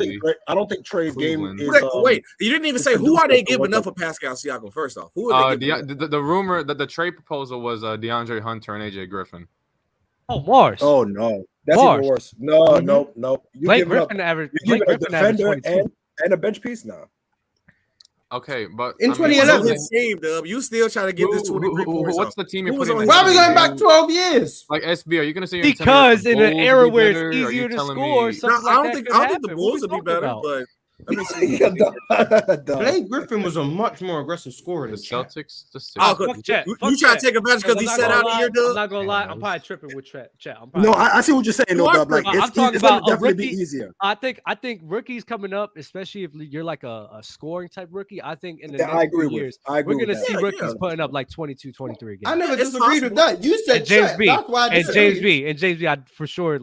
think Trae's game is. Wait, you didn't even say who are they giving up for Pascal Siakam? First off, who are they giving up? The rumor that the trade proposal was DeAndre Hunter and AJ Griffin. Oh, Mars. Oh no, that's even worse. No. Blake Griffin average. Blake Griffin a defender and a bench piece now. Okay, but in 2011, you still trying to get this 23 points. What's the team you're putting? Why are we going back 12 years? Like SB, are you going to say because in an era where it's easier to score, something I like don't think the Bulls would be better, but. Let me see. Blake Griffin was a much more aggressive scorer than Celtics. You try to take advantage because he set out a year, Doug? I'm not gonna lie. I'm probably tripping with Chet. No, I see what you're saying, though, Dub. Like, I'm talking about a rookie. Be easier. I think rookies coming up, especially if you're like a scoring type rookie. I think in the next few years, we're gonna see rookies putting up like 22, 23 games. I never disagreed with that. You said James B. James B. I for sure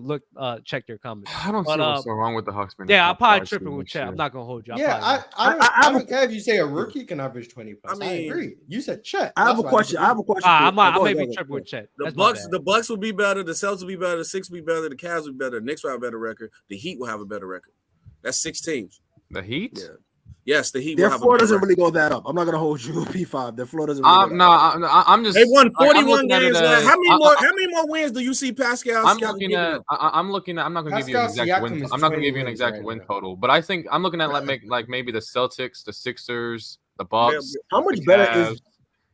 checked your comments. I don't see what's so wrong with the Hawks. Yeah, I'm probably tripping with Chet. I'm not gonna hold you. I don't care if you say a rookie can average 20 plus. I agree. You said Chet. I have a question. I may be tripping with Chet. The Bucks will be better. The Celtics will be better. The Sixers will be better. The Cavs will be better. The Knicks will have a better record. The Heat will have a better record. That's 6 teams. The Heat? Yeah. Yes, the Heat. Their floor doesn't really go that up. I'm not gonna hold you P5. Their floor doesn't. Really I'm just. They won 41 games. How many more wins do you see Pascal? I'm looking at. I'm not gonna give you an exact win. I'm not gonna give you an exact win total, but I think I'm looking at like maybe the Celtics, the Sixers, the Bucks. How much better is?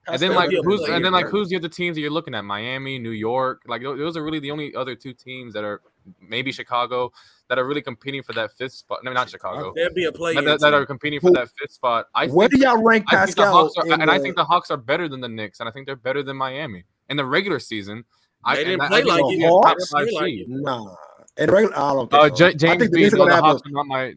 And then who's the other teams that you're looking at? Miami, New York. Like those are really the only other 2 teams that are maybe Chicago that are really competing for that 5th spot. No, not Chicago. There'd be a play that are competing for that 5th spot. Where do y'all rank Pascal? I think the Hawks are better than the Knicks, and I think they're better than Miami in the regular season. They didn't play like it. Nah. In regular, I don't think so. James B. The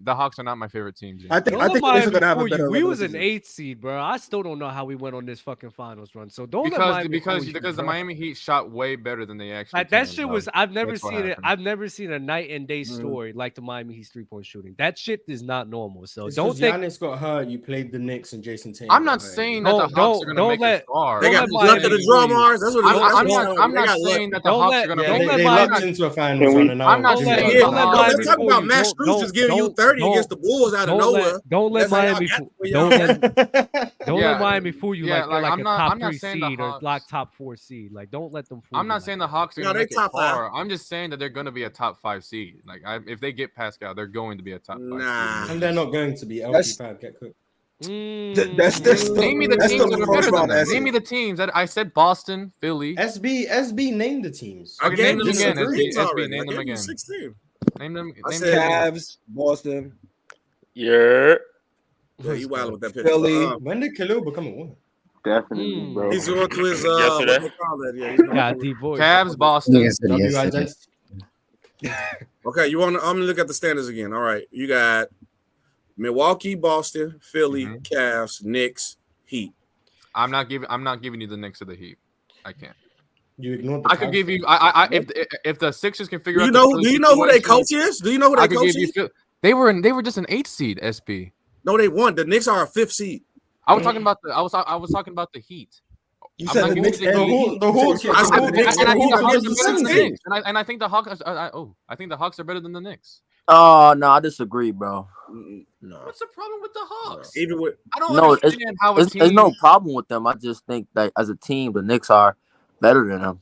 Hawks are not my favorite team. James. I think the Knicks are gonna have a better. We was an 8th seed, bro. I still don't know how we went on this fucking finals run. So don't because the Miami Heat shot way better than they actually. Like that shit was. I've never seen it. I've never seen a night and day story like the Miami Heat's 3-point shooting. That shit is not normal. So don't think Giannis got hurt. You played the Knicks and Jason Tatum. I'm not saying that the Hawks are gonna make it far. They got left to the draw, Mars. That's what I'm not saying that the Hawks are gonna make it far. They lucked into a finals run, and I'm not saying. Let's talk about Max Strus just giving you 30 against the Bulls out of nowhere. Don't let Miami fool you like they're like a top 3 seed or like top 4 seed. Like don't let them fool. I'm not saying the Hawks are going to make it far. I'm just saying that they're going to be a top 5 seed. Like if they get Pascal, they're going to be a top 5 seed. And they're not going to be LP5 get cooked. Name me the teams that are better than them. Name me the teams that I said. Boston, Philly. SB name the teams. Okay, name them again. SB name them again. Name them. Cavs, Boston. Yeah, you wild with that picture. Philly. When did Khalil become a winner? Definitely, bro. He's going to his yesterday. Cavs, Boston. Okay, I'm gonna look at the standings again. All right, you got Milwaukee, Boston, Philly, Cavs, Knicks, Heat. I'm not giving you the Knicks or the Heat. I can't. You ignored. I could give you. If the Sixers can figure out. Do you know who their coach is? Do you know who their coach is? They were just an 8th seed. SP. No, they won. The Knicks are a 5th seed. I was talking about I was talking about the Heat. You said the Knicks and the Hawks. And I think the Hawks. I think the Hawks are better than the Knicks. Oh no, I disagree, bro. No. What's the problem with the Hawks? Even with I don't understand how there's no problem with them. I just think that as a team, the Knicks are better than them.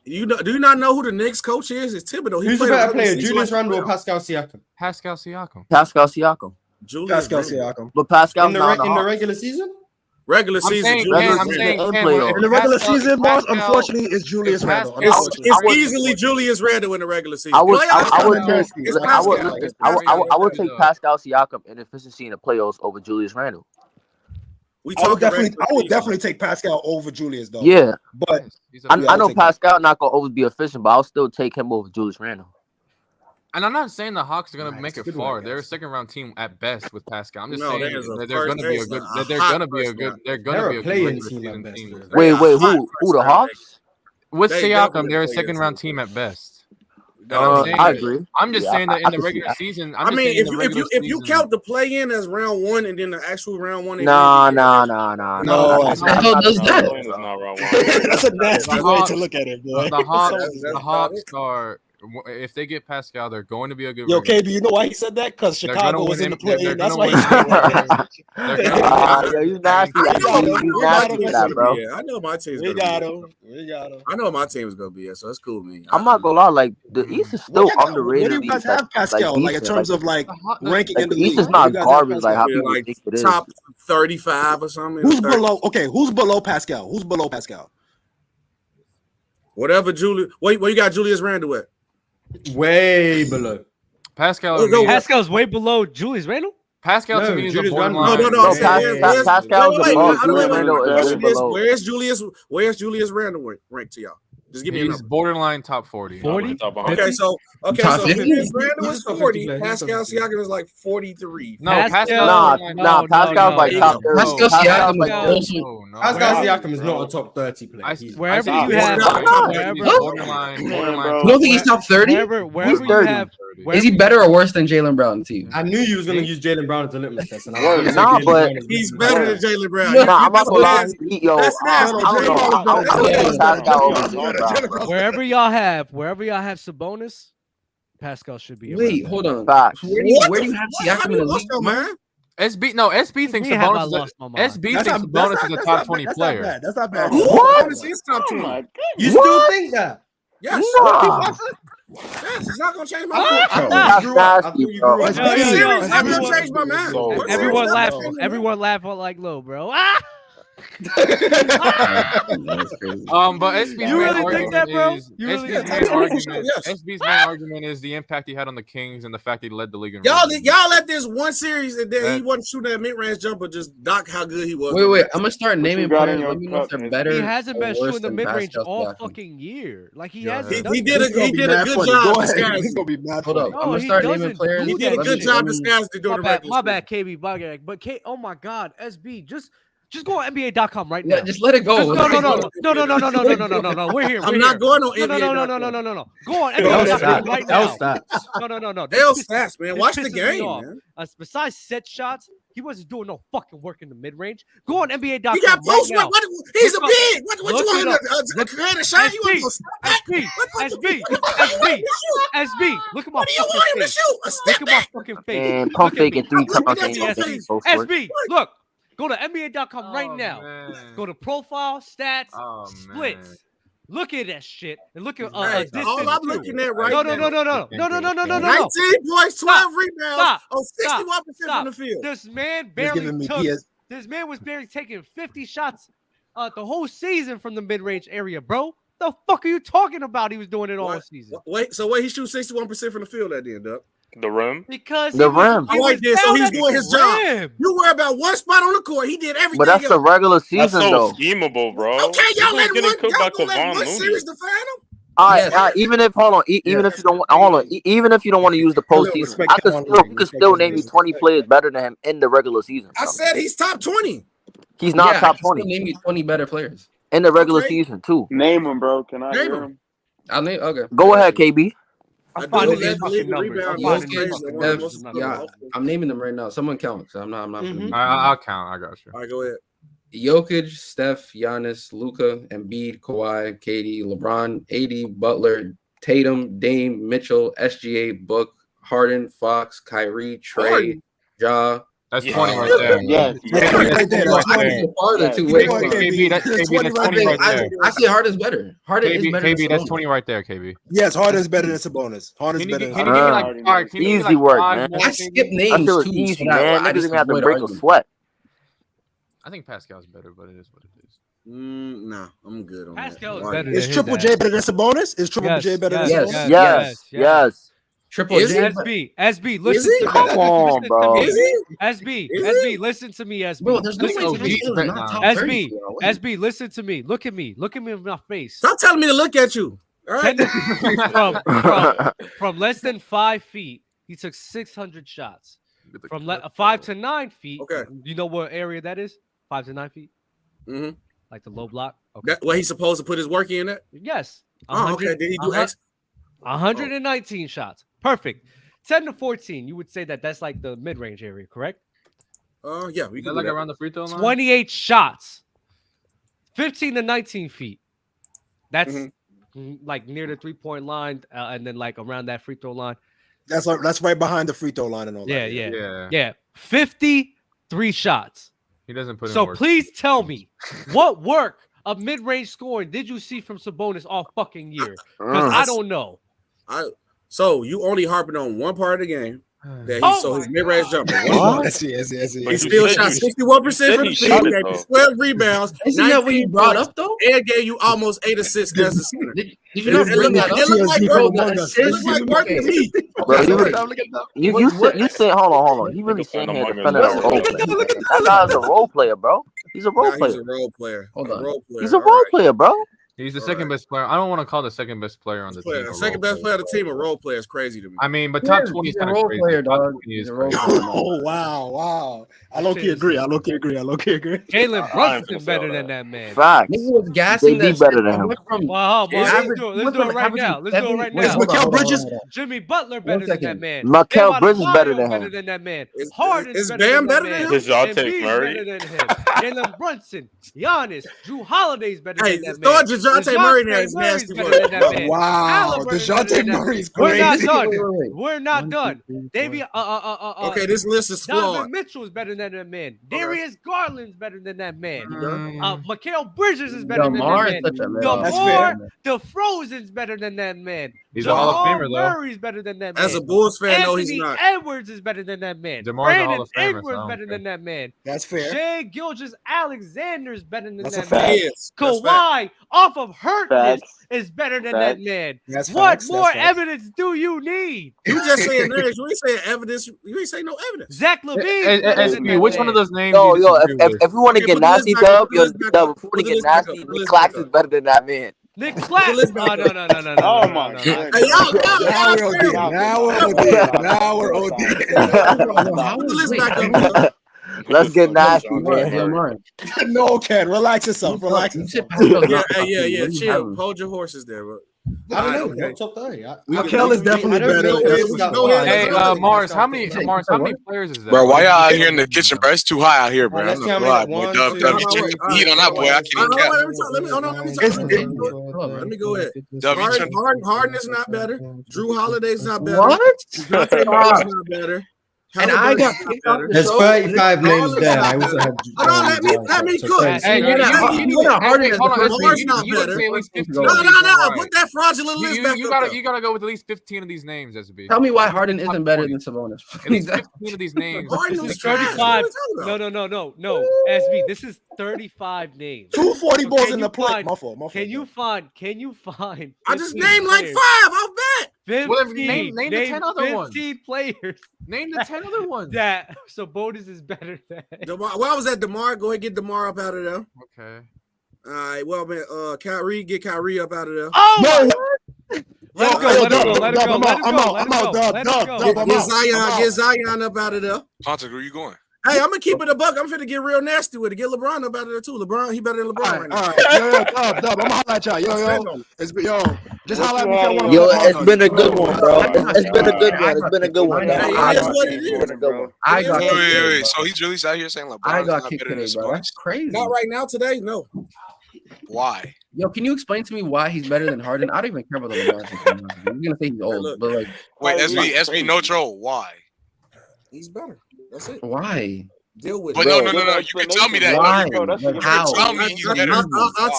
Do you not know who the Knicks coach is? It's Thibodeau. Who's the better player, Julius Randle or Pascal Siakam? Pascal Siakam. Pascal Siakam. But Pascal in the regular season. Regular season, in the regular season, Mars, unfortunately, it's Julius Randle. It's easily Julius Randle in the regular season. I would take Pascal Siakam in efficiency in the playoffs over Julius Randle. I would definitely take Pascal over Julius though. Yeah, but I know Pascal not gonna always be efficient, but I'll still take him over Julius Randle. And I'm not saying the Hawks are gonna make it far. They're a second round team at best with Pascal. I'm just saying that they're gonna be a good. They're gonna be a good team. Wait, who the Hawks? With Siakam, they're a second round team at best. I agree. I'm just saying that in the regular season. If you count the play in as round one and then the actual round one. No. That's a nasty way to look at it, boy. The Hawks are. If they get Pascal, they're going to be a good. Yo, KB, you know why he said that? Because Chicago was in the play-in. That's why he said that. You nasty. You nasty, bro. Yeah, I know my team's. We got him. I know my team is gonna be. So that's cool, man. I'm not gonna lie. Like the East is still underrated. What do you guys have Pascal? Like in terms of like ranking in the East league? is not garbage. Like how people think it is. Top 35 or something. Who's below? Okay, who's below Pascal? Who's below Pascal? Whatever Julius. Where you got Julius Randle at? Way below. Pascal's way below Julius Randle. Pascal to me is a borderline. No. Pascal's above Julius Randle. Where's Julius Randle ranked to y'all? Just give me a number. He's borderline top 40. 40? Okay, so Julius Randle is 40. Pascal Siakam is like 43. Pascal's like top 30. Pascal Siakam is not a top 30 player. Wherever you have, borderline. You don't think he's top 30? Wherever you have. Is he better or worse than Jaylen Brown to you? I knew you was going to use Jaylen Brown as a little test. But he's better than Jaylen Brown. I'm not gonna lie. Yo, wherever y'all have Sabonis, Pascal should be. Wait, hold on. Where do you have Siakam in the league, man? SB thinks Sabonis is a top 20 player. That's not bad. What? He's top 20. You still think that? Yes. Yes, it's not gonna change my mind. Everyone laugh like low, bro. But SB's you really think that, bro? SB's main argument is the impact he had on the Kings and the fact he led the league in y'all let this one series and then he wasn't shooting that mid-range jumper just dock how good he was. Wait, I'm gonna start naming players. Let me know if they're better. He hasn't been shooting the mid-range all fucking year. Like he hasn't. He did a good job. He's gonna be mad. Hold up, I'm gonna start naming players. He did a good job disguising to do the regular. My bad, KB. But oh my God, SB Just go on NBA.com right now. Yeah, just let it go. No. We're here. I'm not going on NBA. No. Go on NBA.com right now. No. They'll stats, man. Watch the game, man. Besides set shots, he wasn't doing no fucking work in the mid range. Go on NBA.com. He got post right now. He's a big. What you want him to create a shot? You want SB. Look at my. What do you want him to shoot? A step back. Look at my fucking face. And pump fake it 3 times. SB. Look. Go to NBA.com right now. Man. Go to profile, stats, splits. Man. Look at that shit and look at distance. All I'm looking at right now. No. 19 points, 12 rebounds, 61% from the field. This man was barely taking 50 shots the whole season from the mid-range area, bro. The fuck are you talking about? He was doing it all season. So he shoots 61% from the field at the end, Duck? The rim? Because the rim. So he's doing his job. You worry about one spot on the court. He did everything. But that's the regular season, though. Schemable, bro. Okay, y'all let one series define him. All right. Even if even if you don't want to use the postseason, I could still name you 20 players better than him in the regular season. I said he's top 20. He's not top 20. Name you 20 better players in the regular season too. Name him, bro. Can I name him? I'll name. Okay. Go ahead, KB. I'm naming them right now. Someone count. So I'm not. I'll count. I got you. All right, go ahead. Jokic, Steph, Giannis, Luka, Embiid, Kawhi, KD, LeBron, AD, Butler, Tatum, Dame, Mitchell, SGA, Book, Harden, Fox, Kyrie, Trey, Ja. That's 20 right there. Yes. I say Harden's better. Harden is better. KB, that's 20 right there, KB. Yes, Harden's better than Sabonis. Harden's better than Sabonis. Easy work, man. I skip names too. Easy, man. Niggas gonna have to break a sweat. I think Pascal's better, but it is what it is. Nah, I'm good on Pascal that. is better. Is Triple J better than Sabonis? Is Triple J better than Sabonis? Yes. Triple J. SB, listen to me. Come on, bro. SB, listen to me, SB. Bro, there's no way SB, listen to me. Look at me in my face. Stop telling me to look at you. All right. From less than 5 feet, he took 600 shots. From 5 to 9 feet, okay. You know what area that is? 5 to 9 feet? Mm-hmm. Like the low block? Okay. What he's supposed to put his work in it? Yes. Oh, okay. Did he do 119 shots. Perfect. 10 to 14, you would say that's like the mid-range area, correct? Yeah. We can like around the free throw line? 28 shots. 15 to 19 feet. That's like near the 3-point line, and then like around that free throw line. That's right behind the free throw line and all that. Yeah. 53 shots. He doesn't put in So work. please tell me, what work of mid-range scoring did you see from Sabonis all fucking year? Because I don't know. So you only harping on one part of the game. His mid-range jumper. Yes. He still shot 61% from the field, gave 12 rebounds. Isn't that what you brought up though? And gave you almost 8 assists as a center. Did you not bring that up? It looked like work to me. You said hold on. He really saying here defending a role player. That guy's a role player, bro. He's a role player. He's a role player. Hold on. He's a role player, bro. He's the second best player. I don't want to call the second best player on the team. Second best player on the team, a role player is crazy to me. I mean, but top 20 is kind of crazy. Player, dog. Oh wow! I low-key agree. Jalen Brunson's better than that man. Facts. Nigga was gassing that better than him. Wow, let's do it right now. Is Mikal Bridges? Jimmy Butler better than that man. Mikal Bridges better than him. Than that man. Harden is Bam better than him? DeJounte Murray better than him. Jalen Brunson, Giannis, Drew Holiday's better than that man. Throw DeJounte Murray there is nasty. Wow, DeJounte Murray's great. We're not done. Davey, okay, this list is flawed. Donovan Mitchell is better than that man. Darius Garland's better than that man. Mikal Bridges is better than that man. DeMar DeRozan's better than that man. He's a Hall of Famer, though. Murray's better than that man. As a Bulls fan, no, he's not. Edwards is better than that man. DeMar's a Hall Brandon of Famer, Ingram's better than that man. That's fair. Shai Gilgeous-Alexander's better than That's that a fact. man. Yes, Kawhi off of hurtness Facts. is better than Facts. that man. That's What facts. more That's facts. evidence do you need? You just saying names. You ain't saying evidence. You ain't saying no evidence. Zach LaVine. Which one of those names? Yo, you disagree with? if we want to Okay, get put the nasty, list back up, before we get nasty, put the list Clax back is up. better than that man. Nick Claxton. No. Oh my god. Hey, y'all, Now we're OD. put the list back up. Let's get nasty, man. No, Ken, relax yourself. Yeah. Chill. Hold your horses there, bro. I don't know. Top 30. Mikal is definitely better. Hey, Mars, how many players is that? Bro, why y'all out here in the kitchen, bro? It's too high out here, bro. Let's I'm tell not me gonna lie, that boy. one, Dub, two, you check the heat on that boy. I can't even cap. Let me go ahead. Dub, you check. Harden is not better. Drew Holiday's not better. What? DeJounte Murray's not better. And I got picked up. There's 35 names there. I also have. Hold on, let me cook. Hey, you're not Harden. Hold on, you would say at least 15. No. Put that fraudulent list back up. You gotta go with at least 15 of these names, SB. Tell me why Harden isn't better than Sabonis. At least 15 of these names. Harden This was is trash. 35. What are you talking about? No. SB, this is 35 names. 240 balls Can in the you plate. find- My fault. Can you find? I just 15 named like players? 5. I'll bet. 15. Well, name the 10 other ones. 15 players Name the 10 other ones. that Sabonis is better than. Why was that DeMar? Go ahead, get DeMar up out of there. Okay. All right. Well, man, Kyrie, get Kyrie up out of there. Oh, Let it go. Get Zion up out of there. Pontic, where you going? Hey, I'm gonna keep it a buck. I'm finna get real nasty with it. Get LeBron up out of there too. LeBron, he better than LeBron right now. All right, Dub, I'm gonna holler at y'all. Yo, just holler at me if y'all want to. Yo, it's been a good one, bro. It's been a good one. It's been a good one. Hey, that's what it is, bro. Wait. So he's really out here saying LeBron's I got not kicked better than today, bro. That's Sabonis? crazy. Not right now, today, no. Why? Yo, can you explain to me why he's better than Harden? I don't even care about the LeBron. I'm gonna say he's old, but like, Wait, SB, no troll. Why? He's better. That's it. Why? Deal with But it. no. You can tell me that. Why? How? Tell me he's better. I'll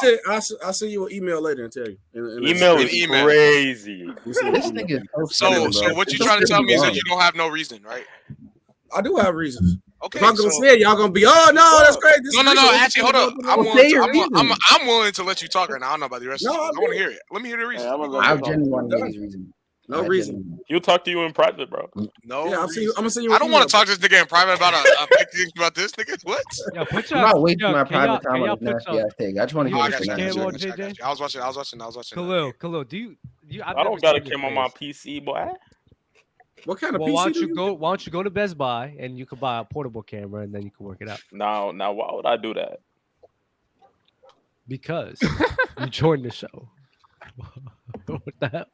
send you an email later and tell you. Email is crazy. This nigga is So what you trying to tell me is that you don't have no reason, right? I do have reasons. Okay, if I'm gonna say it, y'all gonna be, oh no, that's crazy. No. Actually, hold up. I'm willing to let you talk right now. I don't know about the rest of you. I want to hear it. Let me hear the reason. I genuinely want to hear his reason. No reason. He'll talk to you in private, bro. No. Yeah, I'm gonna send you. I don't want to talk to this nigga in private about a big thing about this nigga. What? I'm not wasting my private time on this nasty ass take. I just want to hear it. I was watching. Khalil, do you I don't got a camera on my PC, boy. What kind of well, PC? Why don't you go to Best Buy and you can buy a portable camera and then you can work it out. Now, why would I do that? Because you joined the show. What the hell?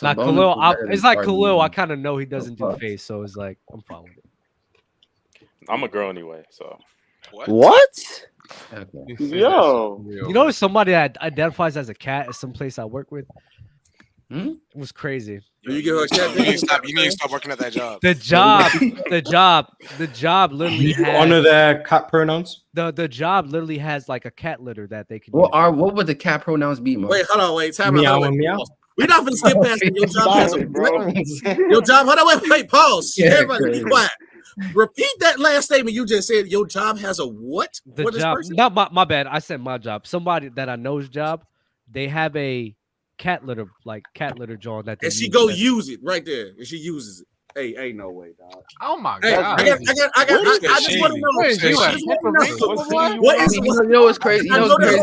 Now, Khalil, it's like Khalil. I kind of know he doesn't do face, so it's like I'm fine with it. I'm a girl anyway, so. What? Yo, you know, somebody that identifies as a cat at some place I work with. It was crazy. You give her a cat. You need to stop working at that job. The job literally has, honor their cat pronouns. The job literally has like a cat litter that they can. What would the cat pronouns be, Mo? Wait, hold on, time meow, out. meow. We're not gonna skip past it. Your job has a your job. Hold on, wait, pause. Yeah, everybody, be quiet. Repeat that last statement you just said. Your job has a what? The what job, not my bad. I said my job. Somebody that I know's job. They have a cat litter John. That and she go use it right there, and she uses it. Hey, ain't no way, dog. Oh my hey, god! I just want to know. What is? You know what's crazy? You know what's crazy?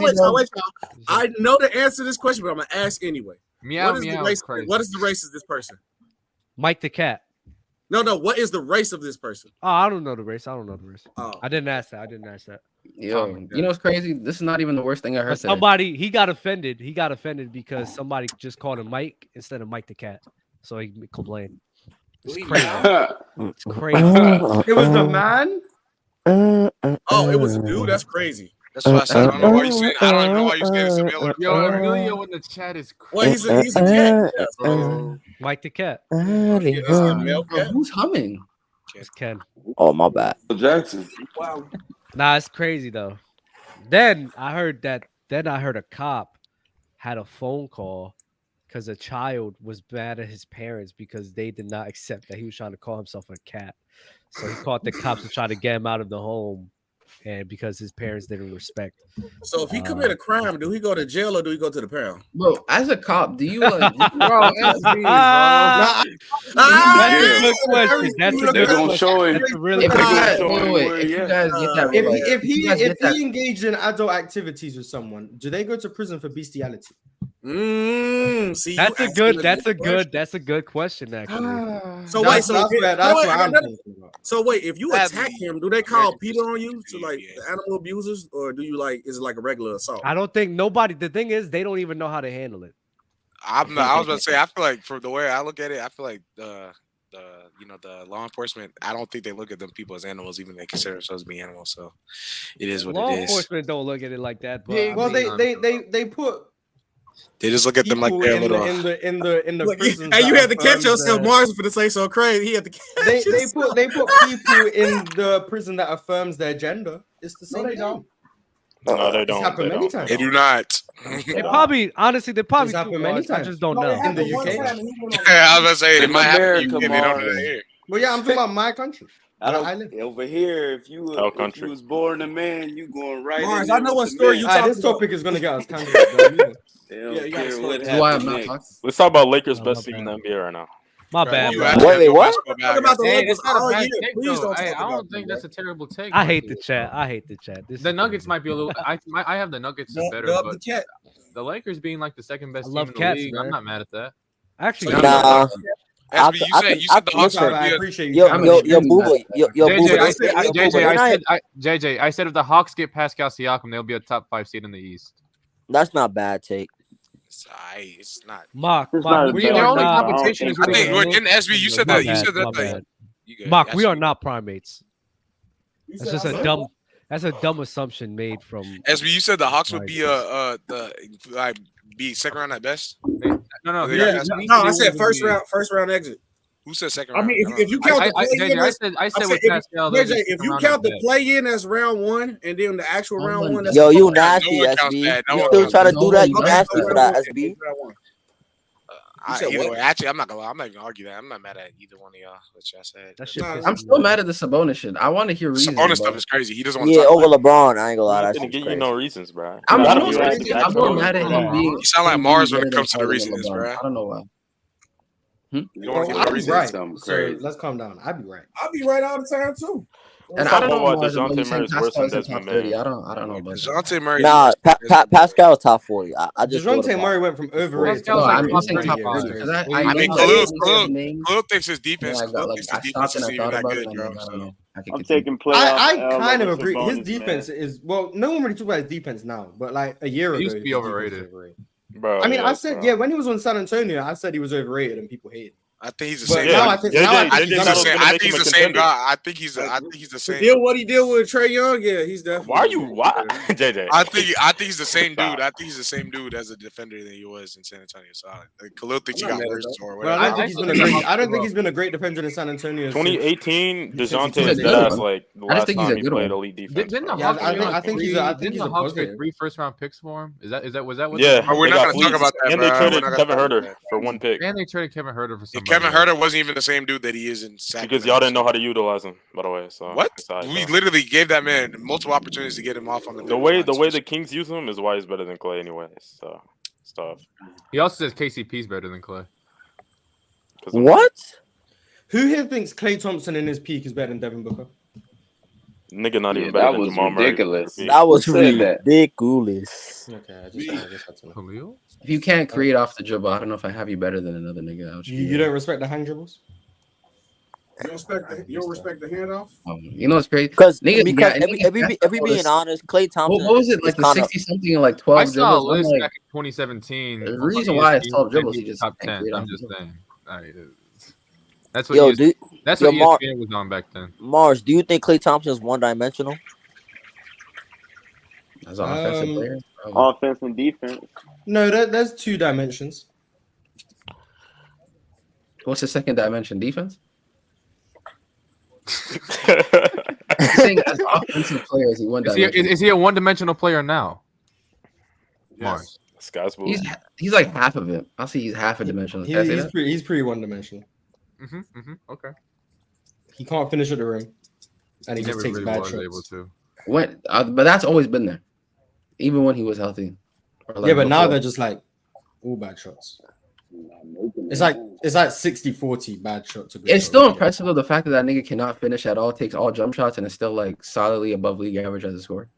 I know the answer to this question, but I'm gonna ask anyway. Meow, what is meow. What is the race of this person? Mike the cat. No. What is the race of this person? Oh, I don't know the race. Oh. I didn't ask that. Yo, you know what's crazy? This is not even the worst thing I heard. Somebody he got offended because somebody just called him Mike instead of Mike the cat, so he complained. It's crazy. It's crazy. It was the man. Oh, it was a dude. That's crazy. That's what I said. I don't know why you saying. I don't even know why you saying this to me. Yo, Emilio in the chat is crazy. Well, he's a cat. Mike the cat. Who's humming? It's Ken. Oh, my bad. Jackson. Wow. Nah, it's crazy though. Then I heard a cop had a phone call because a child was mad at his parents because they did not accept that he was trying to call himself a cat. So he called the cops to try to get him out of the home, and because his parents didn't respect. So if he commit a crime, do he go to jail or do he go to the pound? Bro, as a cop, do you like? Bro, That's a good question. That's a good question. That's a really good question. If he engaged in adult activities with someone, do they go to prison for bestiality? See, that's a good question actually. So wait, so wait, if you attack him, do they call Peter on you to like the animal abusers, or do you like is it like a regular assault? I don't think nobody. The thing is, they don't even know how to handle it. I was about to say, I feel like from the way I look at it, I feel like the law enforcement, I don't think they look at them people as animals, even they consider themselves to be animals. So it is what it is. Law enforcement don't look at it like that. But well, they put. They just look at them like they're little. In the prisons. Hey, you had to catch yourself, Mars, for to say so crazy. He had to catch they put people in the prison that affirms their gender. It's the same. No, they don't. It's happened many times. They do not. They probably, honestly, happened many times. I just don't know. In the UK. Yeah, I was about to say it might happen in the UK. They don't do that here. Well, yeah, I'm talking about my country. Over here, if you was born a man, you going right. Mars, I know what story you talking This topic is gonna get us canceled. Let's talk about Lakers' best team in the NBA right now. My bad. Wait, what? I don't think that's a terrible take. I hate the chat. The Nuggets might be a little. I have the Nuggets as better, but the Lakers being like the second best team in the league, I'm not mad at that. Actually, nah. You said the Hawks would be. I appreciate you. JJ, I said if the Hawks get Pascal Siakam, they'll be a top 5 seed in the East. That's not bad take. It's not. Mark, their only competition is. I think in SB, you said that. Mark, we are not primates. That's just a dumb. That's a dumb assumption made from. SB, you said the Hawks would be be second round at best. No, I said first round exit. Who said second round? I mean, if you count the play-in, I said with Pascal. If you count the play-in as round 1 and then the actual round 1, yo, you nasty, SB. You still try to do that? You nasty for that, SB. Either way, actually, I'm not gonna lie. I'm not even gonna argue that. I'm not mad at either one of y'all. What y'all said. I'm still mad at the Sabonis shit. I want to hear reasons. Sabonis stuff is crazy. He doesn't want to Yeah, talk over about LeBron. I ain't gonna lie. I That's didn't give you crazy. no reasons, bro. I'm Gotta more be realistic. I'm more mad at him being. You sound like Mars when it comes to the better than reasons, LeBron. bro. I don't know why. You don't want to give I'd no be reasons. right. Something So crazy. let's calm down. I'd be right. I'll be right all the time too. And I don't know About why the DeJounte Murray's worse than top Desmond 30. Man. I don't know about that. DeJounte Murray. Nah, Pascal's top 40. I just thought DeJounte about Murray it. went from overrated to No, I'm underrated saying in top 30 years. 30 because I mean, Khalil thinks his defense. I Khalil thinks his defense stopped and I isn't even thought that about good, it. bro. And I don't know. I can I'm continue. taking playoff. I kind of over agree. His Sabonis, defense man. is no one really talks about his defense now, but like a year It ago, used to be his defense was overrated. Bro, I mean, I yes, said bro. when he was on San Antonio, I said he was overrated and people hated him. I think he's the But same. now guy. I think JJ now I I think think he's he's done the That's same. gonna I make think him he's a the same contender. guy. I think he's the To same. deal what he did with Trae Young, yeah, he's definitely. Why are you? Why, JJ? I think he's the same dude. I think he's the same dude as a defender that he was in San Antonio. So Khalil thinks he I'm got not mad at versus that. or But I whatever. don't think he's been a great. I don't think he's been a great defender in San Antonio. 2018, since DeJounte he is took dead it. ass like the I just last think he's time a he good played one. elite defense. Didn't the bro. Yeah, Hawks I give think like he's three- I think didn't he's the a Hawks get positive. 3 first-round picks for him? Was that what? Yeah, But we're they not got gonna talk fleeced. about that, And they bro. We're traded not Kevin gonna talk about Herter that. for one pick And they traded Kevin Herter for And somebody. Kevin else. Herter wasn't even the same dude that he is in Sacramento. because y'all didn't know how to utilize him. By the way, so What? besides, We so. literally gave that man multiple opportunities to get him off on the The way the Kings use him is why he's better than Klay, anyways. So stuff. He also says KCP's better than Klay. What? Who here thinks Klay Thompson in his peak is better than Devin Booker? Nigga, not even Yeah, better that than was Jamal Murray. ridiculous. That was Who said that? ridiculous. Okay, I just had to know. Khalil? If you can't create off the dribble, I don't know if I have you better than another nigga. I would You don't respect the hang dribbles? You don't respect the handoff? You know what's crazy? Because Niggas, if we being honest, Klay Thompson. what was it is like the kinda- 60 something and like I 12 saw a dribbles? I'm list like, back in 2017. the on reason why it's ESPN 12 dribbles, said he just top can't 10. create I'm off just the saying. That's what Yo, that's what ESPN was on back then. Mars, do you think Klay Thompson is one-dimensional? As an offensive player? Offense and defense. No, there's 2 dimensions. What's the second dimension? Defense? I'm saying as offensive player, is he one dimensional? Is he a one-dimensional player now? Mars. Sky's blue. He's like half of it. I'll say he's half a dimensional. Can I say that? He's pretty one dimensional. Okay. He can't finish at the rim, and he just never takes really bad was shots. able to. But that's always been there, even when he was healthy. Or like Yeah, but now before. they're just like all bad shots. It's like 60-40 bad shot to good It's shot. still impressive though, the fact that that nigga cannot finish at all, takes all jump shots, and is still like solidly above league average as a scorer.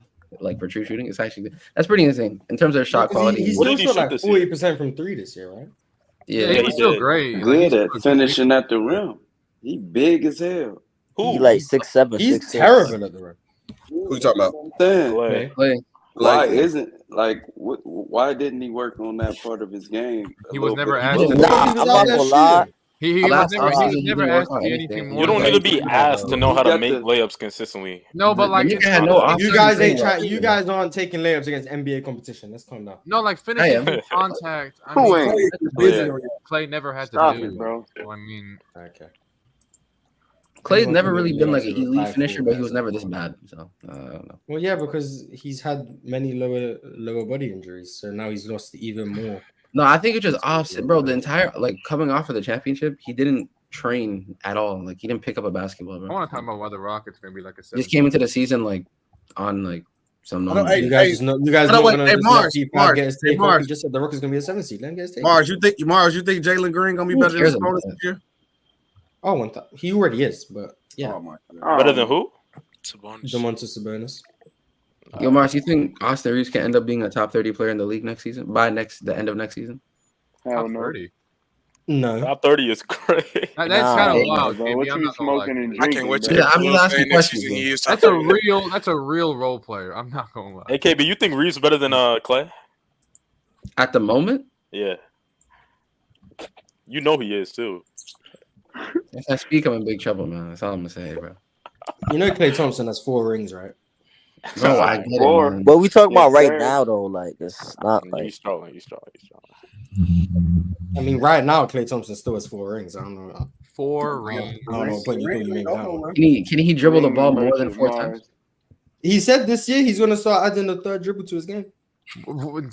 Like for true shooting, it's actually that's pretty insane in terms of shot quality. He still shot like 40% from 3 this year, right? Yeah, he was still great. Good at finishing at the rim. He big as hell. He like 6'7". He's 6'6". terrible at the rim. Who you talking about? Klay. Why isn't why didn't he work on that part of his game? He was never asked. asked. I'm not gonna lie. He was never asked to be anything more. You don't than need to be asked to know how to make the- layups consistently. No, but like you guys ain't trying. You guys aren't taking layups against NBA competition. Let's calm down. No, like finishing in contact. I Who mean, ain't? Clay never had to Stop do, it, bro. So, I mean, okay. Clay's never really been like an elite finisher, but he was never this bad. So I don't know. Well, yeah, because he's had many lower body injuries, so now he's lost even more. No, I think it's just offset, bro. The entire coming off of the championship, he didn't train at all. Like he didn't pick up a basketball, bro. I want to talk about why the Rockets maybe like a He just came into the season on some. You guys know Mars, get his take off. He just said the Rockets gonna be a 7 seed. Let him get his take. Mars, you think Jalen Green gonna be Who better cares than about Sabonis this year? Oh, he already is, but yeah. Oh my Better than who? Domantas Sabonis. Yo, Mars, you think Austin Reeves can end up being a top 30 player in the league next season by the end of next season? Hell no. 30. No. Top 30 is great. That's kind of wild, bro. baby. What I'm you not gonna lie. smoking and I drinking? can't wait to bro? Yeah, I'm just asking questions. That's a real role player. I'm not gonna lie. Hey, KB, you think Reeves better than Klay? At the moment, Yeah. You know he is too. if I speak, I'm in big trouble, man. That's all I'm gonna say, bro. You know Klay Thompson has 4 rings, right? No, I get it, man. But we talking about Yes, right sir. now though, like it's not like He's strong. I mean, right now Klay Thompson still has 4 rings. I don't know. 4 rings. I don't know what you make that. Can he dribble the ball more than 4 times? He said this year he's gonna start adding the 3rd dribble to his game.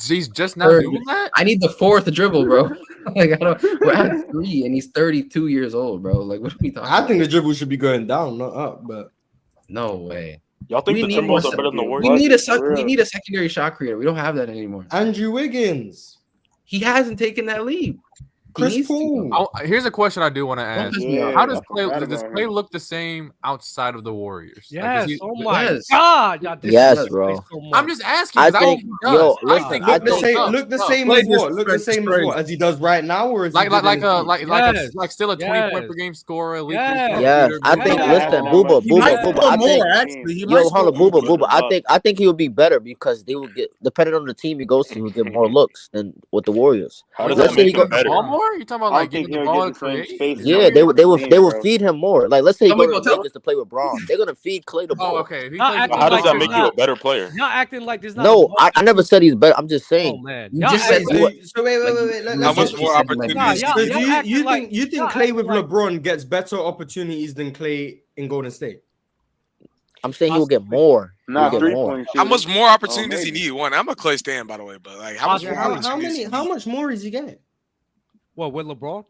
He's just now doing that. I need the fourth dribble, bro. Like we're at 3, and he's 32 years old, bro. Like what are we talking? I think the dribble should be going down, not up. But no way. Y'all think the Timberwolves are better than the Warriors? We need a secondary shot creator. We don't have that anymore. Andrew Wiggins. He hasn't taken that leap. Chris Paul. Here's a question I do want to ask. Yeah, How does Klay look the same outside of the Warriors? Yes. Like, oh my God. Y'all Yes, bro. I'm just asking. I think look the same as what? Look the same as what? As he does right now, or is like still a 20-point per game scorer? Yes, I think. Listen, Booba. I think he would be better because they will get, depending on the team he goes to, he will get more looks than with the Warriors. Let's say he goes better. You talking about like getting the ball and create? Yeah, they will feed him more. Like let's say he goes to Lakers to play with Braun, they're gonna feed Klay the ball. Oh, okay. How does that make you a better player? Y'all acting like there's not. No, I never said he's better. I'm just saying. Oh man, you just said. So wait. How much more opportunities? You think Klay with LeBron gets better opportunities than Klay in Golden State? I'm saying he will get more. How much more opportunity does he need? One, I'm a Klay stan, by the way, but like, how much more is he getting? What with LeBron?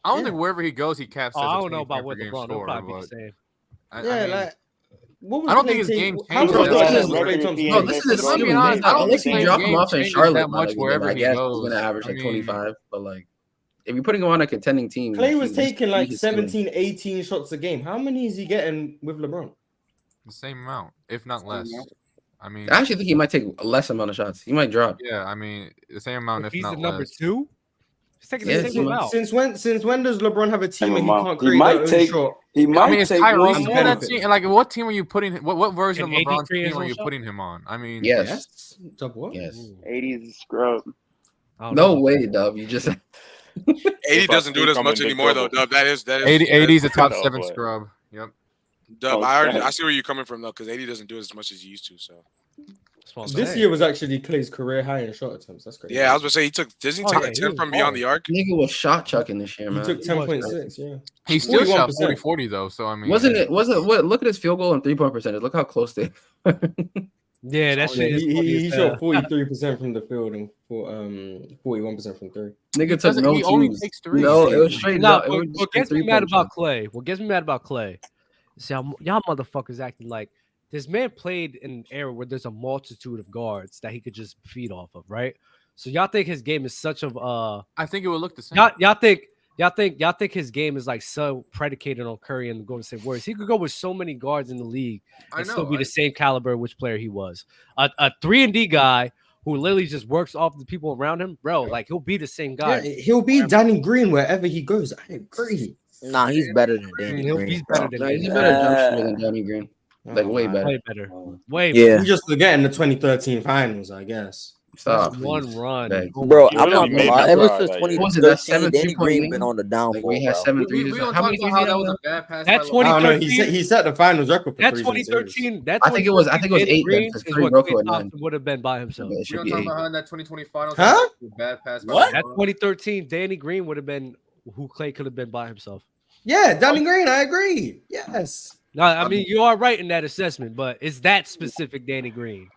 I don't think wherever he goes, he caps. I don't know about with LeBron. It'll probably be the same. I mean, what was I don't think his game changes. No, this is I don't think he dropped him off in Charlotte that much wherever he goes. He's gonna average like 25, but like if you're putting him on a contending team, Klay was taking like 17, 18 shots a game. How many is he getting with LeBron? The same amount, if not less. I mean, I actually think he might take a less amount of shots. He might drop. Yeah, I mean, the same amount, if he's not the number less. 2. He's taking the same amount. Since when does LeBron have a team and he can't He create might their own shot? He might I mean, is take Kyrie one on that benefit. team? Like, what team are you putting? What version of An 80 LeBron's team creates are no you shot? putting him on? I mean, Yes. Yes. 80's a scrub. No way, Dub. You just 80 doesn't do it as much ananymore, though, Dub. That is 80 is a top 7 scrub. Yep. Dub, I see where you're coming from though, because 80 doesn't do it as much as he used to. So this year was actually Klay's career high in shot attempts. That's crazy. yeah, I was gonna say doesn't he take a 10 from beyond the arc? nigga was shot chucking this year, He man. took 10.6. Yeah, He still shot 41%. 40-40 though. So I mean, Wasn't what? Look at his field goal and 3-point percentage. Look how close they. Yeah, that shit is he shot 43% from the field and 41% from 3. Nigga took no he only twos. takes 3. No, it was straight up. What gets me mad about Klay? What gets me mad about Klay? See, y'all motherfuckers acting like this man played in an era where there's a multitude of guards that he could just feed off of, right? So y'all think his game is such of I think it would look the same. y'all think his game is like so predicated on Curry and the Golden State Warriors. He could go with so many guards in the league and still be the same caliber of which player he was. A 3-and-D guy who literally just works off the people around him, bro. Like he'll be the same guy. Yeah, he'll be Danny Green wherever he goes. I agree. Nah, he's better than Danny Green. He's better than He's a better jump shooter than Danny Green. Like way better. Way better. Way Yeah. better. We just forgetting the 2013 finals, I guess. Stop. One run. Bro, He I'm really not made gonna lie. that Ever drive, since like, 2013, Danny Green been on the downfall. Like we had bro. 7 threes. We don't How talk many about threes how he that had? was a bad pass. That by 2013. He set the finals record for That threes in the series. 2013. That I think it was 8 Green then, is 3 what broke Klay at 9. Thompson would have been by himself. It We should don't be talk 8. about how in that 2020 finals. Huh? Bad pass. What? That 2013 Danny Green would have been who Klay could have been by himself. Yeah, Danny Green, I agree. Yes. No, I mean you are right in that assessment, but it's that specific Danny Green.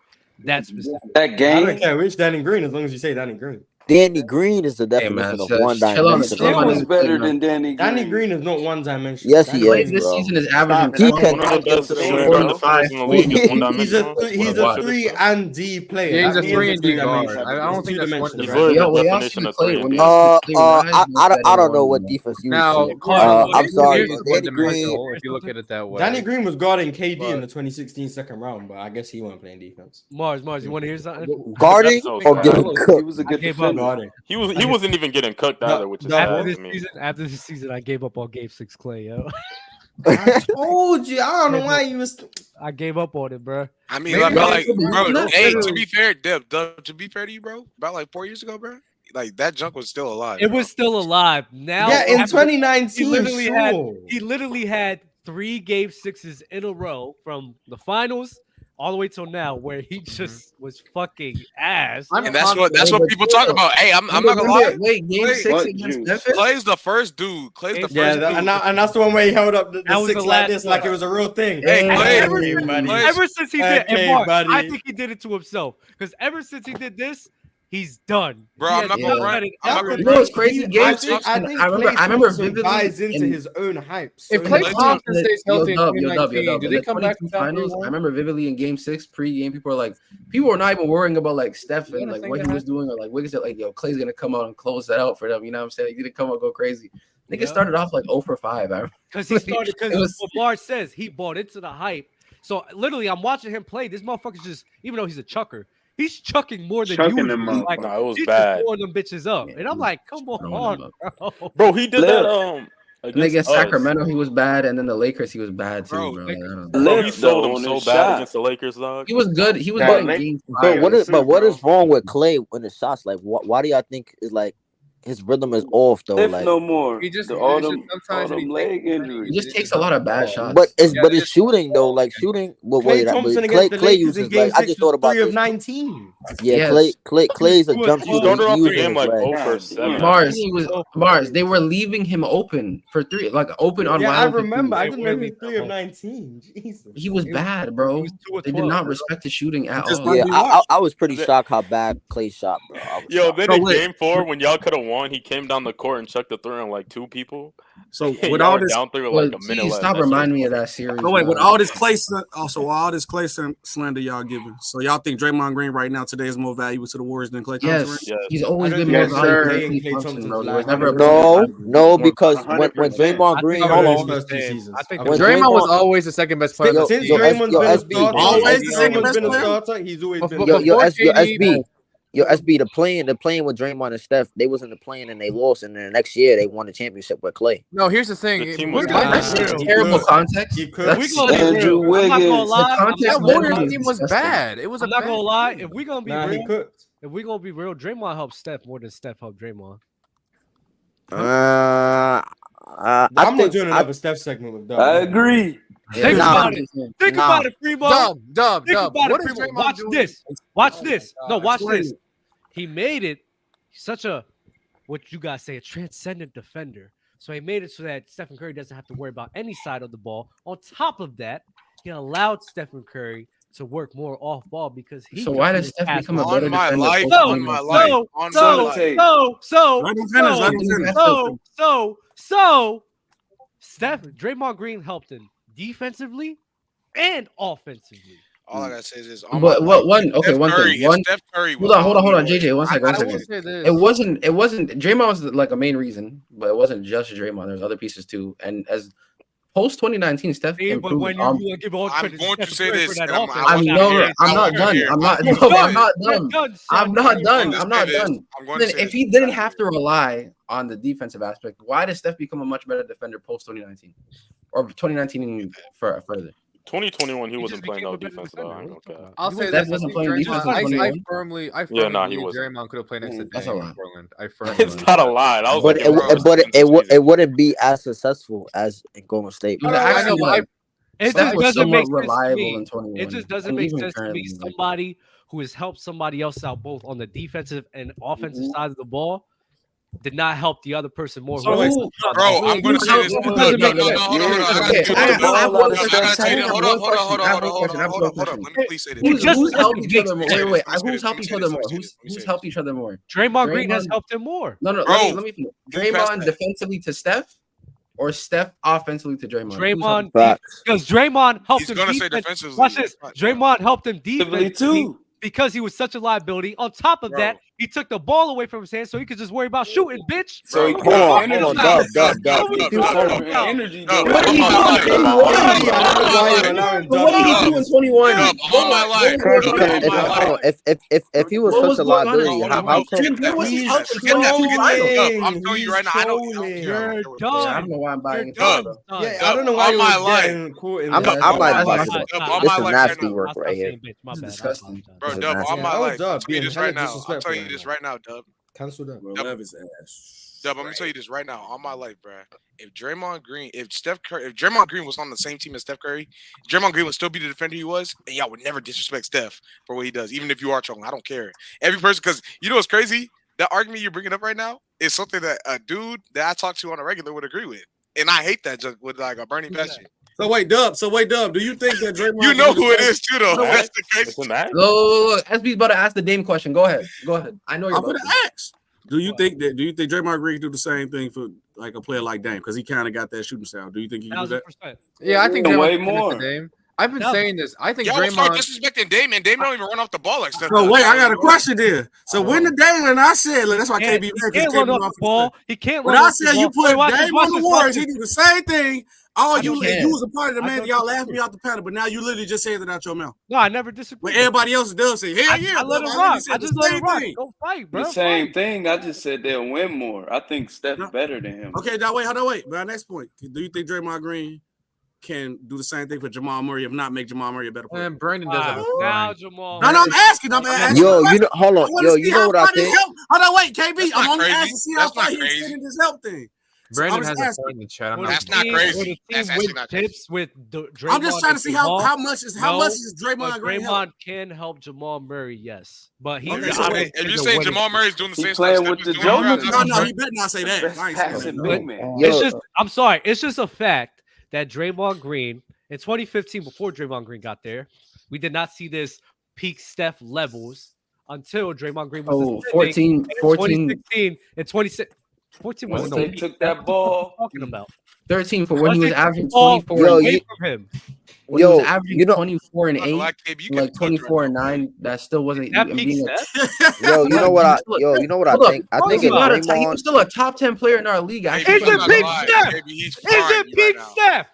That specific. That I game. don't care which Danny Green as long as you say Danny Green. Danny Green is the Hey, man, definition of chill- one chill on the- dimensional. chill on He was the- better than Danny Green. Danny Green is not one dimensional. Yes, he Klay is, this bro. season is averaging He 12 can- One of the best 4 to defenders 5. in the league is He's one-dimensional. a 3-and-D player. Yeah, he's That a means 3-and-D it's guard. two-dimensional. I don't It's think that's two-dimensional, He's right? literally Yo, the we all definition seen of Klay 3-and-D. when you I don't know what defense you Now, see. Carl, I'm sorry, here's but Danny one Green. dimensional, if you look at it that way. Danny Green was guarding KD in the 2016 second round, but I guess he wasn't playing defense. Mars, you want to hear something? Guarding So or sad. getting He cooked? was a good I gave up. defender. Guarding. He wasn't even getting cooked either, which is sad to me. After this season, I gave up on Game 6 Klay, yo. I told you. I don't know why you was. I gave up on it, bro. I mean, Maybe like, that's bro. not Hey, true. to be fair, Deb, to be fair to you, bro, about like 4 years ago, bro, like that junk was still alive. It was still alive. Now, Yeah, in after- 2019, he literally had 3 Game 6s in a row from the finals all the way till now, where he just was fucking ass. And that's what people talk about. Hey, I'm not gonna lie. Wait, game 6 against Memphis. Clay's the first dude. Clay's the first dude. And that's the one where he held up the six like this, like it was a real thing. Hey, ever since he did, and Mark, I think he did it to himself because ever since he did this, he's done. Bro, I'm not gonna run. You know what's crazy? Game 6. I remember vividly. Buys into his own hype. If Klay Thompson stays healthy in 2019, do they come back to finals? I remember vividly in Game 6 pre-game, people were not even worrying about like Steph and like what he was doing or like Wiggins. Like, yo, Klay's gonna come out and close that out for them. You know what I'm saying? He didn't come out and go crazy. Nigga started off like 0 for 5. Because he started because what Bart says, he bought into the hype. So literally, I'm watching him play. This motherfucker's just, even though he's a chucker, he's chucking more than you. Like, it was he's bad. Throwing them bitches up, and I'm like, come on, bro. Bro, he did that. Against Sacramento, he was bad, and then the Lakers, he was bad too, bro. He sold him so bad against the Lakers, dog. He was good. He was good in Game 5. But what is wrong with Klay when the shots? Like, why do y'all think is like his rhythm is off though? Steph like no more. He just all them leg injuries. He just takes a lot of bad shots. But it's shooting though. Like shooting. Well, Klay Thompson against the Klay Lakers uses in Game like I 6 just thought about 3 of this. 19. Yeah, Klay's a jump shooter. Started off the He's game like using 0 for 7. Mars. They were leaving him open for 3, like open on. Yeah, I wild remember. I didn't know he was 3 of 19. Jesus. He was bad, bro. They did not respect his shooting at all. Yeah, I was pretty shocked how bad Klay shot, bro. Yo, then in Game 4, when y'all could have won, he came down the court and chucked the 3 on like 2 people. So with all this, down 3 with like a minute left. Stop reminding me of that series. Oh wait, with all this Klay, all this Klay slander y'all giving, so y'all think Draymond Green right now today is more valuable to the Warriors than Klay Thompson? Yes, he's always been more valuable than Klay Thompson, bro. No, because when Draymond Green, hold on, I think Draymond was always the second best player. Since Draymond's been a starter, always the second best player. He's always been. Yo, SB, the playing with Draymond and Steph, they was in the playing and they lost, and then the next year they won the championship with Klay. No, here's the thing. That's terrible context. Andrew Wiggins. That Warriors team was bad. It was. I'm not gonna lie. If we're gonna be real, Draymond helped Steph more than Steph helped Draymond. I'm not doing another Steph segment with Dub. I agree. Think about it. Think about it, Primo. Dub. What is Draymond Watch doing? This. Watch this. No, watch this. He made it such a, what you guys say, a transcendent defender. So he made it so that Stephen Curry doesn't have to worry about any side of the ball. On top of that, he allowed Stephen Curry to work more off ball because he. So why does Steph become a better defender? So Steph, Draymond Green helped him defensively and offensively. All I gotta say is this. But one thing. Steph Curry. Hold on, JJ. One second. It wasn't. Draymond was like a main reason, but it wasn't just Draymond. There's other pieces too. And as post 2019, Steph improved. But when you give all credit, I'm going to say this. I'm not done. I'm not done. If he didn't have to rely on the defensive aspect, why did Steph become a much better defender post 2019 or 2019 further? 2021, he wasn't playing no defense though. I'll say that wasn't playing defense. I firmly believe Draymond could have played next to Dame in Portland. It's not a lie. But it wouldn't be as successful as in Golden State. It just doesn't make sense to me. It just doesn't make sense to me. Somebody who has helped somebody else out both on the defensive and offensive side of the ball did not help the other person more. Bro, I'm going to say this. Hold on. Let me please say this. Who's helped each other more? Wait. Who's helped each other more? Who's helped each other more? Draymond Green has helped him more. No. Let me finish. Draymond defensively to Steph, or Steph offensively to Draymond? Draymond, because Draymond helped him. He's going to say defensively. Watch this. Draymond helped him defensively too. Because he was such a liability. On top of that, he took the ball away from his hands so he could just worry about shooting, bitch. So he hold on, Dub. Energy. What did he do in 21? If he was such a liability, how I'm telling you right now, I don't know why I'm buying it. I don't know why you're getting I'm like, this is nasty work right here. This is disgusting. Bro, Dub, all my life. I'm telling you this right now, Dub. Cancel that. Love his ass. Dub, I'm gonna tell you this right now, on my life, bro. If Draymond Green was on the same team as Steph Curry, Draymond Green would still be the defender he was, and y'all would never disrespect Steph for what he does, even if you are trolling. I don't care. Every person, because you know what's crazy? That argument you're bringing up right now is something that a dude that I talk to on a regular would agree with, and I hate that just with like a burning passion. So wait, Dub. Do you think that Draymond? You know who it is too, though. That's the crazy. Look, SB's about to ask the Dame question. Go ahead. I know you're I'm about gonna ask. Do you think Draymond Green do the same thing for like a player like Dame? Because he kind of got that shooting style. Do you think he can do that? Yeah, I think way Draymond more. Dame. I've been saying this. I think Y'all Draymond. start disrespecting Dame, and Dame don't even run off the ball like Steph. So wait, I got a question there. So when the Dame and I said, look, that's why KB He can't run off the ball. He can't when run I off the said ball. you put Watch Dame this, on the Warriors, watch he this. do the same thing. You can't. was a part of the man. Y'all laughed me out the panel, but now you literally just said it out your mouth. No, I never disagree. When everybody else does say, hell yeah, I let bro, it rock. said I the just let same it rock. thing. Go fight, bro. The same thing. I just said they'll win more. I think Steph better than him. Okay, now wait, hold on, wait. But our next point, do you think Draymond Green can do the same thing for Jamal Murray, if not make Jamal Murray a better player? And Brandon does have a now Jamal. No, I'm asking. Yo, hold on. Yo, you know what I think? Hold on, wait, KB. I'm only crazy. asking to see how That's far not he's crazy. fitting this help thing. Brandon So has a point in the chat. That's not crazy. That's actually not crazy. With Draymond I'm just trying to see how Jamal. much is Draymond Green help? Draymond can help Jamal Murray, yes, but he. Okay, so if you're saying Jamal Murray's doing the same playing stuff, with the Steph is doing, Joker. No, he better not say that. I ain't saying that. It's just, I'm sorry. It's just a fact that Draymond Green in 2015, before Draymond Green got there, we did not see this peak Steph levels until Draymond Green was 14, 2016 and 26. 14 was They took that ball. Talking about 13 for when he was averaging ball 24. away from him. When he was averaging 24 and 8, like 24 and 9, that still wasn't. That peak Steph? Yo, you know what I think? I think he Draymond was still a top 10 player in our league. Is it peak Steph? Is it peak Steph?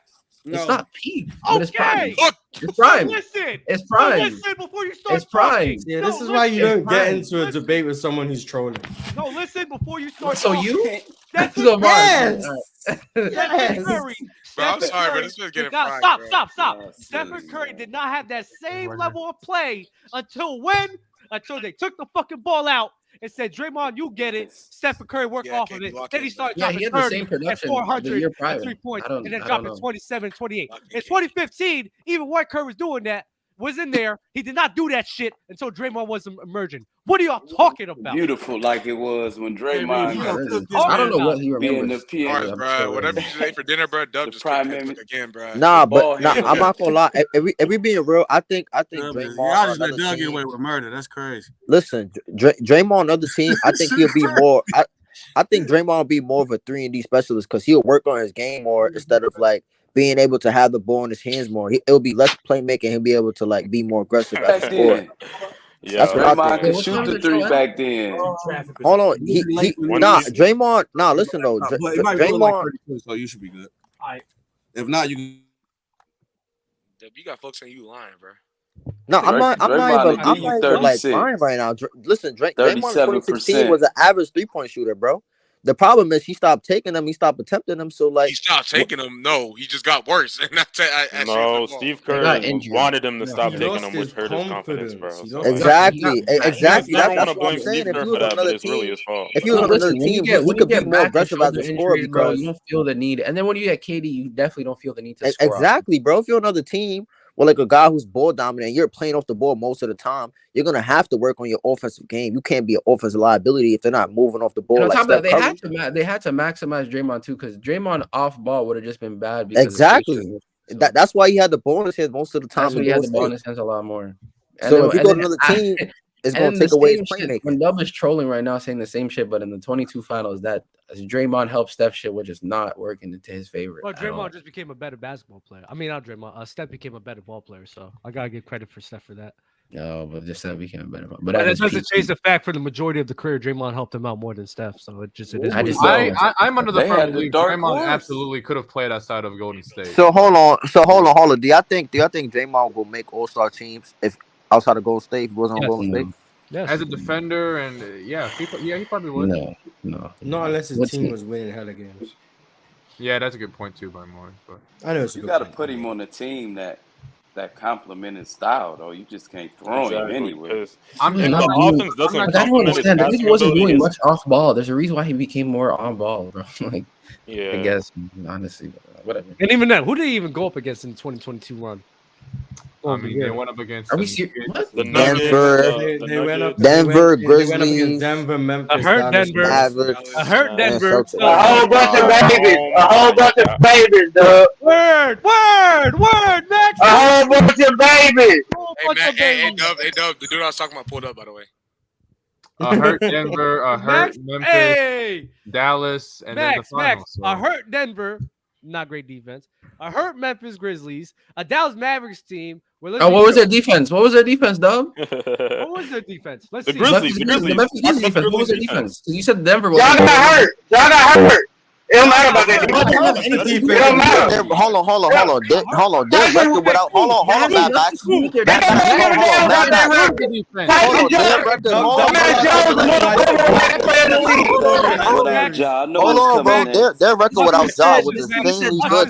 It's not peak, but it's prime. Look, It's prime. Listen, It's prime. listen before you start. It's prime. Talking. Yeah, No, this is why you listen. don't get into a debate with someone who's trolling. No, listen before you start. So talking. you? That's So yes. Yes. Bro, I'm sorry, but this was getting fried. Stop. Stephen Curry did not have that same level of play until when? Until they took the fucking ball out and said, Draymond, you get it. Stephen Curry worked off of it. Then he started dropping he had the 30 same production and the 400 year and prior. 3 points, and then I dropping don't know. 27 and 28. In 2015, even when Curry was doing that, was in there. He did not do that shit until Draymond was emerging. What are y'all talking about? Beautiful, like it was when Draymond. I don't know what he remembers. All right, bro. Whatever you ate for dinner, bro. Dub just cooked that again, bro. Nah, I'm not gonna lie. Every being real, I think Draymond. Y'all just let Doug get away with murder. That's crazy. Listen, Draymond on the other team, I think he'll be more. I think Draymond will be more of a 3-and-D specialist because he'll work on his game more instead of like being able to have the ball in his hands more. It'll be less playmaking. He'll be able to like be more aggressive as a scorer. Yeah, that's what I Draymond think. could shoot the 3 back then. Hold on, Draymond. Nah, listen though, Draymond. So you should be good. If not, you. You got folks saying you lying, bro. No, I'm not even like lying right now. Listen, Draymond in 2016 was an average 3-point shooter, bro. The problem is he stopped taking them. He stopped attempting them. So like he stopped taking them. No, he just got worse. No, Steve Kerr wanted him to stop taking them, which hurt his confidence, bro. So exactly. I don't want to blame Steve Kerr for that, but it's really his fault. If he was on another team, we could be more aggressive as a scorer because you don't feel the need. And then when you get KD, you definitely don't feel the need to score. Exactly, bro. If you're another team, well, like a guy who's ball dominant, and you're playing off the ball most of the time, you're gonna have to work on your offensive game. You can't be an offensive liability if they're not moving off the ball. And on like top of that, Steph they had to maximize Draymond too, because Draymond off ball would have just been bad. Because exactly. That's why he had the ball in his hands most of the time. That's why he had the ball in his hands a lot more. So if you go to another team, it's gonna take away his playmaking. When Dub is trolling right now, saying the same shit, but in the 22 finals, that Draymond helped Steph shit, which is not working into his favor. Well, Draymond just became a better basketball player. I mean, not Draymond. Steph became a better ball player, so I gotta give credit for Steph for that. No, but just Steph became a better. But that doesn't change the fact for the majority of the career, Draymond helped him out more than Steph. So it is. I'm under the firm belief Draymond absolutely could have played outside of Golden State. So hold on. Do y'all think Draymond will make All-Star teams if outside of Golden State? If he wasn't on Golden State. Yes. As a defender, and he probably would. No, not unless his team was winning hella games. Yeah, that's a good point too by Morris. But I know you got to put him on a team that that complementing style though. You just can't throw him anywhere. I'm Really if not the doing- offense doesn't I don't complement his understand. The nigga passing wasn't ability, doing it's- much off ball. There's a reason why he became more on ball, bro. Like, Yeah. I guess honestly, whatever. And even then, who did he even go up against in the 2022 run? I mean, they went up against. Are we some serious? good- What? the Denver. Nuggets, They went up. Denver, They went up against Grizzlies. Denver, Memphis. I heard Dallas, Denver. Mavericks. I heard and Denver. Celtics. So- A whole bunch of babies. Oh A whole bunch of babies, dog. Word, Max. A whole bunch of babies. Hey, Dub, the dude I was talking about pulled up, by the way. I hurt Denver. I hurt Memphis, Hey, Dallas, and then the Max. finals. So. I hurt Denver. Not great defense. I hurt Memphis Grizzlies. A Dallas Mavericks team. Oh, what was their defense? What was their defense, dub? What was their defense? Let's The see. Grizzlies. The Memphis Grizzlies defense. What was their defense? You said Denver was. Y'all got hurt. Y'all got hurt. It don't matter about that. It don't matter. Hold on. Their record without. Hold on, Max. Hold on, bro. Their record without Ja was insanely good.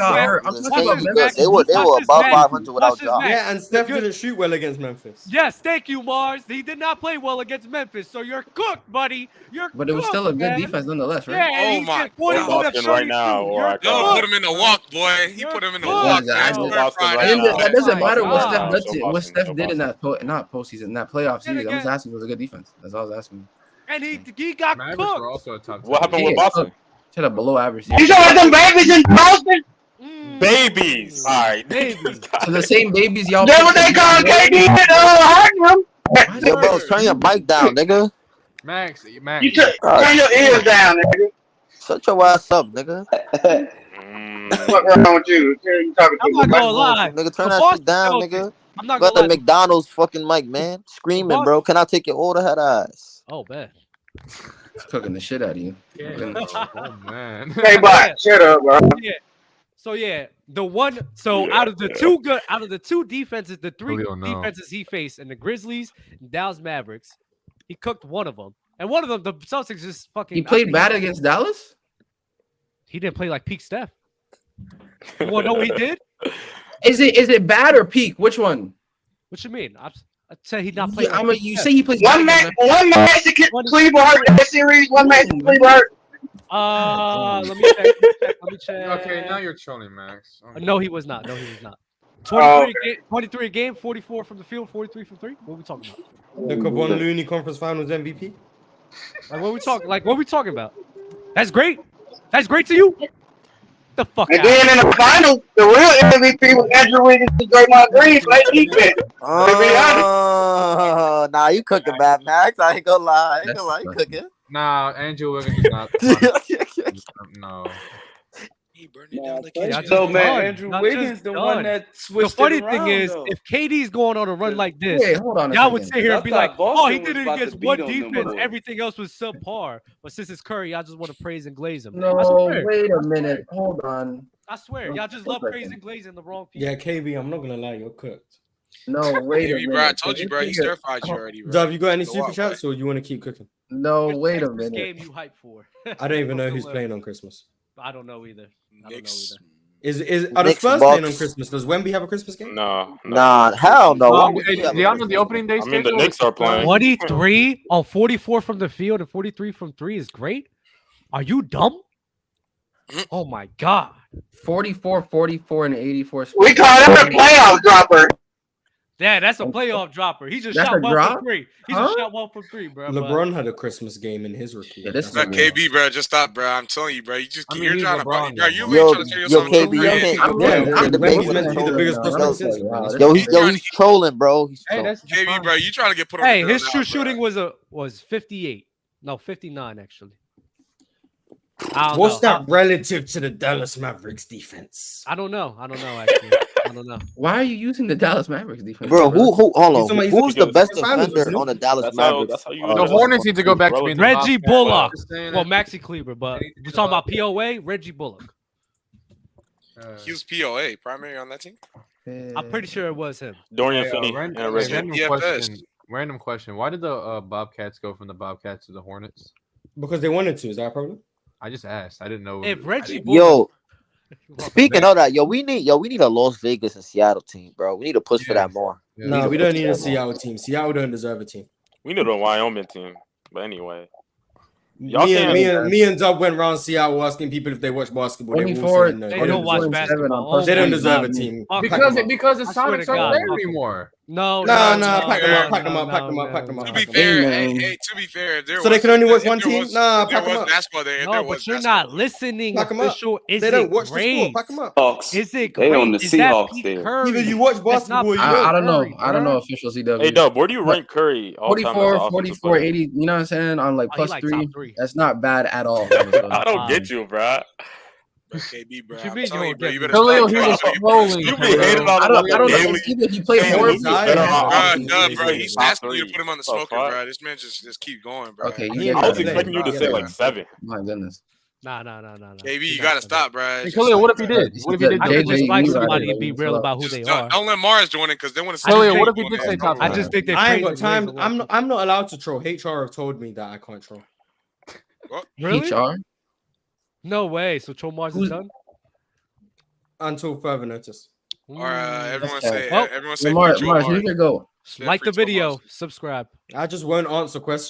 They were above 500 without Ja. Yeah, and Steph didn't shoot well against Memphis. Yes, thank you, Mars. He did not play well against Memphis, so you're cooked, buddy. You're But it was still a good defense nonetheless, right? Yeah, Oh my Boston right now, or I No, put him in the walk, boy. He put him in the walk. That doesn't matter what Steph Boston, did. What Steph so did in Boston. that not postseason, in that playoff series. I'm just asking, was a good defense. That's all I was asking. And he got Mavericks cooked. were also a top. What happened with Boston? Should have below average. You talking about them babies in Boston? Babies. All right. Babies. So the same babies y'all. That's what they call KD and Harden. Yo, bro, turn your mic down, nigga. Max. You turn your ears down, nigga. Shut your ass up, nigga. What's wrong with you? You talking I'm not gonna lie. Nigga, turn The that shit Boston down, Celtics- nigga. I'm not Got gonna the lie. McDonald's fucking mic, man. Screaming, bro. Can I take your order, head ass? Oh, man. It's cooking the shit out of you. Oh man. Hey, bot, shut up, bro. Yeah. So out of the two defenses, the three defenses he faced, and the Grizzlies and Dallas Mavericks, he cooked one of them. And one of them, the Celtics just fucking. He played bad against Dallas? He didn't play like peak Steph. You want to know what he did? Is it bad or peak? Which one? What you mean? I'd say he not playing. You say he plays One match to Cleveland hurt in that series. One match to Cleveland hurt. Let me check. Okay, now you're trolling, Max. No, he was not. 23 a game, 44 from the field, 43 from three. What are we talking about? The Kevon Looney Conference Finals MVP. What are we talking about? That's great. That's great to you. The fuck And out. then in the finals, the real MVP was Andrew Wiggins and Draymond Green. Play defense. Nah, you cooking bad, Max. I ain't gonna lie. You cooking. Nah, Andrew Wiggins is not. No. So man, Andrew Wiggins, the one that switched. The funny it thing around, is, though. if KD's going on a run like this, Wait, hold on a y'all would second. sit here and be I like, thought "Oh, Boston he was did it about to against beat one on them defense. boys. Everything else was subpar." But since it's Curry, y'all just want to praise and glaze him. No, I swear. wait a minute. Hold on. I swear, y'all just love praising glazing the wrong people. Yeah, KB, I'm not gonna lie, you're cooked. No, wait a Maybe, minute. bro, I told you, bro. He stir-fried you already, bro. Dub, you got any Go super out, chats or you want to keep cooking? No, wait a This minute. game you hype for? I don't even know who's playing on Christmas. I don't know either. Are the Knicks, Spurs playing on Bucks. Christmas? Does Wemby have a Christmas game? No. Nah, hell no. Why would Hey, he have a y'all know the Christmas opening day I mean, the schedule? Knicks are playing. 23 on 44 from the field and 43 from three is great. Are you dumb? Oh my god. 44, 44, and 84. We call that a playoff dropper. Yeah, that's a playoff dropper. He just That's shot a one drop? from three. He Huh? just shot one from three, bro. LeBron had a Christmas game in his rookie. Yeah, this Bro, KB, bro, just stop, bro. I'm telling you, bro. You just I mean, you're he's trying to, LeBron, bro. You though. really trying to tell yourself KB, you yeah. can't. Wemby's meant to be the biggest prospect since. He's trolling, bro. He's Hey, trolling. that's KB, bro. You trying to get put on? Hey, the his grill true now, shooting bro. was 58. No, 59 actually. I don't What's know. that relative to the Dallas Mavericks defense? I don't know actually. I don't know. Why are you using the Dallas Mavericks defense? Bro, hold on. He's Who's the best finals, defender isn't he? on the Dallas That's how Mavericks? you. The Hornets need to go back to being the Reggie Bobcats. Bullock. Just saying Well, it. Maxi Kleber, but we're talking about POA, Reggie Bullock. He was POA primary on that team. I'm pretty sure it was him. Dorian Hey, Finney random, and Reggie. random DFS. question. Random question. Why did the Bobcats go from the Bobcats to the Hornets? Because they wanted to. Is that a problem? I just asked. I didn't know. If Reggie Yo, Speaking of that, we need a Las Vegas and Seattle team, bro. We need to push for that more. No, we don't need a Seattle team. Seattle don't deserve a team. We need a Wyoming team, but anyway. Me and Dub went around Seattle asking people if they watch basketball. 24, they don't watch basketball. They don't deserve a team. Because the Sonics aren't there anymore. No. Pack them up. To be fair, so they can only watch one team. Nah, pack them up. No, but you're not listening. Official, is they it don't watch the great? sport. Pack them up. Is it They great? on the Is that Seahawks Pete there. Curry? Either you watch basketball. I don't know. I don't know official CW. Hey, Dub, where do you rank Curry? 44, 80. You know what I'm saying? On like plus 3. That's not bad at all. I don't get you, bro. KB, bro. You mean you better Khalil, he was rolling. You be hating on I don't know. Either he played horrible. Bro, he's asking you to put him on the smoker, bro. This man just keep going, bro. Okay, I was expecting you to say like 7. My goodness. Nah. KB, you gotta stop, bro. Hey, Khalil, what if he did? What if he did? I could just like somebody and be real about who they are. Don't let Mars join it because they want to. Khalil, what if he did say top? I just think I ain't got time. I'm not allowed to troll. HR have told me that I can't troll. Really? HR? No way. So Troll Mars is done until further notice. Or everyone say Mars, here you go. Like the video, subscribe. I just won't answer questions.